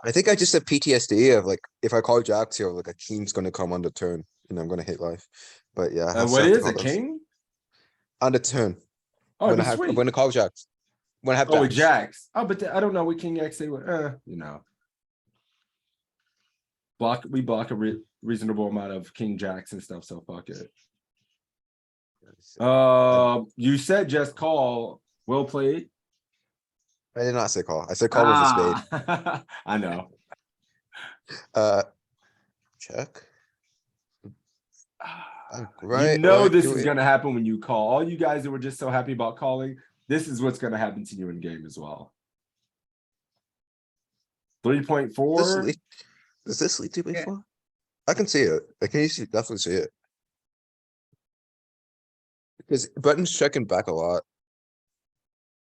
I think I just have PTSD of like, if I call jacks here, like a king's gonna come on the turn. I'm gonna hate life. But yeah, I What have to is call a those. king? On the turn. Oh, When it'd I be have, sweet. when I call jacks. When I have Oh, with jacks. jacks. Oh, but I don't know what king X they were. We block a reasonable amount of king jacks and stuff, so fuck it. You said just call. Well played. I did not say call. I said call with a spade. I know. Check. You Right, know right, this do is it. gonna happen when you call. All you guys that were just so happy about calling, this is what's gonna happen to you in game as well. 3.4. Does this lead to Yeah. before? I can see it. I can easily definitely see it. Because button's checking back a lot.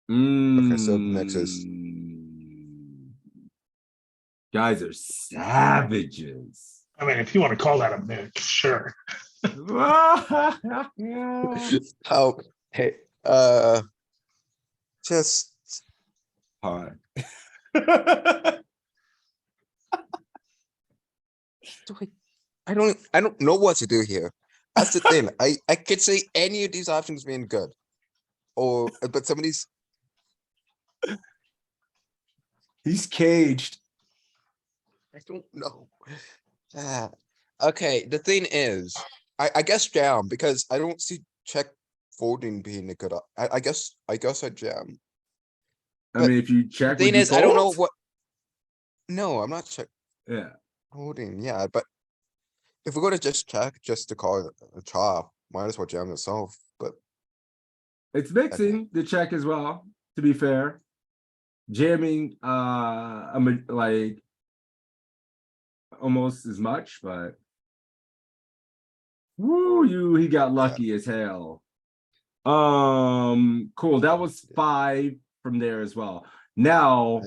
Okay, so mixes. Guys are savages. I mean, if you want to call that a mix, sure. How, hey, just, Hi. I don't know what to do here. That's the thing. I could say any of these options being good. Or, but some of these, He's caged. I don't know. Okay, the thing is, I guess jam, because I don't see check folding being a good, I guess I jam. I But mean, if you The check, would thing you is, I don't know fold? what. No, I'm not check Yeah. holding, yeah, but. If we're gonna just check, just to call it a chop, might as well jam itself, but It's mixing the check as well, to be fair. Jamming, like almost as much, but woo, he got lucky as hell. Cool. That was 5 from there as well. Now,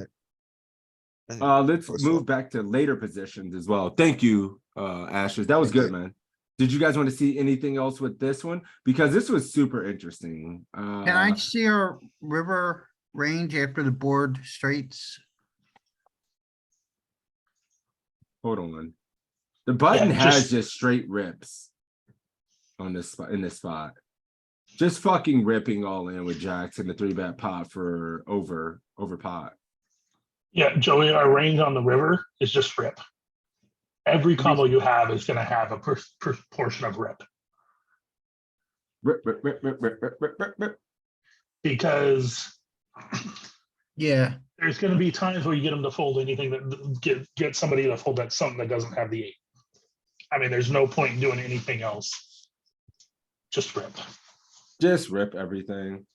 let's First move off, back to later positions as well. Thank you, Ashes. That was Thank good, man. Did you guys want to see anything else with this one? Because this was super interesting. Can I see our river range after the board straights? Hold on. The button Yeah, has just- just straight rips on this spot in this spot. Just fucking ripping all in with jacks in the 3-bet pot for over pot. Yeah, Joey, our range on the river is just rip. Every combo you have is going to have a portion of rip. Rip, rip, rip, rip, rip, rip, rip, rip, rip. Because Yeah, there's going to be times where you get them to fold anything that get somebody to fold that something that doesn't have the 8. I mean, there's no point in doing anything else. Just rip. Just rip everything.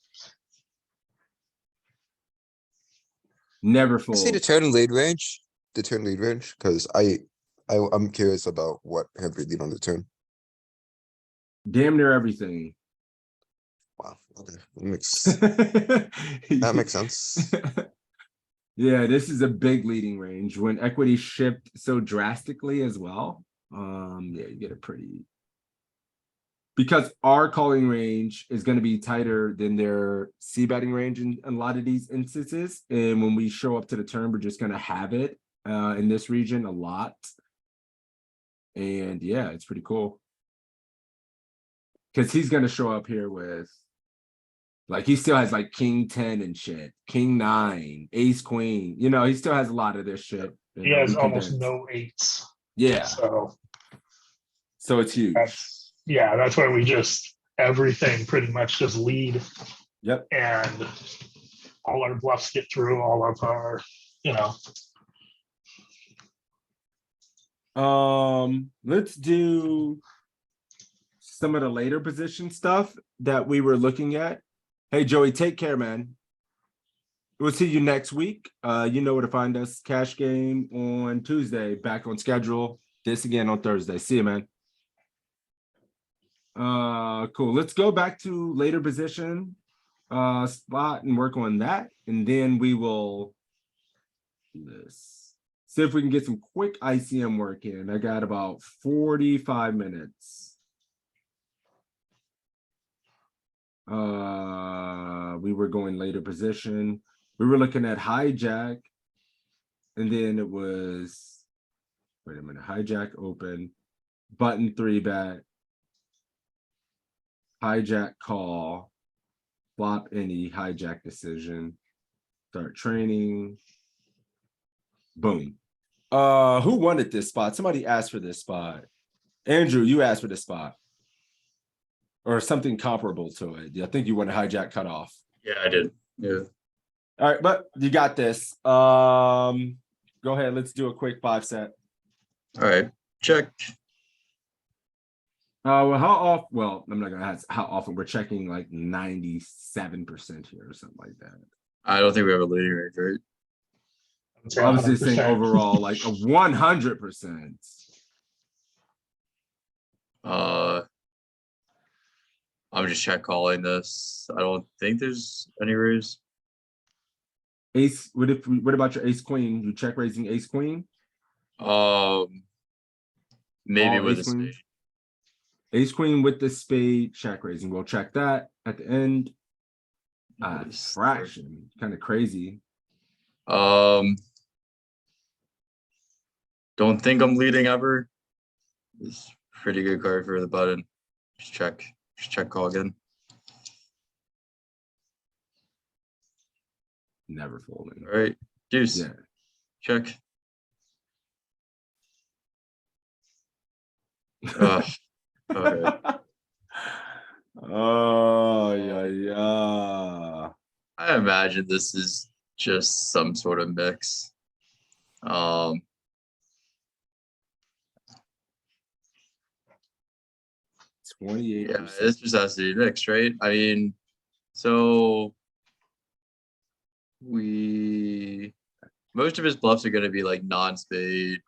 Never I see the fold. turn lead range, cause I'm curious about what hand we lead on the turn. Damn near everything. Wow, okay, that makes sense. Yeah, this is a big leading range when equity shift so drastically as well. Yeah, you get a pretty, because our calling range is going to be tighter than their C betting range in a lot of these instances. And when we show up to the turn, we're just going to have it in this region a lot. And yeah, it's pretty cool. Because he's going to show up here with, like, he still has like king 10 and shit, king 9, ace queen. You know, he still has a lot of this shit. He has almost condensed. no 8s. Yeah. So it's huge. that's why we just everything pretty much just lead. Yep. And all our bluffs get through, all of our, Let's do some of the later position stuff that we were looking at. Hey, Joey, take care, man. We'll see you next week. You know where to find us. Cash game on Tuesday, back on schedule. This again on Thursday. See you, man. Cool. Let's go back to later position spot and work on that. And then we will do this. See if we can get some quick ICM work in. I got about 45 minutes. We were going later position. We were looking at hijack. And then it was, wait a minute, hijack open. button 3-bet. Hijack call. Flop any hijack decision. Start training. Boom. Who wanted this spot? Somebody asked for this spot. Andrew, you asked for this spot. Or something comparable to it. I think you want a hijack cutoff. Yeah, I did. Yeah. All right, but you got this. Go ahead. Let's do a quick 5-set. All right. Check. Well, how often? Well, I'm not gonna ask how often. We're checking like 97% here or something like that. I don't think we have a leading range, right? I was just saying 100%. overall, like a 100%. I'm just check calling this. I don't think there's any raise. Ace. What about your ace queen? You check raising ace queen? Maybe All with a ace queen? spade. Ace queen with the spade, check raising. We'll check that at the end. Nice. Fraction, kind of crazy. Don't think I'm leading ever. It's pretty good card for the button. Just check call again. Never folding. All right, deuce. Yeah. Check. Ugh. Okay. Oh yeah. I imagine this is just some sort of mix. 28. Yeah, this just has to be mixed, right? I mean, so most of his bluffs are going to be like non-spade,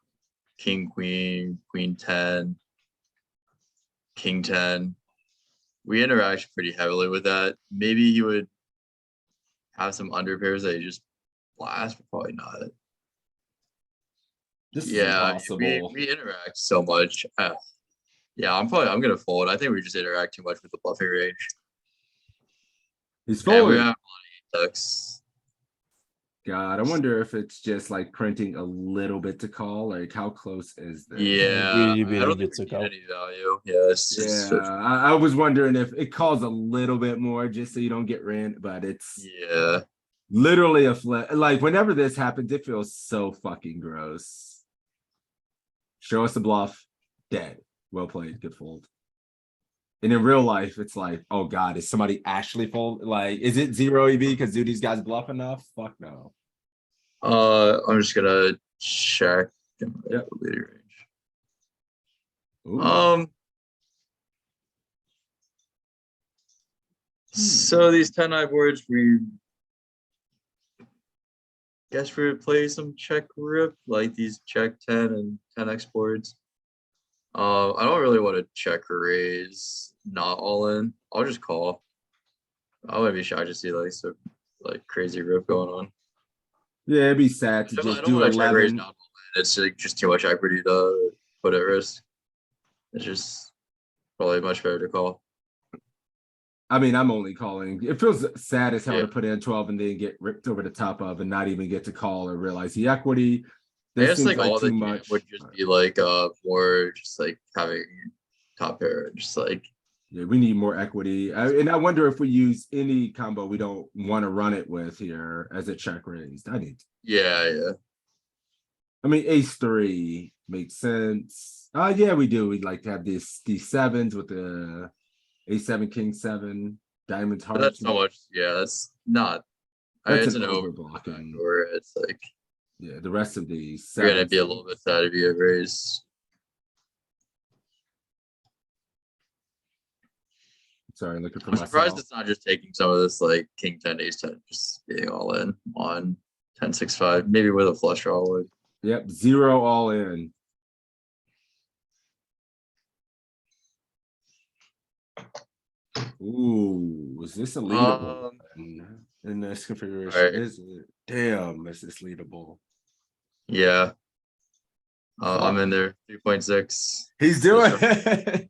king, queen, queen 10, king 10. We interact pretty heavily with that. Maybe he would have some under pairs that he just blast, but probably not. This is Yeah, impossible. we interact so much. Yeah, I'm gonna fold. I think we just interact too much with the bluffing range. He's And we folding. have a lot of tucks. God, I wonder if it's just like printing a little bit to call. Like, how close is this? Yeah, really, I really don't good think to we call. need any value. Yeah, it's Yeah, I was wondering if it calls a little bit more just so you don't get ran, but it's yeah. literally a flat. Like, whenever this happens, it feels so fucking gross. Show us the bluff. Dead. Well played. Good fold. And in real life, it's like, oh God, is somebody actually fold? Like, is it 0 EV because do these guys bluff enough? Fuck no. I'm just gonna check in my Yep. leading range. Ooh. So these 10-eye boards, we guess we would play some check rip, like these check 10 and 10x boards. I don't really want to check raise, not all in. I'll just call. I wouldn't be shocked to see like some like crazy rip going on. Yeah, it'd be sad to I just don't do want to check raise 11. not all in. It's like just too much equity to put at risk. It's just probably much better to call. I mean, I'm only calling. It feels sad as hell Yeah. to put in 12 and then get ripped over the top of and not even get to call or realize the equity. I This guess seems like all the too jam much. would just be like more just like having top pair, just like Yeah, we need more equity. And I wonder if we use any combo we don't want to run it with here as a check raised. yeah. I mean, ace 3 makes sense. Yeah, we do. We'd like to have these sevens with the a7, king 7, diamonds, But hearts. that's so much. Yeah, that's not. I mean, That's it's an an overblocking. or it's like Yeah, the rest of these. you're gonna sevens- be a little bit sad if you have raised. Sorry, looking for I'm surprised myself. it's not just taking some of this like king 10, ace 10, just being all in on 10, 6, 5, maybe with a flush draw would. Yep, 0 all in. Ooh, is this a leadable? In this configuration, alright. is it? Damn, is this leadable? Yeah. I'm Fuck. in there 3.6. He's doing it.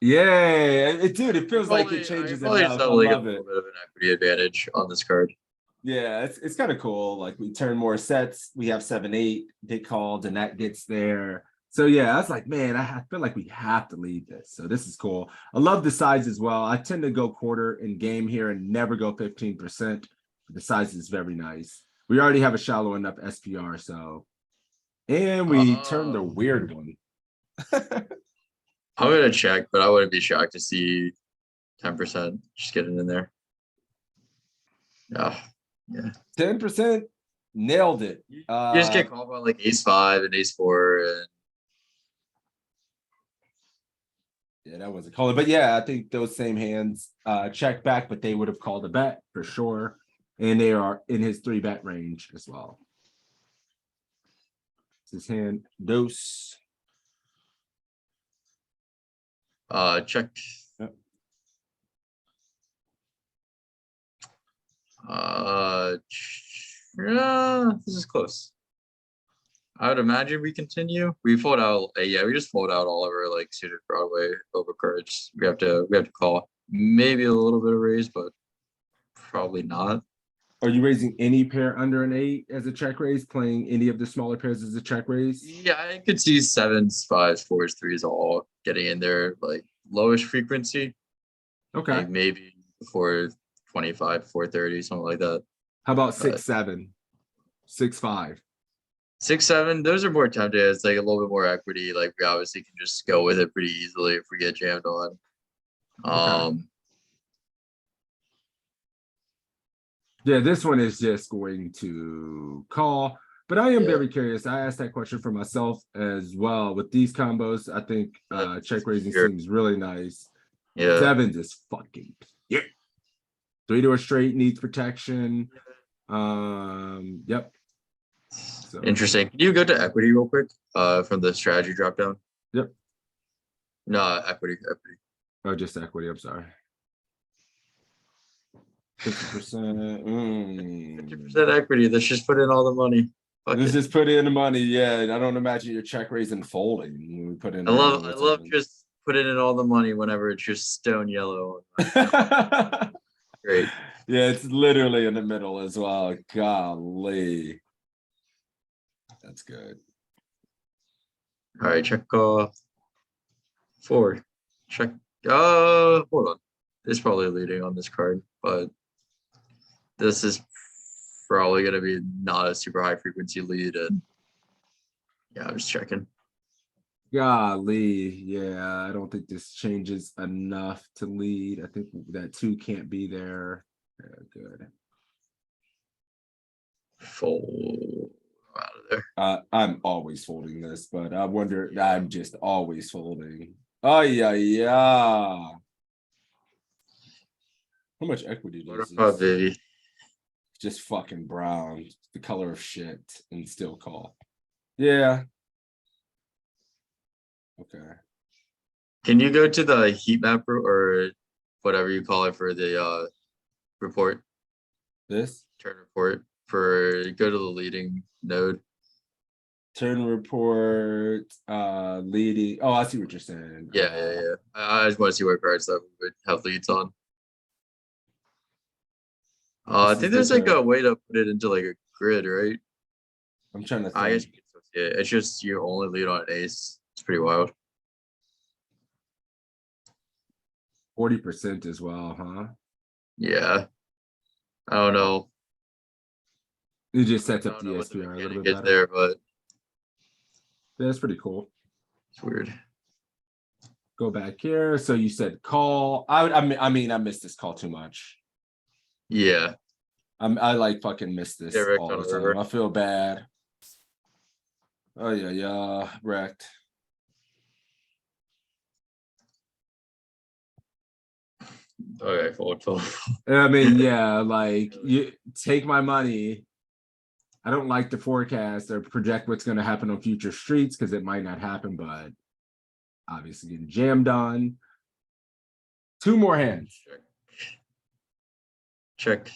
Yeah, dude, it feels like it changes it Probably up. just I have like a love it. little bit of an equity advantage on this card. Yeah, it's kind of cool. Like we turn more sets. We have 7-8. They called, and that gets there. So yeah, I was like, man, I feel like we have to lead this. So this is cool. I love the size as well. I tend to go quarter in game here and never go 15%. The size is very nice. We already have a shallow enough SPR, so. And we turned the weird one. I'm gonna check, but I wouldn't be shocked to see 10% just getting in there. Yeah, 10%, nailed it. you just get called by like ace 5 and ace 4, and Yeah, that wasn't calling, but yeah, I think those same hands check back, but they would have called a bet for sure. And they are in his 3-bet range as well. It's his hand dose. check. Yep. Yeah, this is close. I would imagine we continue. We fold out. Yeah, we just fold out all of our like suited Broadway over cards. We have to call. Maybe a little bit of raise, but probably not. Are you raising any pair under an 8 as a check raise? Playing any of the smaller pairs as a check raise? Yeah, I could see 7s, 5s, 4s, 3s all getting in there, like lowish frequency. Okay. Like maybe 425, 430, something like that. How about 6-7, 6-5? 6, 7, those are more tempted. It's like a little bit more equity. Like we obviously can just go with it pretty easily if we get jammed on. Okay. Yeah, this one is just going to call, but I am Yeah. very curious. I asked that question for myself as well. With these combos, I think check raising Sure. seems really nice. Yeah. 7s is fucking, yeah. 3 to a straight needs protection. Yep. So, Interesting. Can you go to equity real quick? From the strategy drop down? Yep. No, equity. oh, just equity. I'm sorry. 50%. 50% equity. Let's just put in all the money. Fuck Let's it. just put in the money. Yeah, I don't imagine your check raising folding when we put in. I love just putting in all the money whenever it's just stone yellow. Great. Yeah, it's literally in the middle as well. Golly. That's good. All right, check 4. Check. Hold on. It's probably leading on this card, but this is probably gonna be not a super high frequency lead. And yeah, I'm just checking. Golly. Yeah, I don't think this changes enough to lead. I think that 2 can't be there. Yeah, good. Fold out of there. I'm always folding this, but I wonder, I'm just always folding. Oh yeah. How much equity does this? Baby. Just fucking brown, the color of shit, and still call. Yeah. Okay. Can you go to the heat map or whatever you call it for the report? This Turn report for go to the leading node. turn report, leading. Oh, I see what you're saying. Yeah. I just want to see what cards that would have leads on. I think there's like a way to put it into like a grid, right? I'm trying to think. I guess you can still see it. It's just you only lead on an ace. It's pretty wild. 40% as well, huh? Yeah. I don't know. It just sets I up don't the know what the SPR a little mechanic bit is better. there, but Yeah, that's pretty cool. it's weird. Go back here. So you said call. I mean, I missed this call too much. Yeah. I like fucking miss this Yeah, wrecked all on the a time. river. I feel bad. Oh yeah, wrecked. Okay, fold. I mean, yeah, like you take my money. I don't like to forecast or project what's going to happen on future streets because it might not happen, but obviously getting jammed on. 2 more hands. Check.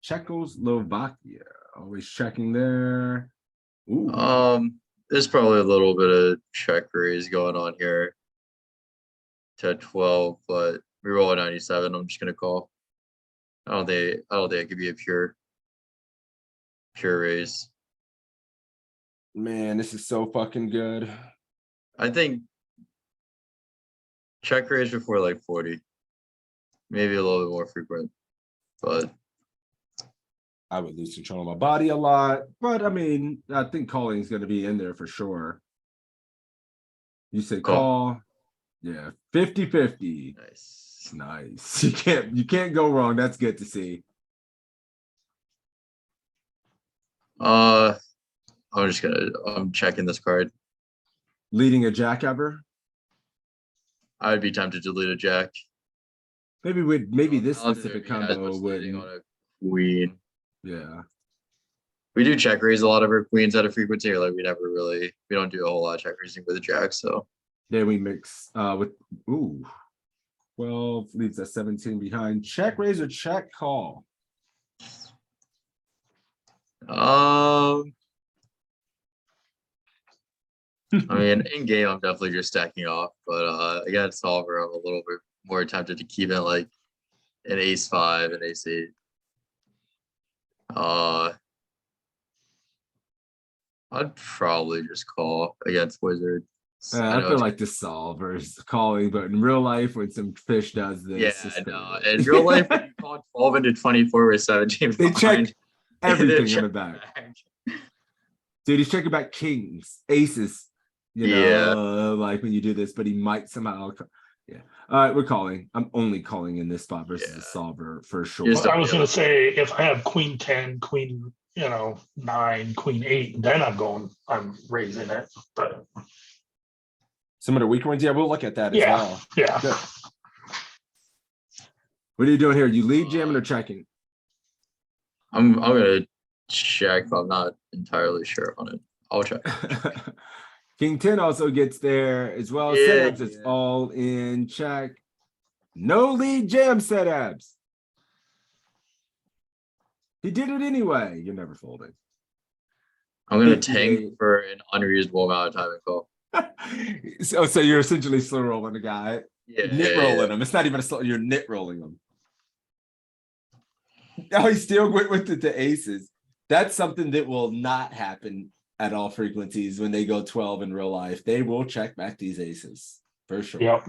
Czechoslovakia, always checking there. Ooh. There's probably a little bit of check raise going on here to 12, but we roll a 97. I'm just gonna call. I don't think it could be a pure. pure raise. Man, this is so fucking good. I think check raise before like 40. Maybe a little bit more frequent, but I would lose control of my body a lot, but I mean, I think calling is going to be in there for sure. You say call. Yeah, 50-50. nice. Nice. You can't go wrong. That's good to see. I'm checking this card. Leading a jack ever? I'd be tempted to lead a jack. Maybe this Not that specific he has combo much leading on would. a queen. Yeah. We do check raise a lot of our queens at a frequency, or like we don't do a whole lot of check raising with a jack. So Then we mix with 12 leaves us 17 behind. Check raise or check call. I mean, in game, I'm definitely just stacking off, but against solver, I'm a little bit more tempted to keep it like an ace 5 and ace 8. I'd probably just call against wizard. I feel like the solver is calling, but in real life, when some fish does this, yeah, it's no. crazy. In real life, when you call 12 into 24 with 17, They check behind, everything check in the back. Dude, he's checking back kings, aces. You know, like when you do this, but he might somehow. Yeah. All right, we're calling. I'm only calling in this spot versus the solver for sure. Just I was gonna say, if I have queen 10, queen, 9, queen 8, then I'm raising it, but Some of the weaker ones, yeah, we'll look at that as well. yeah. Good. What are you doing here? You lead jamming or checking? I'm gonna check, but I'm not entirely sure on it. I'll check. King 10 also gets there as well. Yeah, Setups, it's all in check. No lead jam setups. He did it anyway. You're never folding. I'm gonna 58. tank for an unreasonable amount of time and call. So you're essentially slow rolling a guy. Yeah, Nit rolling him. It's not even a slow, you're nit rolling him. Oh, he still went with the aces. That's something that will not happen at all frequencies when they go 12 in real life. They will check back these aces for sure. Yep.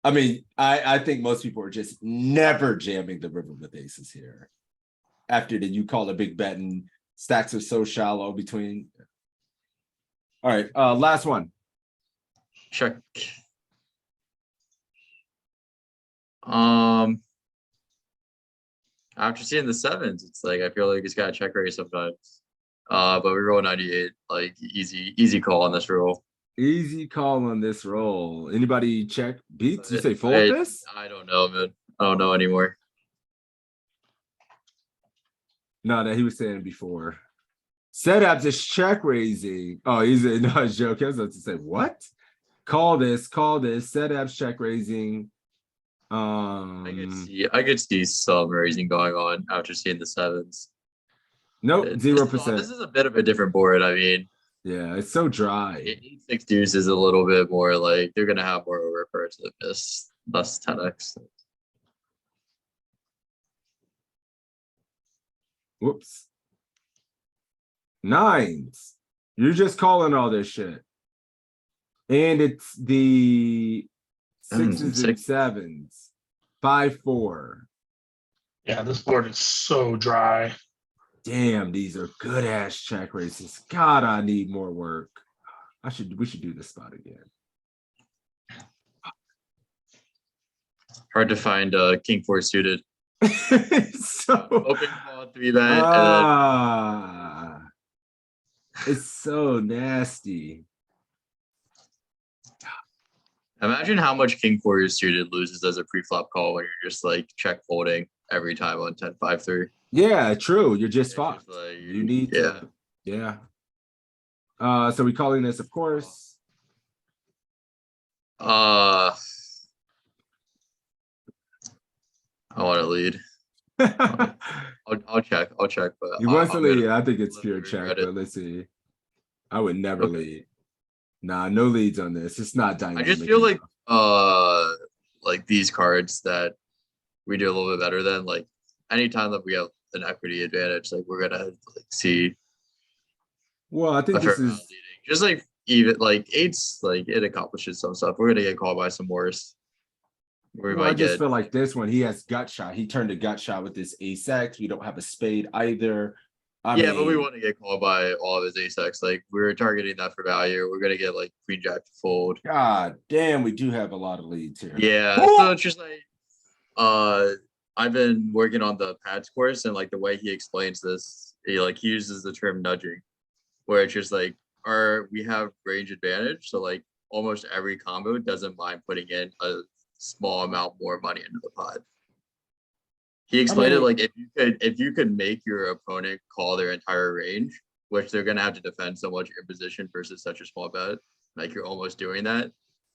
I mean, I think most people are just never jamming the river with aces here. After that, you call a big bet and stacks are so shallow between. All right, last one. Check. After seeing the sevens, it's like I feel like it's got a check raise sometimes. But we roll 98, like easy call on this roll. Easy call on this roll. Anybody check beats? You say fold this? I don't know, man. I don't know anymore. No, that he was saying before. Setups is check raising. Oh, he's a no joke. I was about to say, what? Call this. Setups check raising. I could see some raising going on after seeing the sevens. Nope, 0%. This is a bit of a different board. I mean, yeah, it's so dry. 8-6 deuce is a little bit more like they're gonna have more overcards than this, less 10x. Whoops. Nines. You're just calling all this shit. And it's the sixes and sevens. 5-4. Yeah, this board is so dry. Damn, these are good ass check races. God, I need more work. We should do this spot again. Hard to find king 4 suited. So Open call 3-bet. It's so nasty. Imagine how much king 4 suited loses as a pre-flop call when you're just like check folding every time on 10-5-3. Yeah, true. You're just fucked. Like, You need to. Yeah. So we calling this, of course. I want to lead. I'll check, but You want to I'm lead? gonna I think it's pure regret check, it. but let's see. I would never Okay. lead. Nah, no leads on this. It's not I dynamic. just feel enough. like these cards that we do a little bit better than, like anytime that we have an equity advantage. Like we're gonna like see Well, I a think fair this amount is, of leading. Just like even like eights, like it accomplishes some stuff. We're gonna get called by some worse. We well, I might just get feel like this one, he has gut shot. He turned a gut shot with this ace X. We don't have a spade either. yeah, but we want to get called by all of his ace X. Like we're targeting that for value. We're gonna get like queen jack to fold. God damn, we do have a lot of leads here. Yeah, so it's just like I've been working on the pads course, and like the way he explains this, he uses the term nudging, where it's just like we have range advantage. So like almost every combo doesn't mind putting in a small amount more money into the pot. He explained it mean- like if you could make your opponent call their entire range, which they're gonna have to defend so much in position versus such a small bet, like you're almost doing that,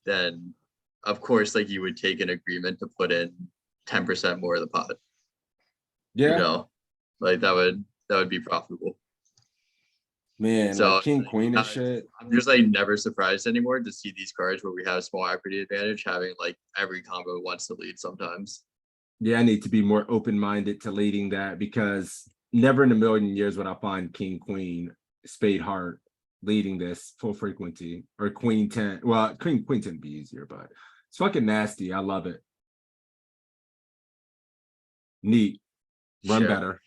then of course like you would take an agreement to put in 10% more of the pot. You Yeah, know, like that would be profitable. man, So like king, like, queen and shit. I'm just like never surprised anymore to see these cards where we have small equity advantage having like every combo wants to lead sometimes. Yeah, I need to be more open-minded to leading that because never in a million years would I find king, queen, spade, heart leading this full frequency or queen 10. Well, queen 10 would be easier, but it's fucking nasty. I love it. Neat. Run Sure. better.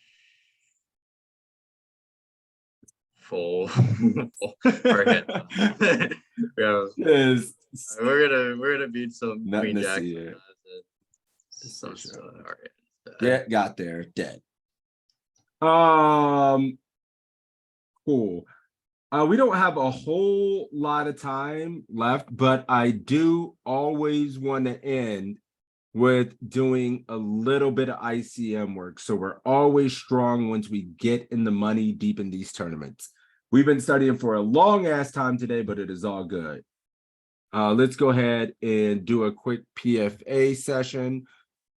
Full. Forget. Yeah, Yes. we're gonna beat some Nothing queen to jack. see here. So, all right. Yeah, got there. Dead. Cool. We don't have a whole lot of time left, but I do always want to end with doing a little bit of ICM work. So we're always strong once we get in the money deep in these tournaments. We've been studying for a long ass time today, but it is all good. Let's go ahead and do a quick PFA session.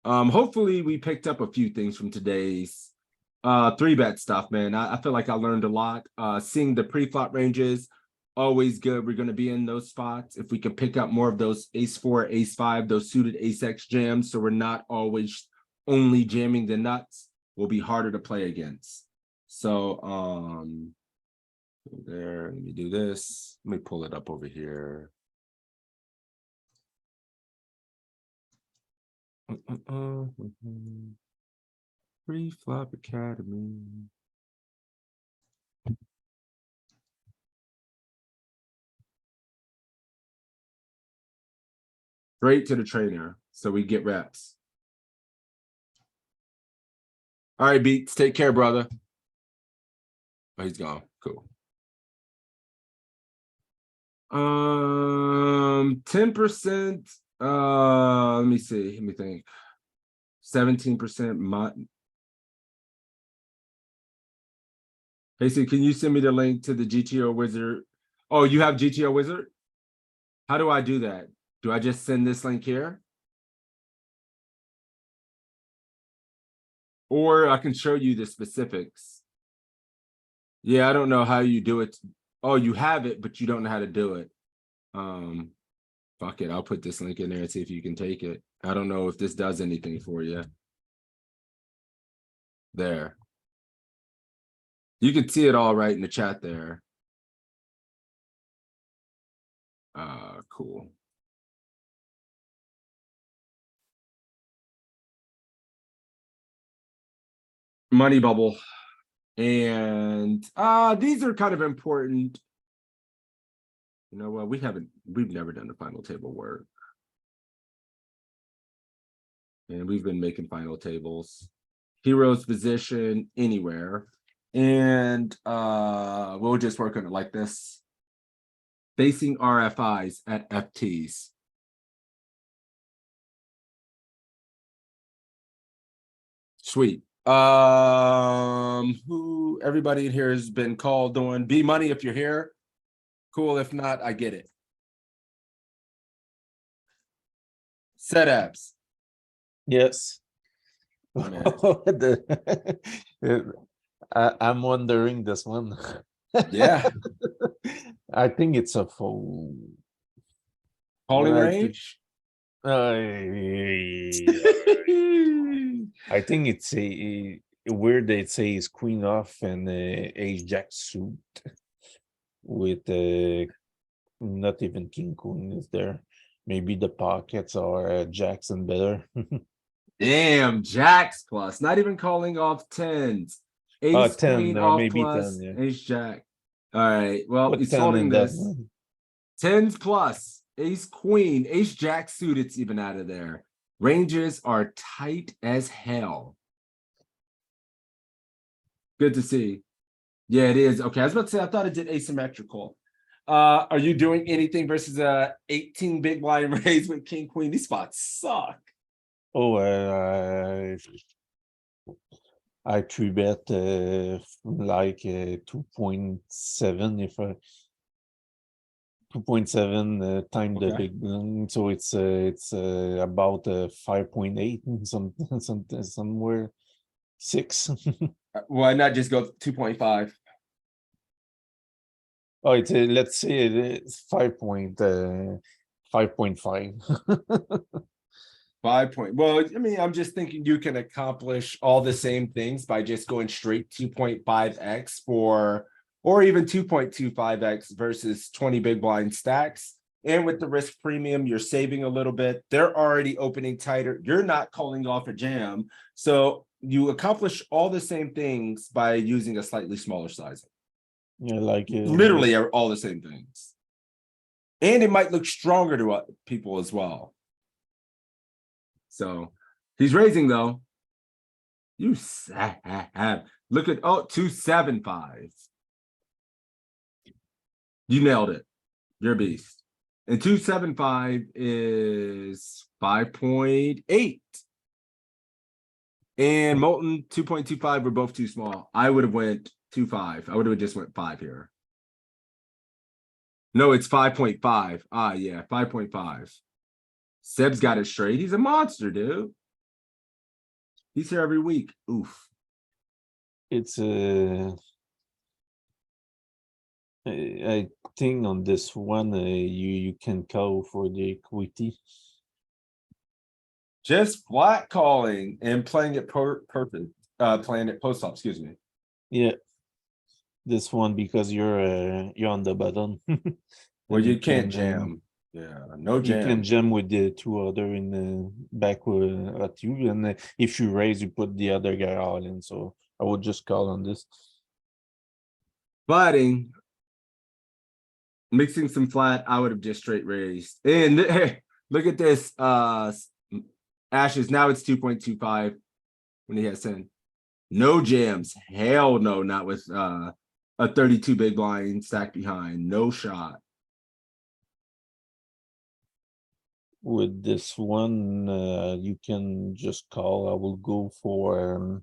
Hopefully we picked up a few things from today's 3-bet stuff, man. I feel like I learned a lot. Seeing the pre-flop ranges, always good. We're going to be in those spots. If we can pick up more of those ace 4, ace 5, those suited ace X jams, so we're not always only jamming the nuts, will be harder to play against. So there, let me do this. Let me pull it up over here. Pre-flop academy. Straight to the trainer, so we get reps. All right, Beats, take care, brother. Oh, he's gone. Cool. 10%. Let me see. Let me think. 17%. Casey, can you send me the link to the GTO Wizard? Oh, you have GTO Wizard? How do I do that? Do I just send this link here? Or I can show you the specifics. Yeah, I don't know how you do it. Oh, you have it, but you don't know how to do it. Fuck it. I'll put this link in there and see if you can take it. I don't know if this does anything for you. There. You can see it all right in the chat there. Cool. Money bubble. And these are kind of important. You know what? We've never done the final table work. And we've been making final tables. Heroes position anywhere. And we'll just work on it like this. Facing RFIs at FTs. Sweet. Who everybody in here has been called on. B Money if you're here. Cool. If not, I get it. Set apps. Yes. Oh, man. I'm wondering this one. Yeah. I think it's a fold. Calling I range. I think it's weird they'd say is queen off and ace jack suit with not even king queen is there. Maybe the pockets are jacks and better. Damn, jacks plus, not even calling off tens. Ace 10, queen off maybe plus, 10, yeah. ace jack. All right, well, Put he's 10 folding in that this. one. Tens plus, ace queen, ace jack suit, it's even out of there. Ranges are tight as hell. Good to see. Yeah, it is. Okay, I was about to say, I thought it did asymmetrical. Are you doing anything versus 18 big blind raise with king queen? These spots suck. Oh, I three bet like 2.7 if I 2.7 time the Okay. big blind, so it's about 5.8 somewhere 6. Why not just go 2.5? Oh, it's let's say it's 5.5. 5 point. Well, I mean, I'm just thinking you can accomplish all the same things by just going straight 2.5x or even 2.25x versus 20 big blind stacks. And with the risk premium, you're saving a little bit. They're already opening tighter. You're not calling off a jam. So you accomplish all the same things by using a slightly smaller size. Yeah, like Literally all the same things. And it might look stronger to people as well. So he's raising though. You sad. Look at 275. You nailed it. You're a beast. And 275 is 5.8. And Molten 2.25 were both too small. I would have went 2.5. I would have just went 5 here. No, it's 5.5. Ah, yeah, 5.5. Seb's got it straight. He's a monster, dude. He's here every week. Oof. it's I think on this one you can call for the equity. Just flat calling and playing it perfect. Playing it post flop, excuse me. Yeah, this one because you're on the button. Well, And you can't can, jam. Yeah, no you can jam. jam with the two other in the back at you, and if you raise, you put the other guy all in. So I would just call on this. Flatting. Mixing some flat, I would have just straight raised. And hey, look at this. Ashes. Now it's 2.25 when he has 10. No jams. Hell no, not with a 32 big blind stack behind. No shot. With this one, you can just call. I will go for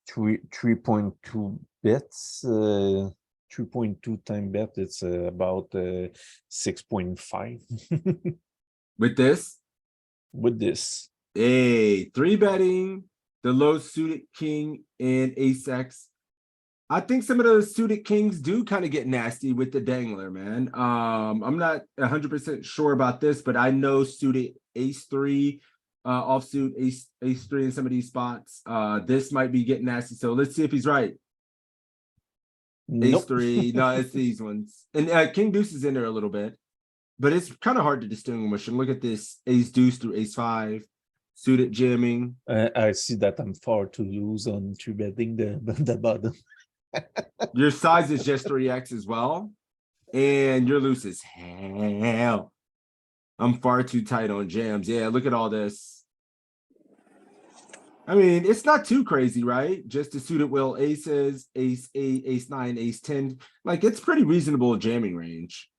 3.2 bets. 3.2 time bet. It's about 6.5. With this, With this, hey, 3-betting the low suited king and ace X. I think some of those suited kings do kind of get nasty with the dangler, man. I'm not 100% sure about this, but I know suited ace 3, offsuit ace 3 in some of these spots. This might be getting nasty. So let's see if he's right. Ace nope. 3, no, it's these ones. And king deuce is in there a little bit, but it's kind of hard to distinguish. And look at this ace deuce through ace 5, suited jamming. I see that I'm far too loose on 3-betting the bottom. Your size is just 3x as well. And you're loose as hell. I'm far too tight on jams. Yeah, look at all this. I mean, it's not too crazy, right? Just a suited will aces, ace 8, ace 9, ace 10. Like, it's pretty reasonable jamming range.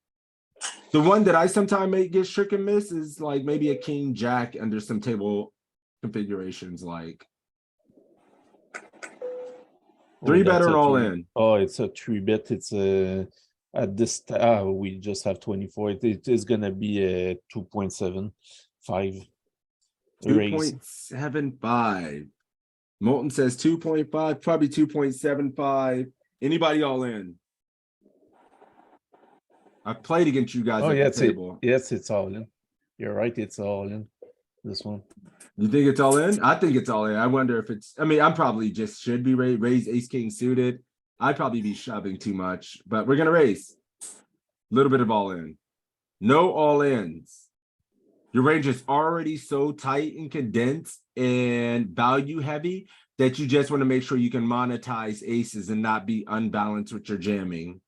The one that I sometimes may get shook and miss is like maybe a king jack under some table configurations, like 3-better and all in. Oh, it's a 3-bet. It's at this we just have 24. It is gonna be a 2.75 raise. 2.75. Molten says 2.5, probably 2.75. Anybody all in? I've played against you guys Oh, at yeah, the table. yes, it's all in. You're right, it's all in. This one. You think it's all in? I think it's all in. I wonder if it's, I mean, I'm probably just should be raise ace king suited. I'd probably be shoving too much, but we're gonna raise. Little bit of all in. No all ins. Your range is already so tight and condensed and value heavy that you just want to make sure you can monetize aces and not be unbalanced with your jamming.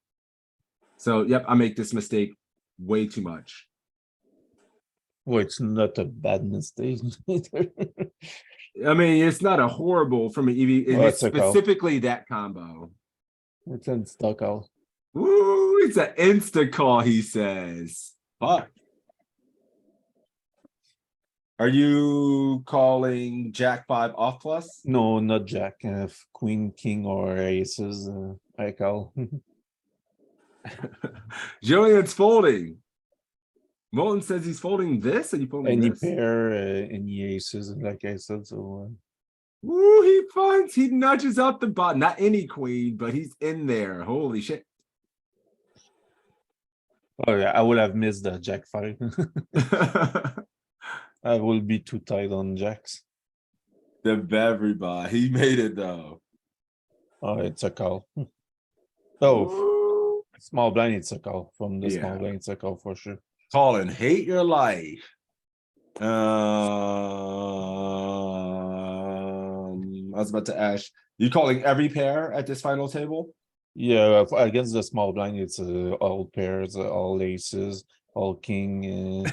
So, yep, I make this mistake way too much. Well, it's not a bad mistake. I mean, it's not a horrible from an EV. Well, It's it's a call. specifically that combo. It's in stock out. Ooh, it's an insta call, he says. Fuck. Are you calling Jack 5 off plus? No, not jack. Queen, king, or aces. I call. Julian's folding. Molten says he's folding this, and you folding Any this? pair, any aces, like I said. So Ooh, he nudges out the bottom. Not any queen, but he's in there. Holy shit. oh yeah, I would have missed the jack 5. I will be too tight on jacks. The everybody. He made it though. Oh, it's a call. Oh, Ooh. small blind, it's a call. From the small Yeah. blind, it's a call for sure. Colin, hate your life. I was about to ask, you calling every pair at this final table? Yeah, against the small blind, it's all pairs, all aces, all king.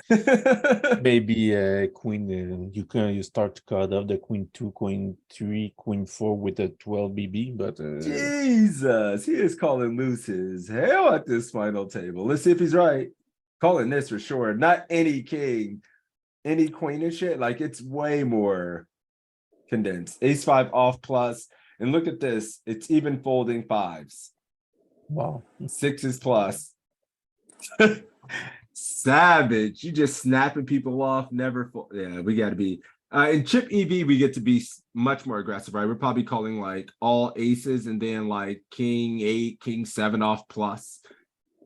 Maybe queen. You start to cut off the queen 2, queen 3, queen 4 with a 12 BB, but Jesus, he is calling loose his hell at this final table. Let's see if he's right. Calling this for sure. Not any king, any queen and shit. Like it's way more condensed. Ace 5 off plus. And look at this. It's even folding fives. wow. Sixes plus. Savage. You just snapping people off. Never. Yeah, we got to be. In chip EV, we get to be much more aggressive, right? We're probably calling like all aces and then like king 8, king 7 off plus,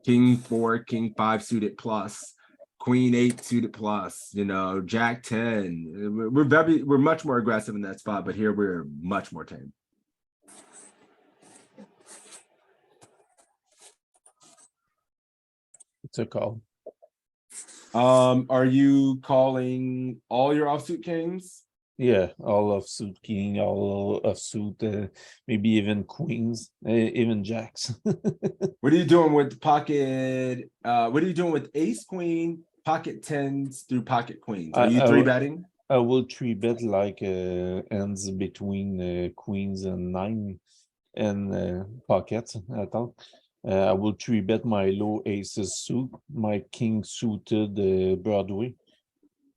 king 4, king 5 suited plus, queen 8 suited plus, you know, jack 10. We're much more aggressive in that spot, but here we're much more tame. It's a call. Are you calling all your offsuit kings? Yeah, all of suit king, all of suit, maybe even queens, even jacks. What are you doing with pocket? What are you doing with ace queen, pocket tens through pocket queens? Are you three betting? I will 3-bet like ends between queens and 9 and pockets. I thought I will 3-bet my low aces suit, my king suited Broadway,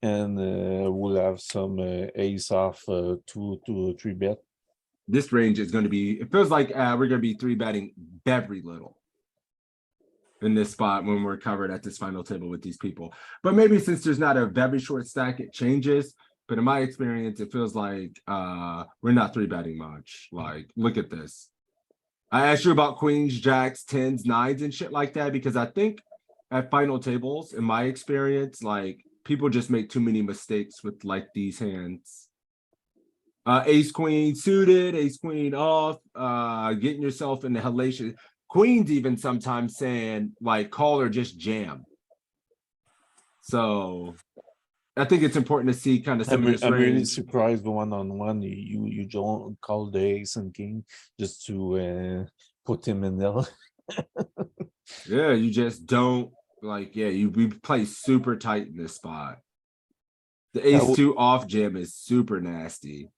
and we'll have some ace off 2 to 3-bet. This range is going to be. It feels like we're going to be 3-betting very little in this spot when we're covered at this final table with these people. But maybe since there's not a very short stack, it changes. But in my experience, it feels like we're not 3-betting much. Like, look at this. I asked you about queens, jacks, 10s, 9s, and shit like that because I think at final tables, in my experience, like people just make too many mistakes with like these hands. Ace queen suited, ace queen off, getting yourself in the hellacious. Queens even sometimes saying like call or just jam. So I think it's important to see kind of some of this I'm really range. surprised one-on-one you don't call the ace and king just to put him in there. Yeah, you just don't like. Yeah, we play super tight in this spot. The ace 2 off jam is super nasty.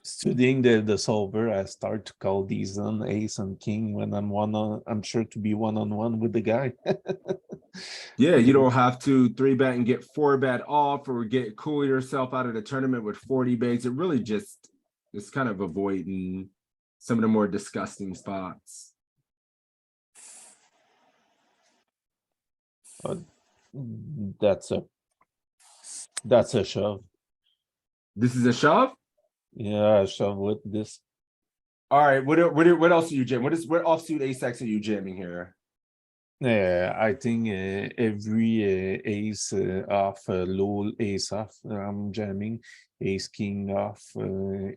Studying the solver, I start to call these on ace and king when I'm sure to be one-on-one with the guy. Yeah, you don't have to 3-bet and get 4-bet off or get cool yourself out of the tournament with 40 bigs. It really just is kind of avoiding some of the more disgusting spots. That's a shove. This is a shove? Yeah, a shove with this. All right, what else are you jamming? What offsuit ace X are you jamming here? I think every ace off, low ace off, I'm jamming. Ace king off,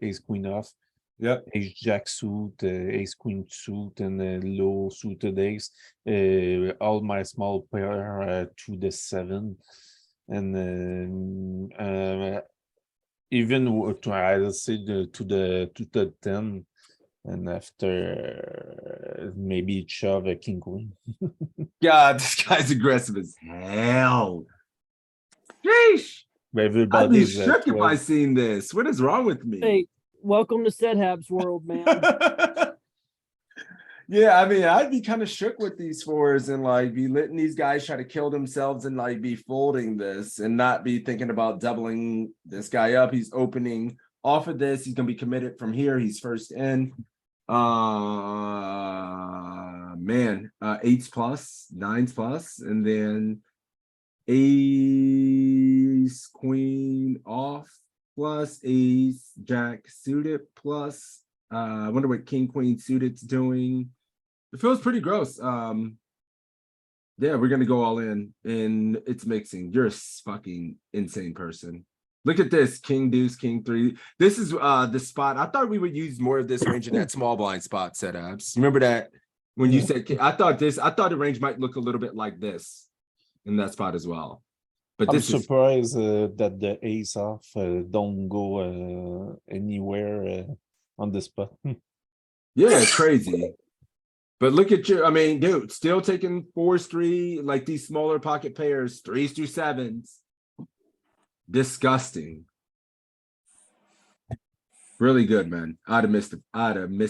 ace queen off, Yep. ace jack suit, ace queen suit, and low suited ace. All my small pair to the 7, and then even to I say to the 10. And after maybe shove a king queen. God, this guy's aggressive as hell. Sheesh. I'd Everybody be is at shook if I 12. seen this. What is wrong with me? Hey, welcome to Sethab's world, man. Yeah, I mean, I'd be kind of shook with these fours and like be letting these guys try to kill themselves and like be folding this and not be thinking about doubling this guy up. He's opening off of this. He's gonna be committed from here. He's first in. Man, 8s plus, 9s plus, and then ace queen off plus ace jack suited plus. I wonder what king queen suited's doing. It feels pretty gross. Yeah, we're gonna go all in and it's mixing. You're a fucking insane person. Look at this, king deuce, king 3. This is the spot. I thought we would use more of this range in that small blind spot setups. Remember that when you said I thought the range might look a little bit like this in that spot as well. But I'm this is surprised that the ace off don't go anywhere on the spot. yeah, it's crazy. But look at I mean, dude, still taking 4s, 3, like these smaller pocket pairs, 3s through 7s. Disgusting. Really good, man. I'd have missed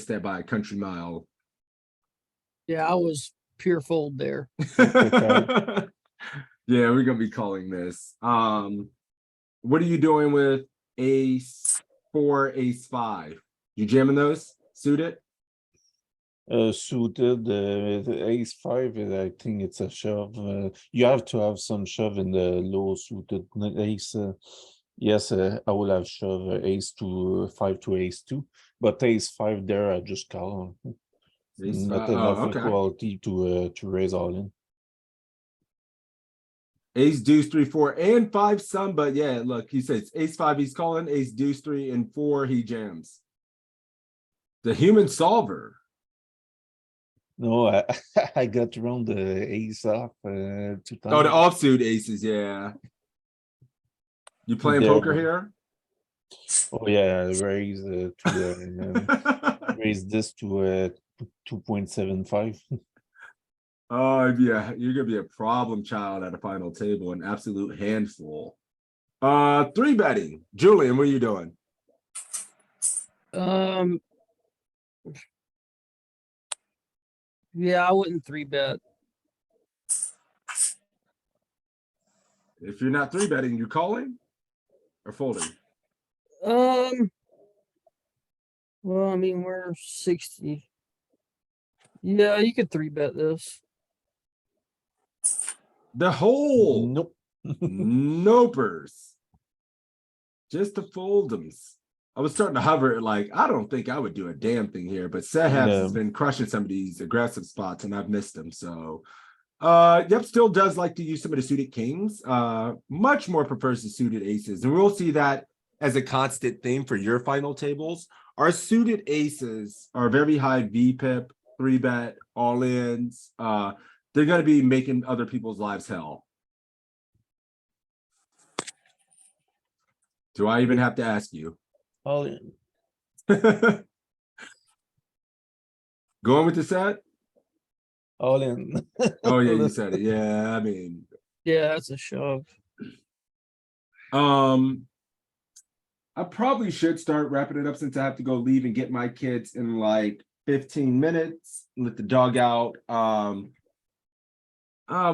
that by a country mile. Yeah, I was pure fold there. Yeah, we're gonna be calling this. What are you doing with ace 4, ace 5? You jamming those suited? Suited the ace 5, I think it's a shove. You have to have some shove in the low suited ace. Yes, I will have shove ace to 5 to ace 2, but ace 5 there I just call. Not enough okay. equality to raise all in. Ace deuce 3, 4, and 5 some, but yeah, look, he says ace 5 he's calling, ace deuce 3 and 4 he jams. The human solver. No, I got around the ace off 2 times. Oh, the offsuit aces, yeah. You playing There. poker here? Oh yeah, raise raise this to 2.75. Oh yeah, you're gonna be a problem child at a final table, an absolute handful. 3 betting. Julian, what are you doing? Yeah, I wouldn't 3-bet. If you're not 3 betting, you calling or folding? Well, I mean, we're 60. Yeah, you could 3-bet this. The whole Nope. nopers. Just the fold'ems. I was starting to hover like I don't think I would do a damn thing here, but Sehabs has been crushing some of these aggressive spots and I've missed them. So yep, still does like to use some of the suited kings. Much more prefers the suited aces, and we'll see that as a constant theme for your final tables. Our suited aces are very high VPIP, 3-bet, all-ins. They're gonna be making other people's lives hell. Do I even have to ask you? All in. Going with the set? All in. Oh yeah, you said it. Yeah, I mean, Yeah, that's a shove. I probably should start wrapping it up since I have to go leave and get my kids in like 15 minutes. Let the dog out.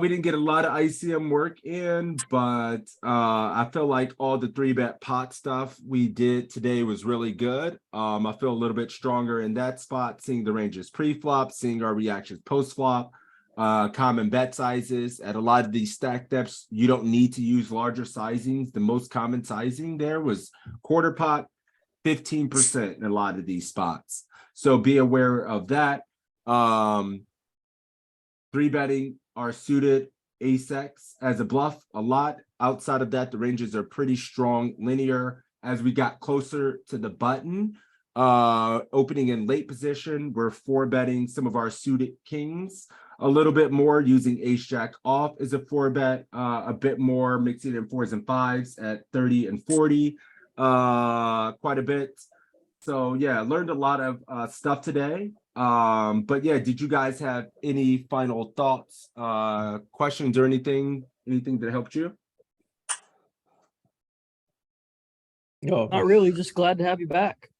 We didn't get a lot of ICM work in, but I feel like all the 3-bet pot stuff we did today was really good. I feel a little bit stronger in that spot, seeing the ranges pre-flop, seeing our reactions post-flop, common bet sizes. At a lot of these stack depths, you don't need to use larger sizings. The most common sizing there was quarter pot, 15% in a lot of these spots. So be aware of that. 3-betting our suited ace-x as a bluff a lot. Outside of that, the ranges are pretty strong, linear. As we got closer to the button, opening in late position, we're 4-betting some of our suited kings a little bit more, using ace-jack off as a 4-bet, a bit more, mixing in 4s and 5s at 30 and 40, quite a bit. So yeah, learned a lot of stuff today. But yeah, did you guys have any final thoughts, questions, or anything that helped you? Oh, Not really, just glad to have you back.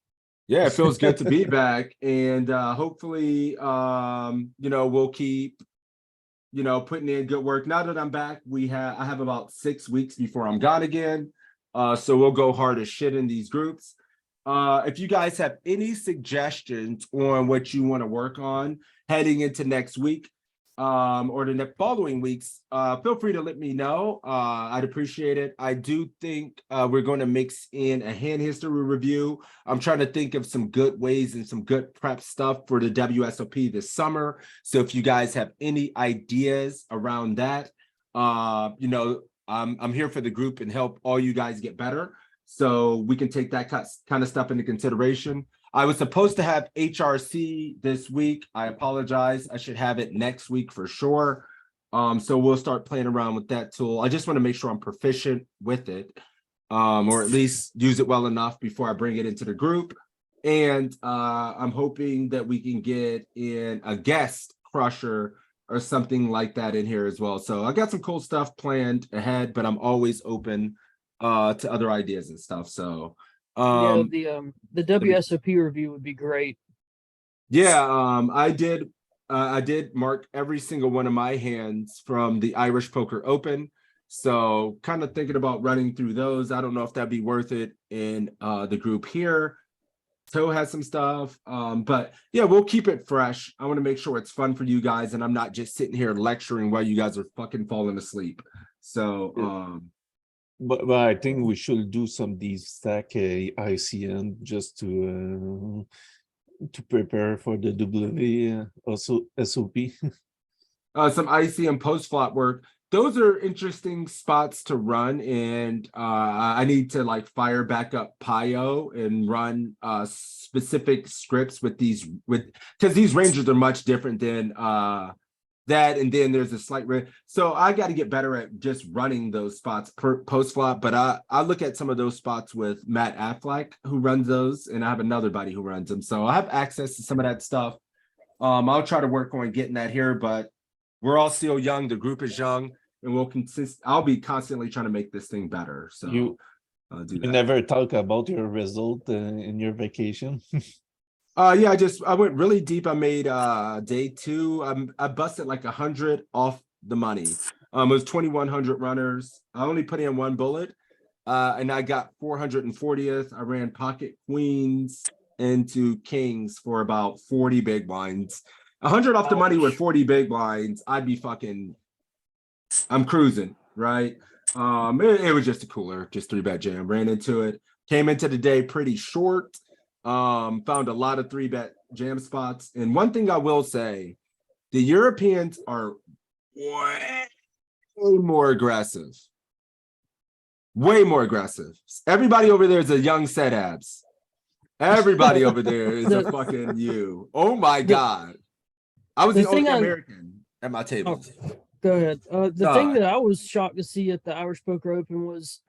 Yeah, it feels good to be back, and hopefully, you know, we'll keep, you know, putting in good work. Now that I'm back, I have about 6 weeks before I'm gone again. So we'll go hard as shit in these groups. If you guys have any suggestions on what you want to work on heading into next week, or the following weeks, feel free to let me know. I'd appreciate it. I do think we're going to mix in a hand history review. I'm trying to think of some good ways and some good prep stuff for the WSOP this summer. So if you guys have any ideas around that, you know, I'm here for the group and help all you guys get better. So we can take that kind of stuff into consideration. I was supposed to have HRC this week. I apologize. I should have it next week for sure. So we'll start playing around with that tool. I just want to make sure I'm proficient with it, or at least use it well enough before I bring it into the group. And I'm hoping that we can get in a guest crusher or something like that in here as well. So I got some cool stuff planned ahead, but I'm always open to other ideas and stuff. So Yeah, the WSOP review would be great. yeah, I did mark every single one of my hands from the Irish Poker Open. So kind of thinking about running through those. I don't know if that'd be worth it in the group here. Toe has some stuff, but yeah, we'll keep it fresh. I want to make sure it's fun for you guys, and I'm not just sitting here lecturing while you guys are fucking falling asleep. So but I think we should do some deep stack ICN just to prepare for the W also SOP. Some ICM post flop work. Those are interesting spots to run, and I need to like fire back up Pio and run specific scripts with because these ranges are much different than that, and then there's a slight so I got to get better at just running those spots per post flop. But I look at some of those spots with Matt Affleck, who runs those, and I have another buddy who runs them, so I have access to some of that stuff. I'll try to work on getting that here, but we're all still young. The group is young, and I'll be constantly trying to make this thing better. So You never talk about your result in your vacation. Yeah, I went really deep. I made day 2. I busted like 100 off the money. It was 2,100 runners. I only put in 1 bullet, and I got 440th. I ran pocket queens into kings for about 40 big blinds. 100 off the money with 40 big blinds. I'm cruising, right? It was just a cooler, just 3-bet jam. Ran into it. Came into the day pretty short. Found a lot of 3-bet jam spots. And one thing I will say, the Europeans are way more aggressive. Way more aggressive. Everybody over there is a young set abs. Everybody over there is a fucking you. Oh my God. I was the only American at my table. Go ahead. The thing that I was shocked to see at the Irish Poker Open was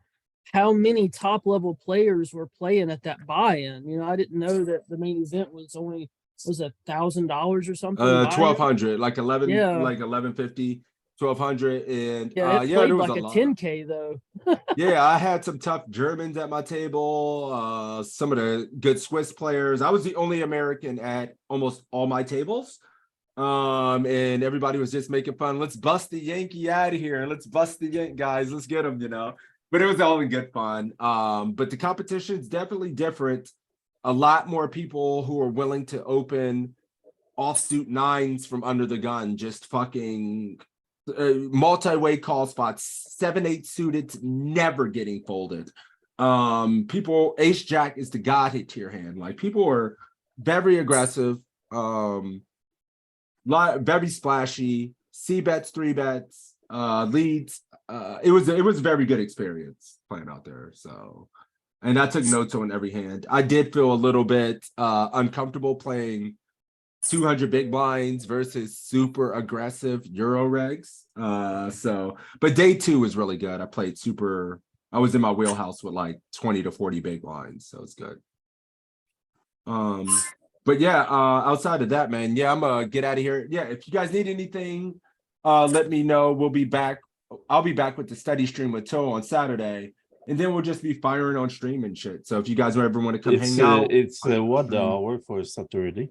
how many top level players were playing at that buy-in. You know, I didn't know that the main event was only $1,000 or something. 1,200, like 11, Yeah. like 1150, 1,200, and Yeah, it yeah, played there was like a a lot. 10K though. Yeah, I had some tough Germans at my table. Some of the good Swiss players. I was the only American at almost all my tables. And everybody was just making fun. Let's bust the Yankee out of here. Let's bust the Yank guys. Let's get them, you know. But it was all in good fun. But the competition is definitely different. A lot more people who are willing to open offsuit 9s from under the gun, just fucking multi-way call spots, 7-8 suited, never getting folded. People, ace jack is the god hit tier hand. Like, people are very aggressive, very splashy. C bets, 3 bets, leads. It was a very good experience playing out there. So, and I took notes on every hand. I did feel a little bit uncomfortable playing 200 big blinds versus super aggressive Euro regs. But day 2 was really good. I played super. I was in my wheelhouse with like 20 to 40 big blinds, so it's good. But yeah, outside of that, man, yeah, I'm gonna get out of here. Yeah, if you guys need anything, let me know. We'll be back. I'll be back with the study stream with Toe on Saturday, and then we'll just be firing on stream and shit. So if you guys ever want to come hang out, It's what the hour for Saturday?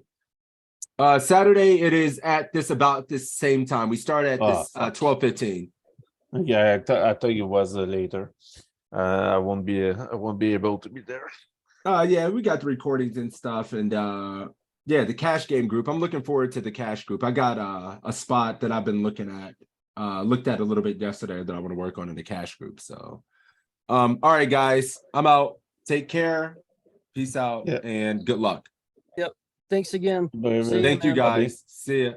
Saturday it is at about this same time. We start at Oh, this fuck. 12:15. Yeah, I thought it was later. I won't be able to be there. Yeah, we got the recordings and stuff, and yeah, the cash game group. I'm looking forward to the cash group. I got a spot that I've been looked at a little bit yesterday that I want to work on in the cash group. So, all right, guys, I'm out. Take care. Peace out Yeah. and good luck. Thanks again. Bye, See ya, Thank you, man. guys. See ya.